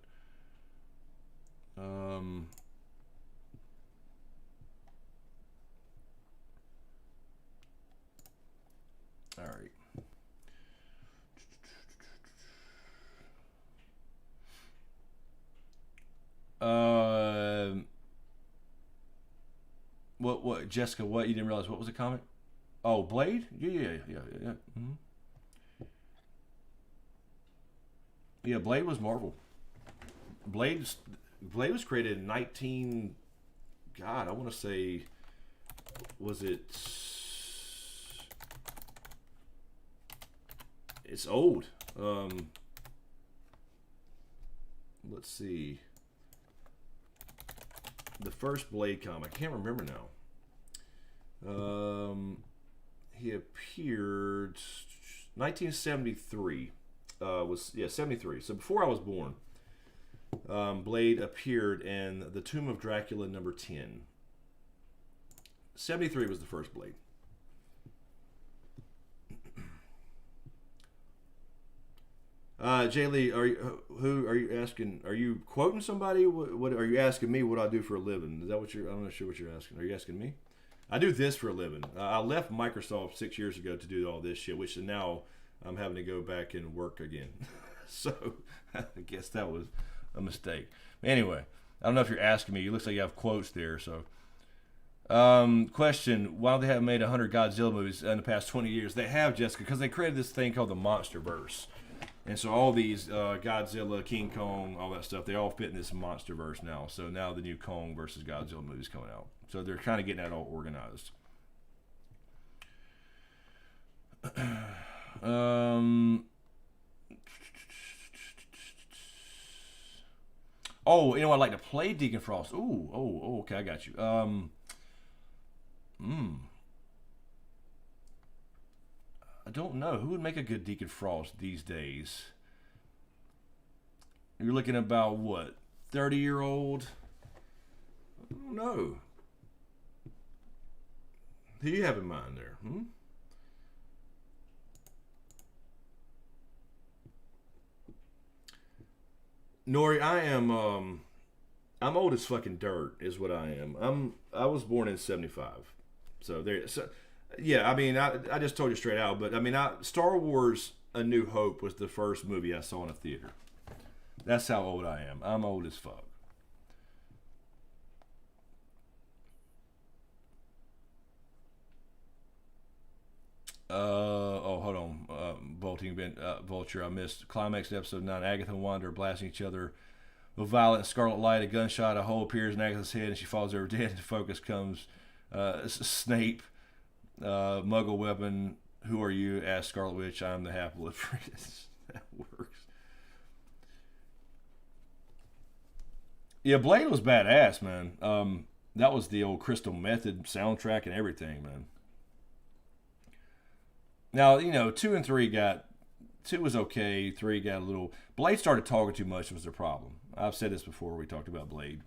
S1: all right. What Jessica? What you didn't realize? What was the comment? Oh, Blade? Yeah. Mm-hmm. Yeah, Blade was Marvel. Blade was created in 19. God, I want to say, was it? It's old. Let's see. The first Blade comic. I can't remember now. He appeared 1973. 73. So before I was born, Blade appeared in The Tomb of Dracula number 10. 73 was the first Blade. Jay Lee, who are you asking? Are you quoting somebody? What are you asking me? What I do for a living? Is that what you're? I'm not sure what you're asking. Are you asking me? I do this for a living. I left Microsoft 6 years ago to do all this shit, which now I'm having to go back and work again. So I guess that was a mistake. Anyway, I don't know if you're asking me. It looks like you have quotes there. So, question: why they haven't made 100 Godzilla movies in the past 20 years? They have, Jessica, because they created this thing called the MonsterVerse. And so all these Godzilla, King Kong, all that stuff, they all fit in this MonsterVerse now. So now the new Kong versus Godzilla movie's coming out. So they're kind of getting that all organized. Oh, you know, I'd like to play Deacon Frost. Oh, okay, I got you. I don't know. Who would make a good Deacon Frost these days? You're looking about what? 30-year-old? I don't know. Who do you have in mind there? Nori, I'm old as fucking dirt, is what I am. I was born in '75, so there. So yeah, I mean, I just told you straight out, but I mean, Star Wars: A New Hope was the first movie I saw in a theater. That's how old I am. I'm old as fuck. Hold on. Vulture. I missed climax episode 9. Agatha and Wanda are blasting each other with violet and scarlet light. A gunshot, a hole appears in Agatha's head, and she falls over dead. In focus comes Snape, Muggle weapon. Who are you? Asked Scarlet Witch. I'm the half-blood priest. That works. Yeah, Blade was badass, man. That was the old Crystal Method soundtrack and everything, man. Now, 2 was okay, 3 got a little. Blade started talking too much was the problem. I've said this before. We talked about Blade.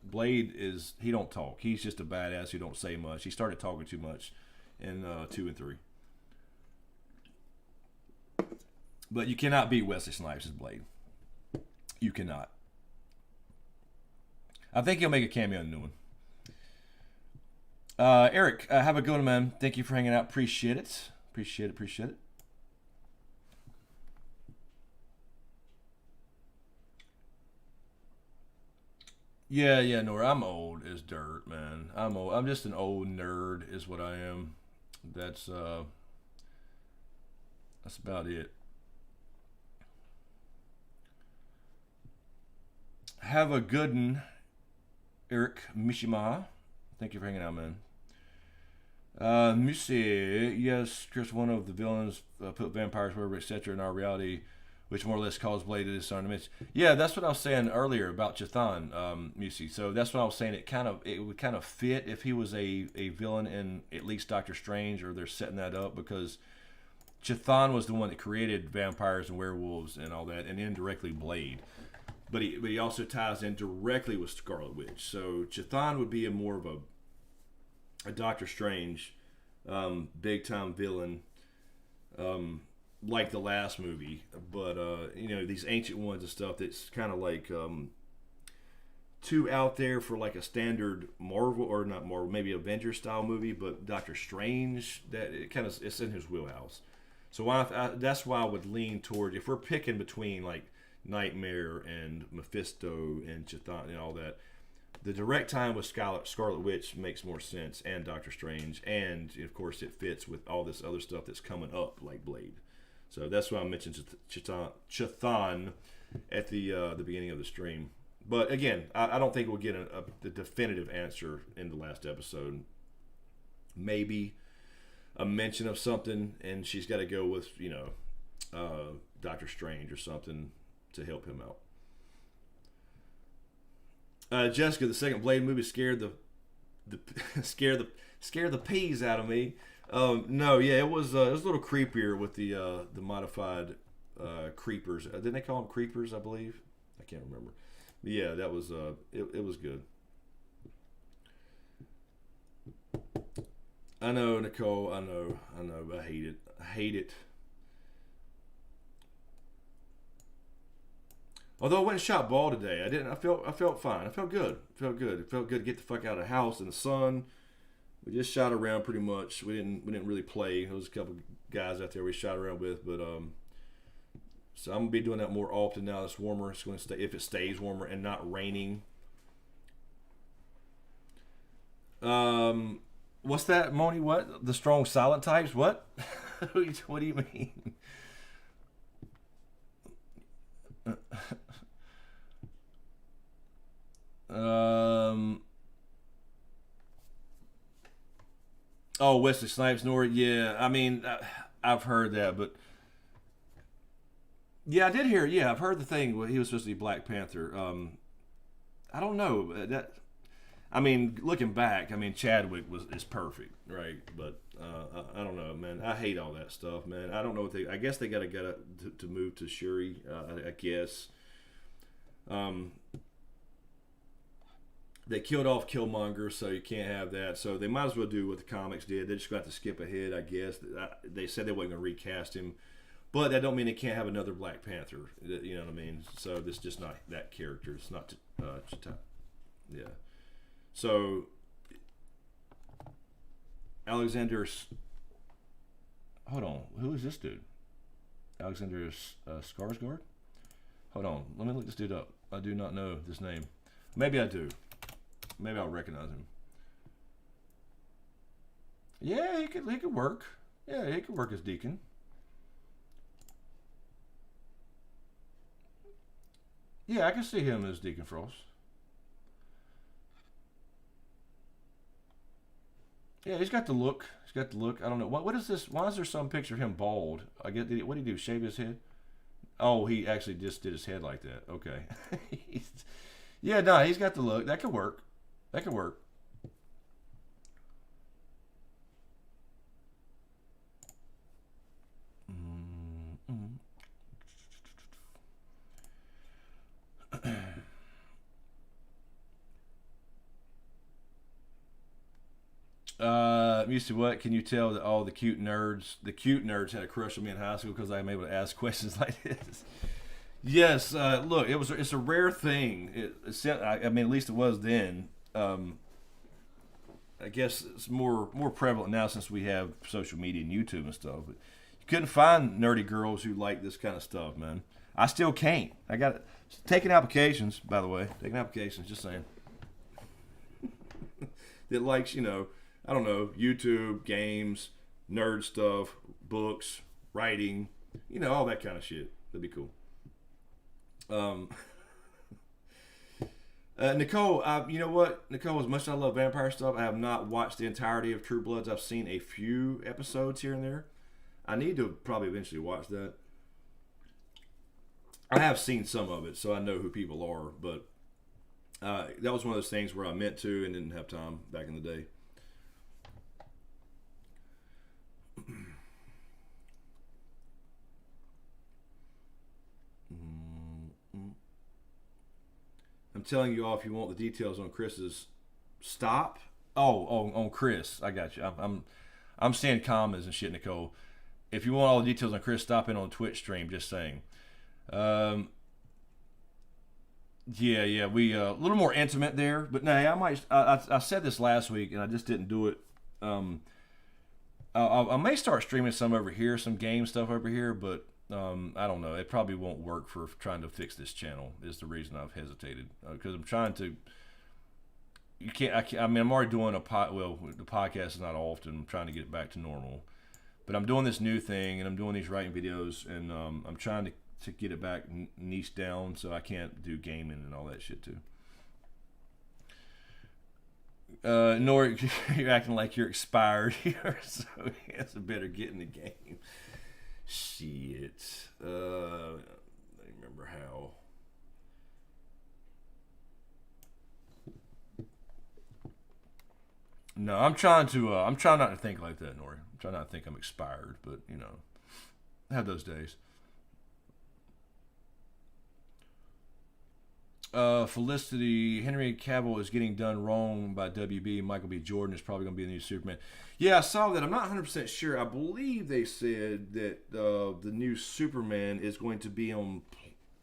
S1: He don't talk. He's just a badass who don't say much. He started talking too much in 2 and 3. But you cannot beat Wesley Snipes as Blade. You cannot. I think he'll make a cameo in the new one. Eric, have a good one, man. Thank you for hanging out. Appreciate it. Appreciate it. Yeah, Nora. I'm old as dirt, man. I'm old. I'm just an old nerd, is what I am. That's about it. Have a good one, Eric Mishima. Thank you for hanging out, man. Musi, yes, Chris, one of the villains put vampires, whatever, etc. in our reality, which more or less calls Blade to this dimension. Yeah, that's what I was saying earlier about Chthon, Musi. So that's what I was saying. It would kind of fit if he was a villain in at least Doctor Strange, or they're setting that up, because Chthon was the one that created vampires and werewolves and all that, and indirectly Blade. But he also ties in directly with Scarlet Witch. So Chthon would be a more of a Doctor Strange, big time villain, like the last movie. But these ancient ones and stuff that's kind of like too out there for like a standard Marvel, or not Marvel, maybe Avengers style movie. But Doctor Strange, that it's in his wheelhouse. So that's why I would lean toward, if we're picking between like Nightmare and Mephisto and Chthon and all that, the direct time with Scarlet Witch makes more sense, and Doctor Strange, and of course it fits with all this other stuff that's coming up like Blade. So that's why I mentioned Chthon at the beginning of the stream. But again, I don't think we'll get the definitive answer in the last episode. Maybe a mention of something, and she's got to go with Doctor Strange or something to help him out. Jessica, the second Blade movie scared the peas out of me. No, yeah, it was a little creepier with the modified creepers. Didn't they call them creepers? I believe. I can't remember. But yeah, that was it was good. I know, Nicole. I know. I hate it. I hate it. Although I went and shot ball today, I didn't. I felt fine. I felt good. It felt good to get the fuck out of the house in the sun. We just shot around pretty much. We didn't really play. There was a couple guys out there we shot around with, but so I'm gonna be doing that more often now. It's warmer. It's gonna stay, if it stays warmer and not raining. What's that, Moni? What, the strong silent types? What? What do you mean? Oh, Wesley Snipes, Nora. Yeah, I mean, I've heard that, but yeah, I did hear. Yeah, I've heard the thing where he was supposed to be Black Panther. I don't know that. I mean, looking back, I mean, Chadwick is perfect, right? But I don't know, man. I hate all that stuff, man. I don't know what I guess they got to move to Shuri. I guess. They killed off Killmonger, so you can't have that. So they might as well do what the comics did. They just got to skip ahead, I guess. They said they weren't going to recast him. But that don't mean they can't have another Black Panther. You know what I mean? So this is just not that character. It's not yeah. So Alexander, hold on, who is this dude? Alexander Skarsgård? Hold on, let me look this dude up. I do not know this name. Maybe I do. Maybe I'll recognize him. Yeah, he could work. Yeah, he could work as Deacon. Yeah, I can see him as Deacon Frost. Yeah, he's got the look. He's got the look. I don't know. What is this? Why is there some picture of him bald? I get. What did he do? Shave his head? Oh, he actually just did his head like that. Okay. Yeah, no, he's got the look. That could work. That could work. You see what? Can you tell that all the cute nerds had a crush on me in high school because I'm able to ask questions like this? Yes. Look, it's a rare thing. I mean, at least it was then. I guess it's more prevalent now since we have social media and YouTube and stuff. But you couldn't find nerdy girls who like this kind of stuff, man. I still can't. I got taking applications, by the way. Taking applications, just saying. That likes, I don't know, YouTube, games, nerd stuff, books, writing, all that kind of shit. That'd be cool. Nicole, you know what? Nicole, as much as I love vampire stuff, I have not watched the entirety of True Bloods. I've seen a few episodes here and there. I need to probably eventually watch that. I have seen some of it, so I know who people are, but that was one of those things where I meant to and didn't have time back in the day. I'm telling you all, if you want the details on Chris's stop. Oh, on Chris, I got you. I'm saying commas and shit, Nicole. If you want all the details on Chris, stop in on Twitch stream. Just saying. Yeah, we a little more intimate there, but no, I might. I said this last week, and I just didn't do it. I may start streaming some over here, some game stuff over here, but I don't know. It probably won't work for trying to fix this channel. Is the reason I've hesitated because I'm trying to. You can't. I mean, I'm already doing the podcast is not often. I'm trying to get it back to normal, but I'm doing this new thing, and I'm doing these writing videos, and I'm trying to get it back niche down so I can't do gaming and all that shit too. Nor you're acting like you're expired here, so he has to better get in the game. Shit. I remember how. No, I'm trying not to think like that, Nori. I'm trying not to think I'm expired, but I have those days. Felicity, Henry Cavill is getting done wrong by WB. Michael B. Jordan is probably going to be the new Superman. Yeah, I saw that. I'm not 100% sure. I believe they said that the new Superman is going to be on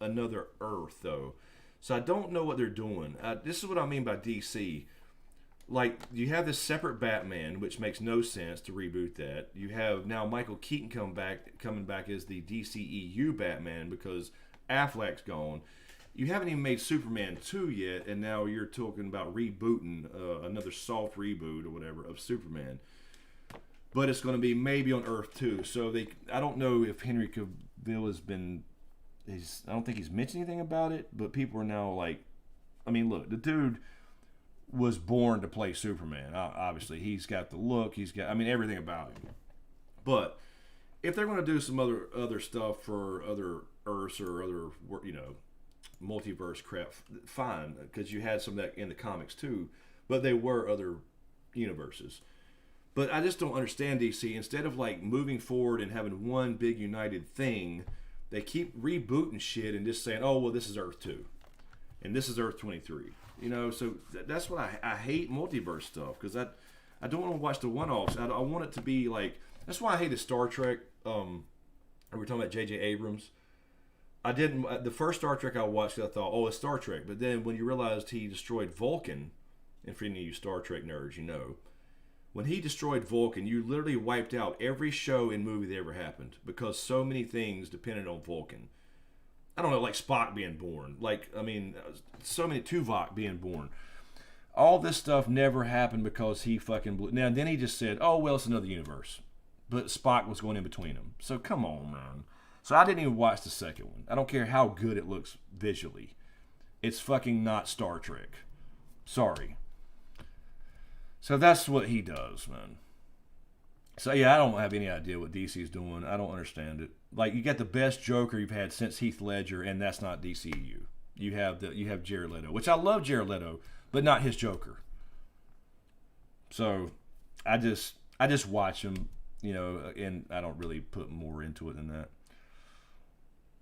S1: another Earth, though. So I don't know what they're doing. This is what I mean by DC. Like, you have this separate Batman, which makes no sense to reboot that. You have now Michael Keaton coming back as the DCEU Batman because Affleck's gone. You haven't even made Superman 2 yet, and now you're talking about rebooting another soft reboot or whatever of Superman. But it's going to be maybe on Earth 2. So I don't know if Henry Cavill has been. I don't think he's mentioned anything about it. But people are now like, I mean, look, the dude was born to play Superman. Obviously, he's got the look. He's got, I mean, everything about him. But if they're going to do some other stuff for other Earths or other, multiverse crap, fine, because you had some of that in the comics too, but they were other universes. But I just don't understand DC. Instead of like moving forward and having one big united thing, they keep rebooting shit and just saying, oh well, this is Earth 2 and this is Earth 23, so that's what I hate multiverse stuff, because I don't want to watch the one-offs. I want it to be like, that's why I hated Star Trek we're talking about J.J. Abrams. I didn't. The first Star Trek I watched, I thought, oh, it's Star Trek. But then when you realized he destroyed Vulcan, and for any of you Star Trek nerds, you know, when he destroyed Vulcan, you literally wiped out every show and movie that ever happened because so many things depended on Vulcan. I don't know, like Spock being born, so many Tuvok being born. All this stuff never happened because he fucking blew. Now then he just said, oh well, it's another universe, but Spock was going in between them. So come on, man. So I didn't even watch the second one. I don't care how good it looks visually. It's fucking not Star Trek. Sorry. So that's what he does, man. So yeah, I don't have any idea what DC's doing. I don't understand it. Like, you got the best Joker you've had since Heath Ledger, and that's not DCU. You have Jared Leto, which I love Jared Leto, but not his Joker. So I just watch him, and I don't really put more into it than that.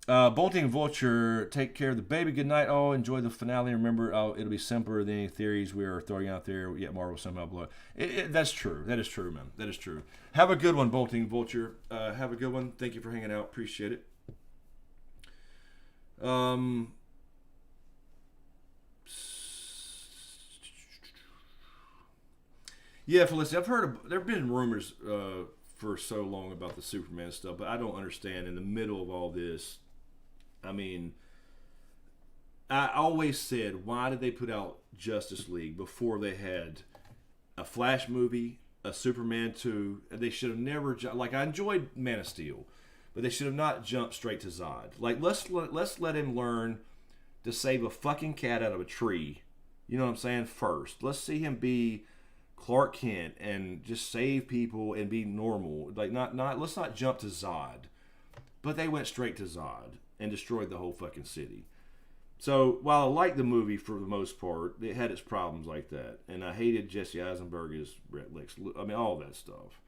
S1: Bolting Vulture, take care of the baby. Good night. Oh, enjoy the finale. Remember, it'll be simpler than any theories we are throwing out there. Yet Marvel somehow blow it. That's true. That is true, man. That is true. Have a good one, Bolting Vulture. Have a good one. Thank you for hanging out. Appreciate it. Yeah, Felicity, I've heard there have been rumors for so long about the Superman stuff, but I don't understand in the middle of all this. I mean, I always said, why did they put out Justice League before they had a Flash movie, a Superman 2? They should have never, I enjoyed Man of Steel, but they should have not jumped straight to Zod. Like, let's let him learn to save a fucking cat out of a tree. You know what I'm saying? First, let's see him be Clark Kent and just save people and be normal. Like, let's not jump to Zod. But they went straight to Zod and destroyed the whole fucking city. So while I liked the movie for the most part, it had its problems like that. And I hated Jesse Eisenberg as Lex. I mean, all that stuff.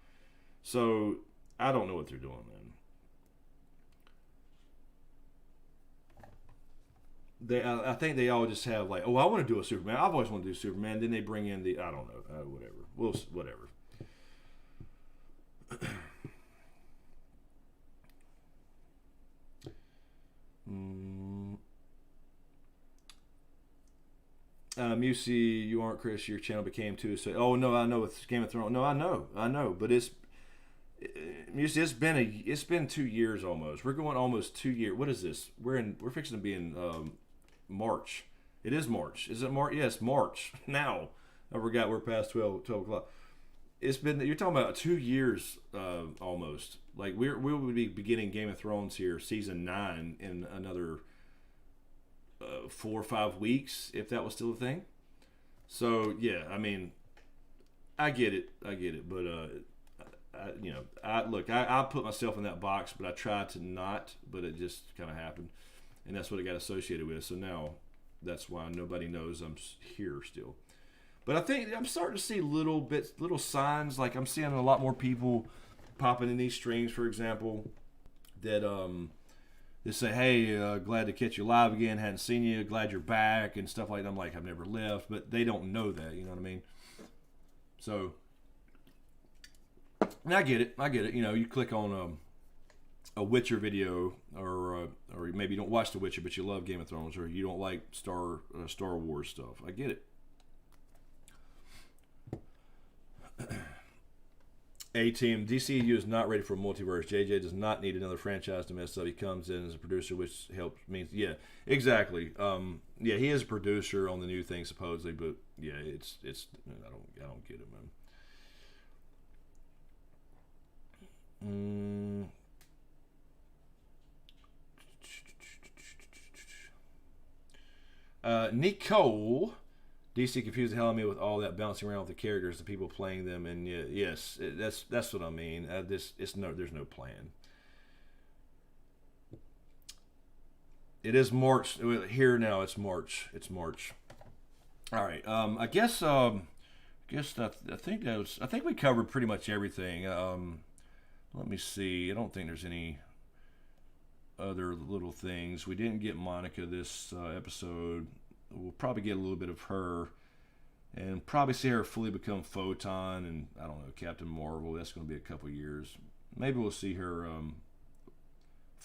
S1: So I don't know what they're doing, man. I think they all just have like, oh, I want to do a Superman. I've always wanted to do Superman. Then they bring in I don't know, whatever. Whatever. Musey, you aren't Chris. Your channel became too. So, oh no, I know with Game of Thrones. No, I know, but Musey, it's been 2 years almost. We're going almost 2 years. What is this? We're fixing to be in March. It is March. Is it March? Yes, March. Now, I forgot we're past 12 o'clock. It's been, you're talking about 2 years almost. Like, we will be beginning Game of Thrones here, season 9, in another 4 or 5 weeks, if that was still a thing. So yeah, I mean, I get it, but I put myself in that box, but I tried to not, but it just kind of happened, and that's what it got associated with. So now that's why nobody knows I'm here still. But I think I'm starting to see little signs. Like, I'm seeing a lot more people popping in these streams, for example, that they say, hey, glad to catch you live again, hadn't seen you, glad you're back, and stuff like that. I'm like, I've never left, but they don't know that, you know what I mean? So, and I get it. You know, you click on a Witcher video, or maybe you don't watch The Witcher, but you love Game of Thrones, or you don't like Star Wars stuff. I get it. A-Team, DCU is not ready for a multiverse. JJ does not need another franchise to mess up. He comes in as a producer, which helps. Means, yeah, exactly. Yeah, he is a producer on the new thing supposedly, but yeah, it's. I don't get it, man. Nicole. DC confused the hell out of me with all that bouncing around with the characters, the people playing them, and yeah, yes, that's what I mean. There's no plan. It is March here now. It's March. All right. I think we covered pretty much everything. Let me see. I don't think there's any other little things. We didn't get Monica this episode. We'll probably get a little bit of her, and probably see her fully become Photon, and I don't know, Captain Marvel. That's going to be a couple years. Maybe we'll see her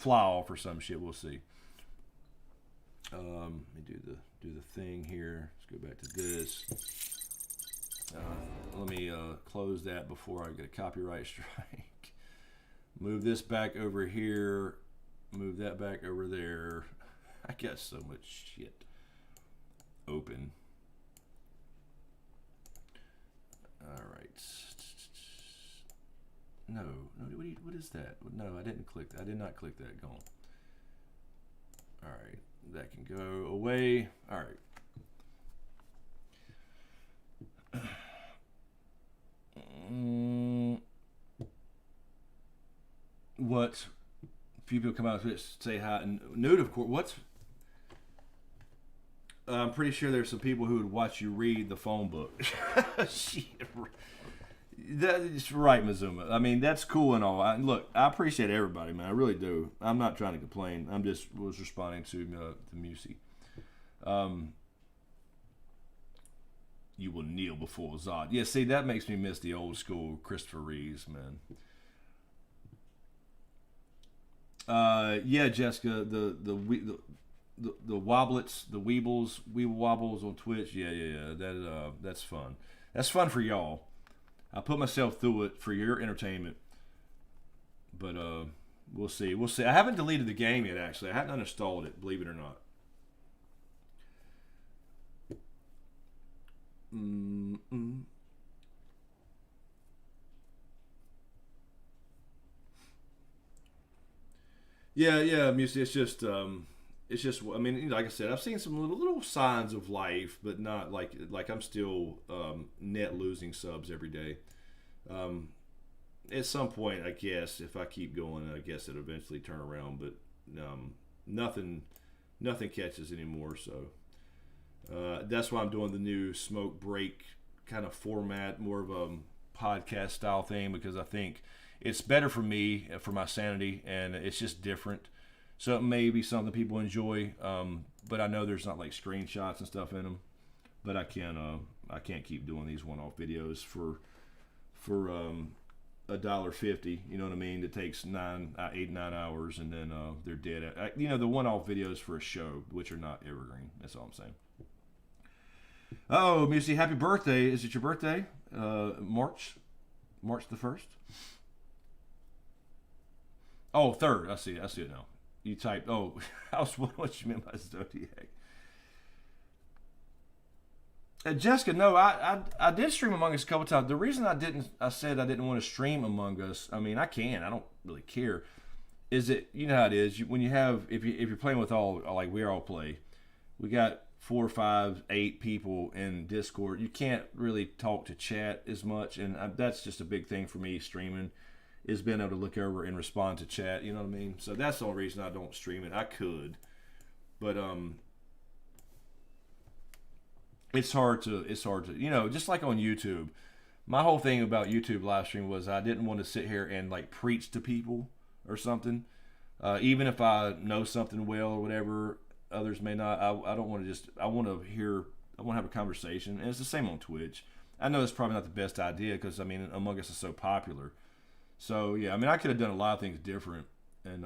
S1: fly off or some shit. We'll see. Let me do the thing here. Let's go back to this. Let me close that before I get a copyright strike. Move this back over here. Move that back over there. I got so much shit open. All right. No, what is that? No, I didn't click. I did not click that. Go on. All right, that can go away. All right. What? People come out to say hi and nude, of course. What's? I'm pretty sure there's some people who would watch you read the phone book. Shit. That's right, Mizuma. I mean, that's cool and all. Look, I appreciate everybody, man. I really do. I'm not trying to complain. I'm just was responding to Musi. You will kneel before Zod. Yeah, see, that makes me miss the old school Christopher Reeves, man. Yeah, Jessica, the Woblets, the Weeble Wobbles on Twitch. Yeah. That's fun. That's fun for y'all. I put myself through it for your entertainment, but we'll see. I haven't deleted the game yet, actually. I haven't uninstalled it, believe it or not. Yeah, Musi. It's just. I mean, like I said, I've seen some little signs of life, but not like I'm still net losing subs every day. At some point, I guess if I keep going, I guess it'll eventually turn around. But nothing catches anymore. So that's why I'm doing the new smoke break kind of format, more of a podcast style thing, because I think it's better for me, for my sanity, and it's just different. So it may be something people enjoy, but I know there's not like screenshots and stuff in them. But I can't keep doing these one-off videos for $1.50. You know what I mean? It takes 8, 9 hours, and then they're dead. The one-off videos for a show, which are not evergreen. That's all I'm saying. Oh, Musi, happy birthday! Is it your birthday? March the 1st. Oh, 3rd. I see it now. You typed, I was wondering what you meant by Zodiac. Jessica, no, I did stream Among Us a couple times. The reason I said I didn't want to stream Among Us, I mean, I can, I don't really care, is that, you know how it is, when you have, if you're playing with all, like we all play, we got 4, 5, 8 people in Discord, you can't really talk to chat as much, and that's just a big thing for me streaming, is being able to look over and respond to chat, you know what I mean? So that's the only reason I don't stream it. I could, but it's hard to, just like on YouTube. My whole thing about YouTube live stream was I didn't want to sit here and like preach to people or something. Even if I know something well or whatever, others may not. I don't want to I want to have a conversation. And it's the same on Twitch. I know it's probably not the best idea because, I mean, Among Us is so popular. So, yeah, I mean, I could have done a lot of things different and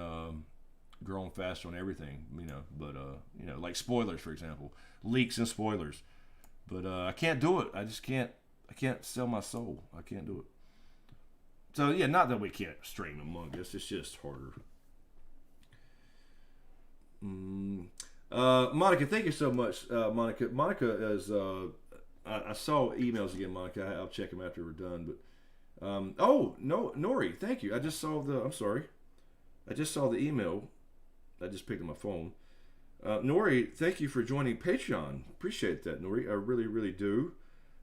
S1: grown faster on everything, but, like spoilers, for example, leaks and spoilers. But I can't do it. I can't sell my soul. I can't do it. So, yeah, not that we can't stream Among Us. It's just harder. Monica, thank you so much, Monica. Monica is, I saw emails again, Monica. I'll check them after we're done, but. Nori, thank you. I just saw the email. I just picked up my phone. Nori, thank you for joining Patreon. Appreciate that, Nori. I really, really do.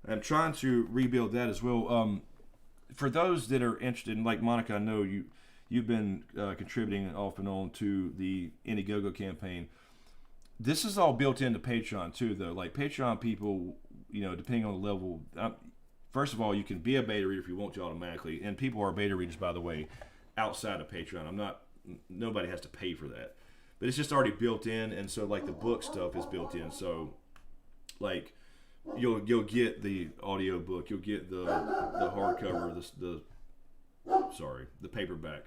S1: I'm trying to rebuild that as well. For those that are interested, and like Monica, I know you've been contributing off and on to the Indiegogo campaign. This is all built into Patreon too, though. Like Patreon people, depending on the level. First of all, you can be a beta reader if you want to automatically, and people are beta readers, by the way, outside of Patreon. Nobody has to pay for that, but it's just already built in, and so like the book stuff is built in. So, like, you'll get the audio book, you'll get the hardcover, the paperback.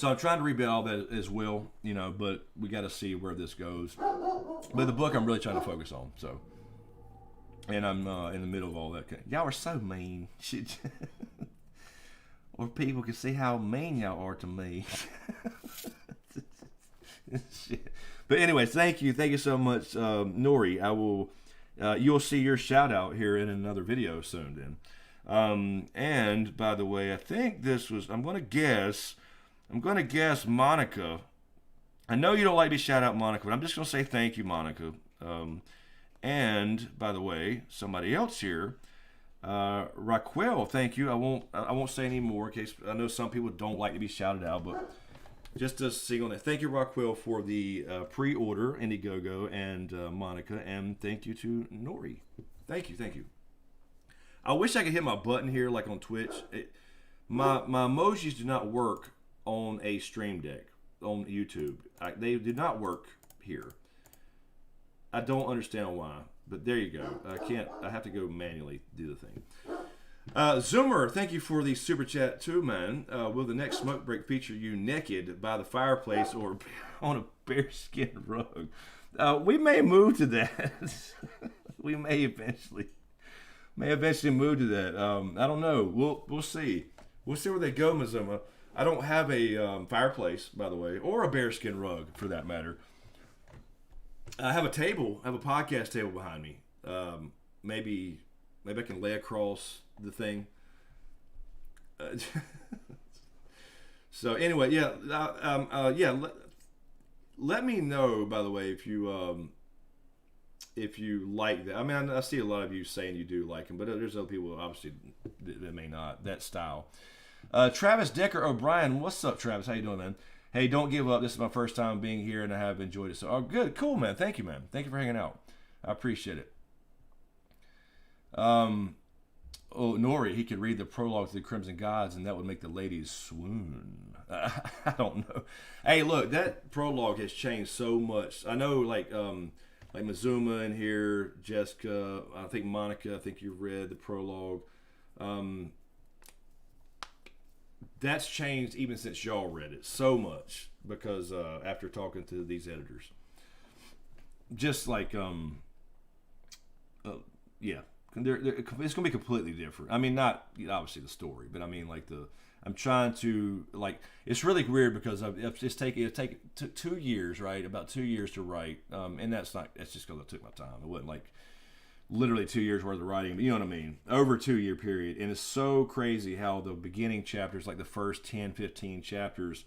S1: So I'm trying to rebuild all that as well, you know, but we got to see where this goes. But the book I'm really trying to focus on, so. And I'm in the middle of all that. Y'all are so mean. Or people can see how mean y'all are to me. Shit. But anyway, thank you so much, Nori. I will. You'll see your shout out here in another video soon. Then, and by the way, I think this was. I'm gonna guess Monica. I know you don't like to shout out Monica, but I'm just gonna say thank you, Monica. And by the way, somebody else here. Raquel, thank you. I won't say any more in case I know some people don't like to be shouted out, but just to sing on it. Thank you, Raquel, for the pre-order, Indiegogo and Monica, and thank you to Nori. Thank you. I wish I could hit my button here like on Twitch. My emojis do not work on a Stream Deck on YouTube. They did not work here. I don't understand why. But there you go. I have to go manually do the thing. Zoomer, thank you for the super chat too, man. Will the next smoke break feature you naked by the fireplace or on a bearskin rug? We may move to that. We may eventually move to that. I don't know. We'll see. We'll see where they go, Mazuma. I don't have a fireplace, by the way, or a bearskin rug for that matter. I have a table. I have a podcast table behind me. Maybe I can lay across the thing. So anyway, yeah. Let me know, by the way, if you like that. I mean, I see a lot of you saying you do like them, but there's other people obviously that may not. That style. Travis Decker O'Brien, what's up, Travis? How you doing, man? Hey, don't give up. This is my first time being here, and I have enjoyed it. So, good, cool, man. Thank you, man. Thank you for hanging out. I appreciate it. Nori, he could read the prologue to the Crimson Gods, and that would make the ladies swoon. I don't know. Hey, look, that prologue has changed so much. I know, like Mazuma in here, Jessica, I think Monica. I think you read the prologue. That's changed even since y'all read it so much because after talking to these editors, just like yeah, it's gonna be completely different. I mean, not obviously the story, but I mean like I'm trying to like it's really weird because it take 2 years, right? About 2 years to write, and that's just because I took my time. It wasn't like literally 2 years worth of writing, but you know what I mean, over a 2 year period. And it's so crazy how the beginning chapters, like the first 10, 15 chapters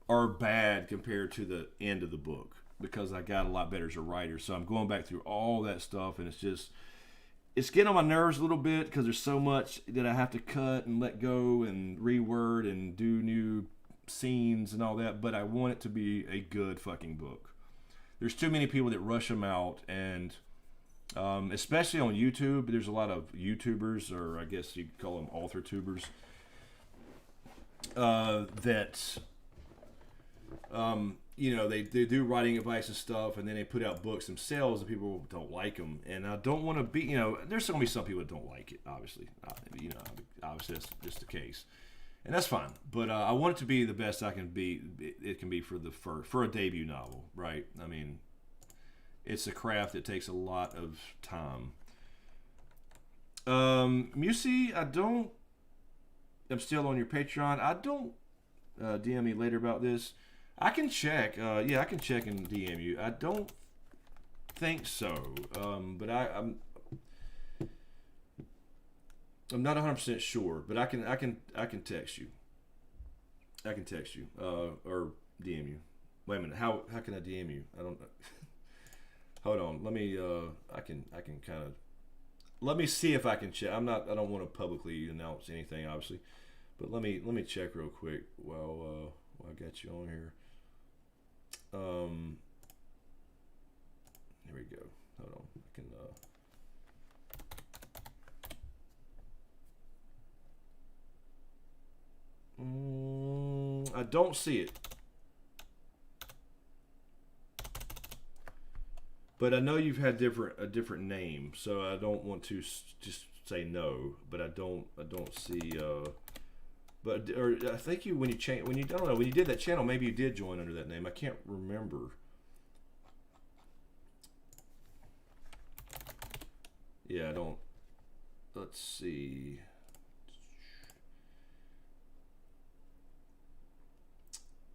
S1: are bad compared to the end of the book because I got a lot better as a writer. So I'm going back through all that stuff, and it's getting on my nerves a little bit because there's so much that I have to cut and let go and reword and do new scenes and all that, but I want it to be a good fucking book. There's too many people that rush them out, and especially on YouTube, there's a lot of YouTubers, or I guess you could call them author tubers, that you know, they do writing advice and stuff, and then they put out books themselves, and people don't like them. And I don't want to be, you know, there's going to be some people that don't like it, obviously. You know, obviously that's just the case, and that's fine. But I want it to be the best I can be. It can be for a debut novel, right? I mean, it's a craft that takes a lot of time. Musi, I'm still on your Patreon. I don't DM me later about this. I can check. Yeah, I can check and DM you. I don't think so. But I'm not 100% sure. But I can text you. I can text you or DM you. Wait a minute. How can I DM you? I don't. Hold on. Let me. I can kind of. Let me see if I can check. I don't want to publicly announce anything, obviously. But let me check real quick while I got you on here. Here we go. Hold on. I don't see it. But I know you've had a different name, so I don't want to just say no. But I don't see. But or I think you when you change when you I don't know when you did that channel, maybe you did join under that name. I can't remember. Yeah, I don't. Let's see.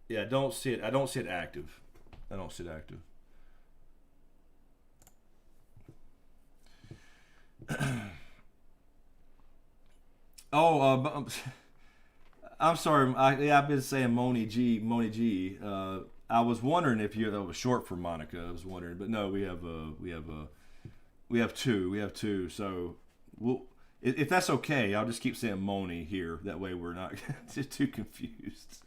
S1: Yeah, I don't see it. I don't see it active. I don't see it active. Oh, I'm sorry. I've been saying Moni G. Moni G. I was wondering if that was short for Monica. I was wondering, but no, we have two. We have two. So we'll, if that's okay, I'll just keep saying Moni here. That way we're not too confused.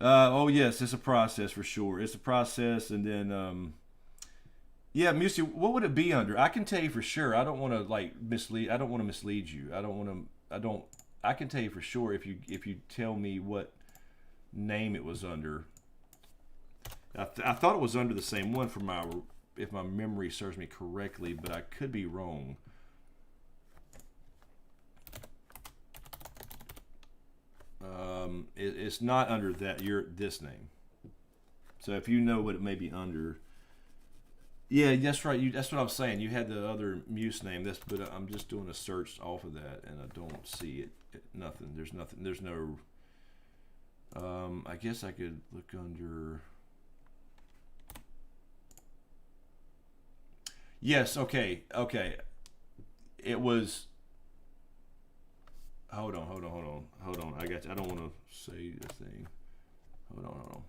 S1: Oh yes, it's a process for sure. It's a process, and then yeah, Musty, what would it be under? I can tell you for sure. I don't want to like mislead. I don't want to mislead you. I don't want to. I don't. I can tell you for sure if you tell me what name it was under. I thought it was under the same one for my if my memory serves me correctly, but I could be wrong. It's not under that this name. So if you know what it may be under, yeah, that's right. That's what I was saying. You had the other Muse name. But I'm just doing a search off of that, and I don't see it. Nothing. There's nothing. There's no. I guess I could look under. Yes. Okay. Okay. It was. Hold on. I got you. I don't want to say the thing. Hold on.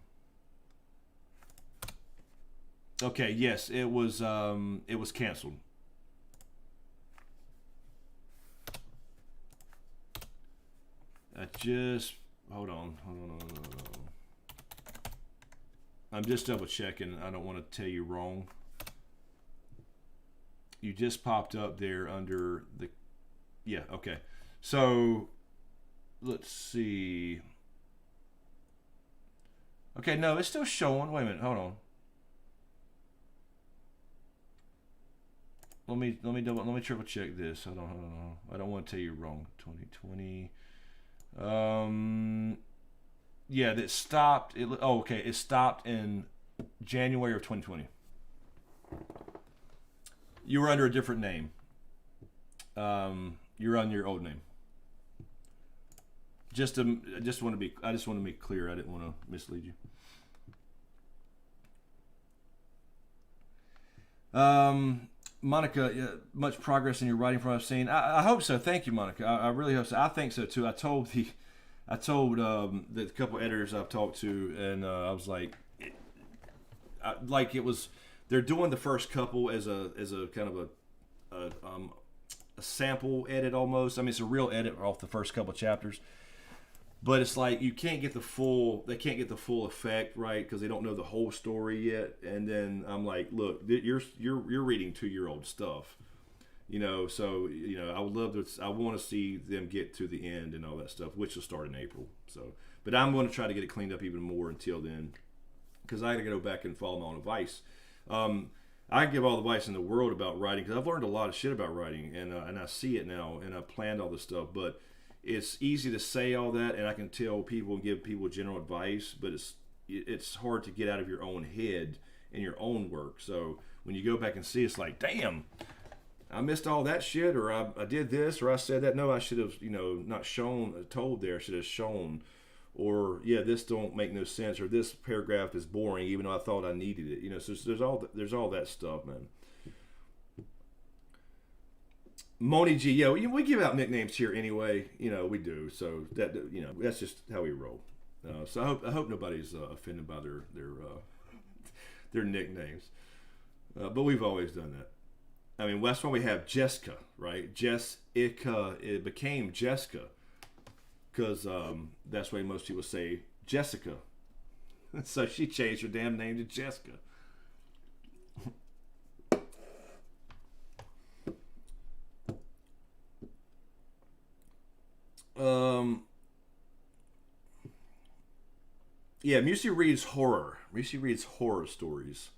S1: Okay, yes, it was canceled. I just hold on. I'm just double checking. I don't want to tell you wrong. You just popped up there under the yeah, okay. So let's see. Okay, no, it's still showing. Wait a minute, hold on. Let me triple check this. Hold on. I don't want to tell you wrong. 2020. Yeah, that stopped. Okay. It stopped in January of 2020. You were under a different name. You're on your old name. I just want to be clear. I didn't want to mislead you. Monica, much progress in your writing from what I've seen. I hope so. Thank you, Monica. I really hope so. I think so too. I told the couple editors I've talked to, and I was like, they're doing the first couple as a kind of a sample edit almost. I mean, it's a real edit off the first couple chapters. But it's like they can't get the full effect, right? Because they don't know the whole story yet. And then I'm like, look, you're reading 2-year-old stuff, So I would love to. I want to see them get to the end and all that stuff, which will start in April. So, but I'm going to try to get it cleaned up even more until then, because I got to go back and follow my own advice. I give all the advice in the world about writing because I've learned a lot of shit about writing, and I see it now, and I planned all this stuff, but. It's easy to say all that, and I can tell people and give people general advice, but it's hard to get out of your own head in your own work. So when you go back and see, it's like, damn, I missed all that shit, or I did this, or I said that. No, I should have, not told there. I should have shown, or yeah, this don't make no sense, or this paragraph is boring, even though I thought I needed it. So there's all that stuff, man. Moni G, yeah, we give out nicknames here anyway. We do. So that that's just how we roll. So I hope nobody's offended by their nicknames. But we've always done that. I mean, that's why we have Jessica, right? Jessica. It became Jessica because that's the way most people say Jessica. So she changed her damn name to Jessica. Yeah, Musy reads horror. Musy reads horror stories.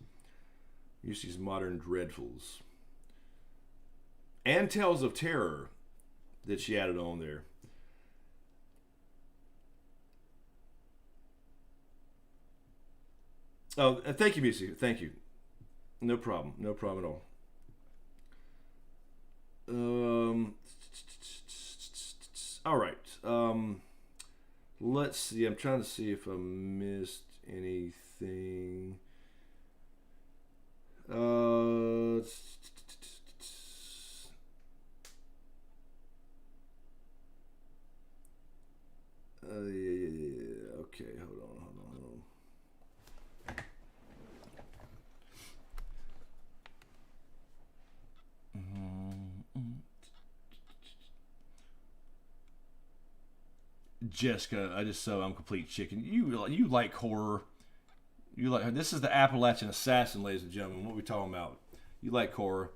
S1: Musy's modern dreadfuls. And tales of terror that she added on there. Oh, thank you, Musi. Thank you. No problem. No problem at all. All right. Let's see. I'm trying to see if I missed anything. Yeah. Okay, hold on. Jessica, I'm complete chicken. You like horror. You like this is the Appalachian Assassin, ladies and gentlemen. What we talking about? You like horror.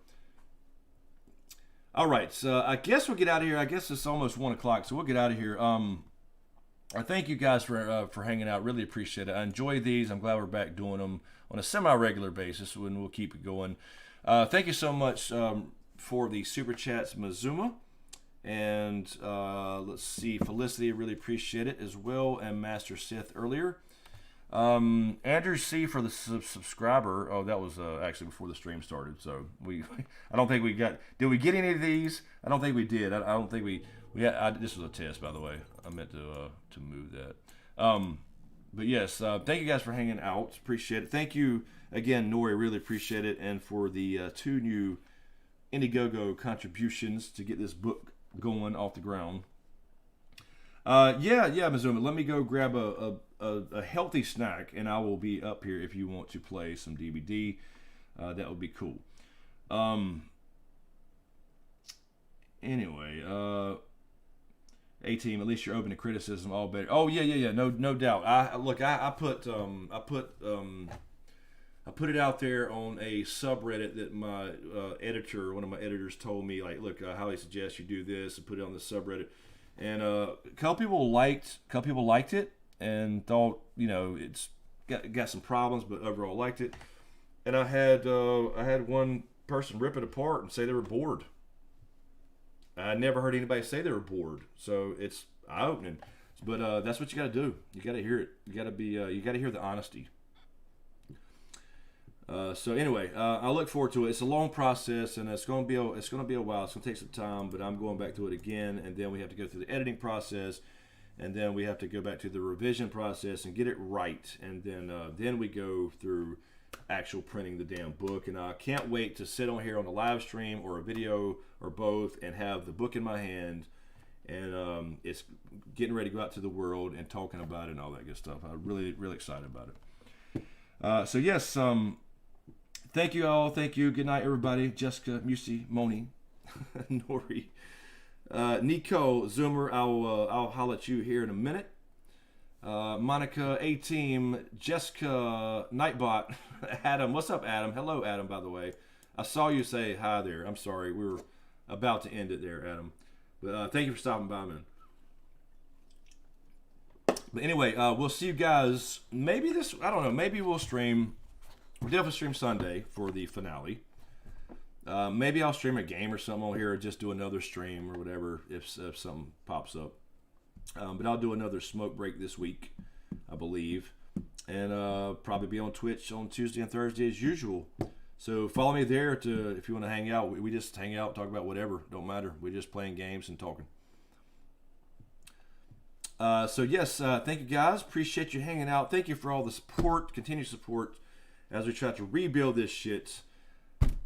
S1: All right, so I guess we'll get out of here. I guess it's almost 1 o'clock, so we'll get out of here. I thank you guys for hanging out. Really appreciate it. I enjoy these. I'm glad we're back doing them on a semi-regular basis, and we'll keep it going. Thank you so much for the super chats, Mazuma, and let's see, Felicity. Really appreciate it as well, and Master Sith earlier. Andrew C for the subscriber. Oh, that was actually before the stream started. So I don't think we got. Did we get any of these? I don't think we did. I don't think we had. This was a test, by the way. I meant to move that. But yes, thank you guys for hanging out. Appreciate it. Thank you again, Nori. Really appreciate it, and for the 2 new Indiegogo contributions to get this book going off the ground. Yeah, Mazuma. Let me go grab a healthy snack, and I will be up here if you want to play some DVD. That would be cool. Anyway, A-Team, at least you're open to criticism. All better. Oh yeah. No doubt. I put it out there on a subreddit that my one of my editors told me, like, look, I highly suggest you do this, and put it on the subreddit. And a couple people liked it and thought, it's got some problems, but overall liked it. And I had one person rip it apart and say they were bored. I never heard anybody say they were bored, so it's eye-opening. But that's what you got to do. You got to hear it. You got to hear the honesty. So anyway, I look forward to it. It's a long process, and it's going to be a while. It's going to take some time, but I'm going back to it again, and then we have to go through the editing process, and then we have to go back to the revision process and get it right, and then we go through actual printing the damn book. And I can't wait to sit on here on a live stream or a video or both and have the book in my hand, and it's getting ready to go out to the world and talking about it and all that good stuff. I'm really, really excited about it. So yes, thank you all. Thank you. Good night, everybody. Jessica, Musi, Moni, Nori, Nico, Zoomer. I'll holler at you here in a minute. Monica, A-Team, Jessica, Nightbot, Adam. What's up, Adam? Hello, Adam, by the way. I saw you say hi there. I'm sorry. We were about to end it there, Adam. But thank you for stopping by, man. But anyway, we'll see you guys. Maybe I don't know. Maybe we'll stream. We'll definitely stream Sunday for the finale. Maybe I'll stream a game or something on here, or just do another stream or whatever if something pops up. But I'll do another smoke break this week, I believe, and probably be on Twitch on Tuesday and Thursday as usual. So follow me there if you want to hang out. We just hang out, talk about whatever. Don't matter. We're just playing games and talking. So yes, thank you guys. Appreciate you hanging out. Thank you for all the support, continued support as we try to rebuild this shit.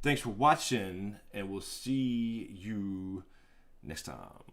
S1: Thanks for watching, and we'll see you next time.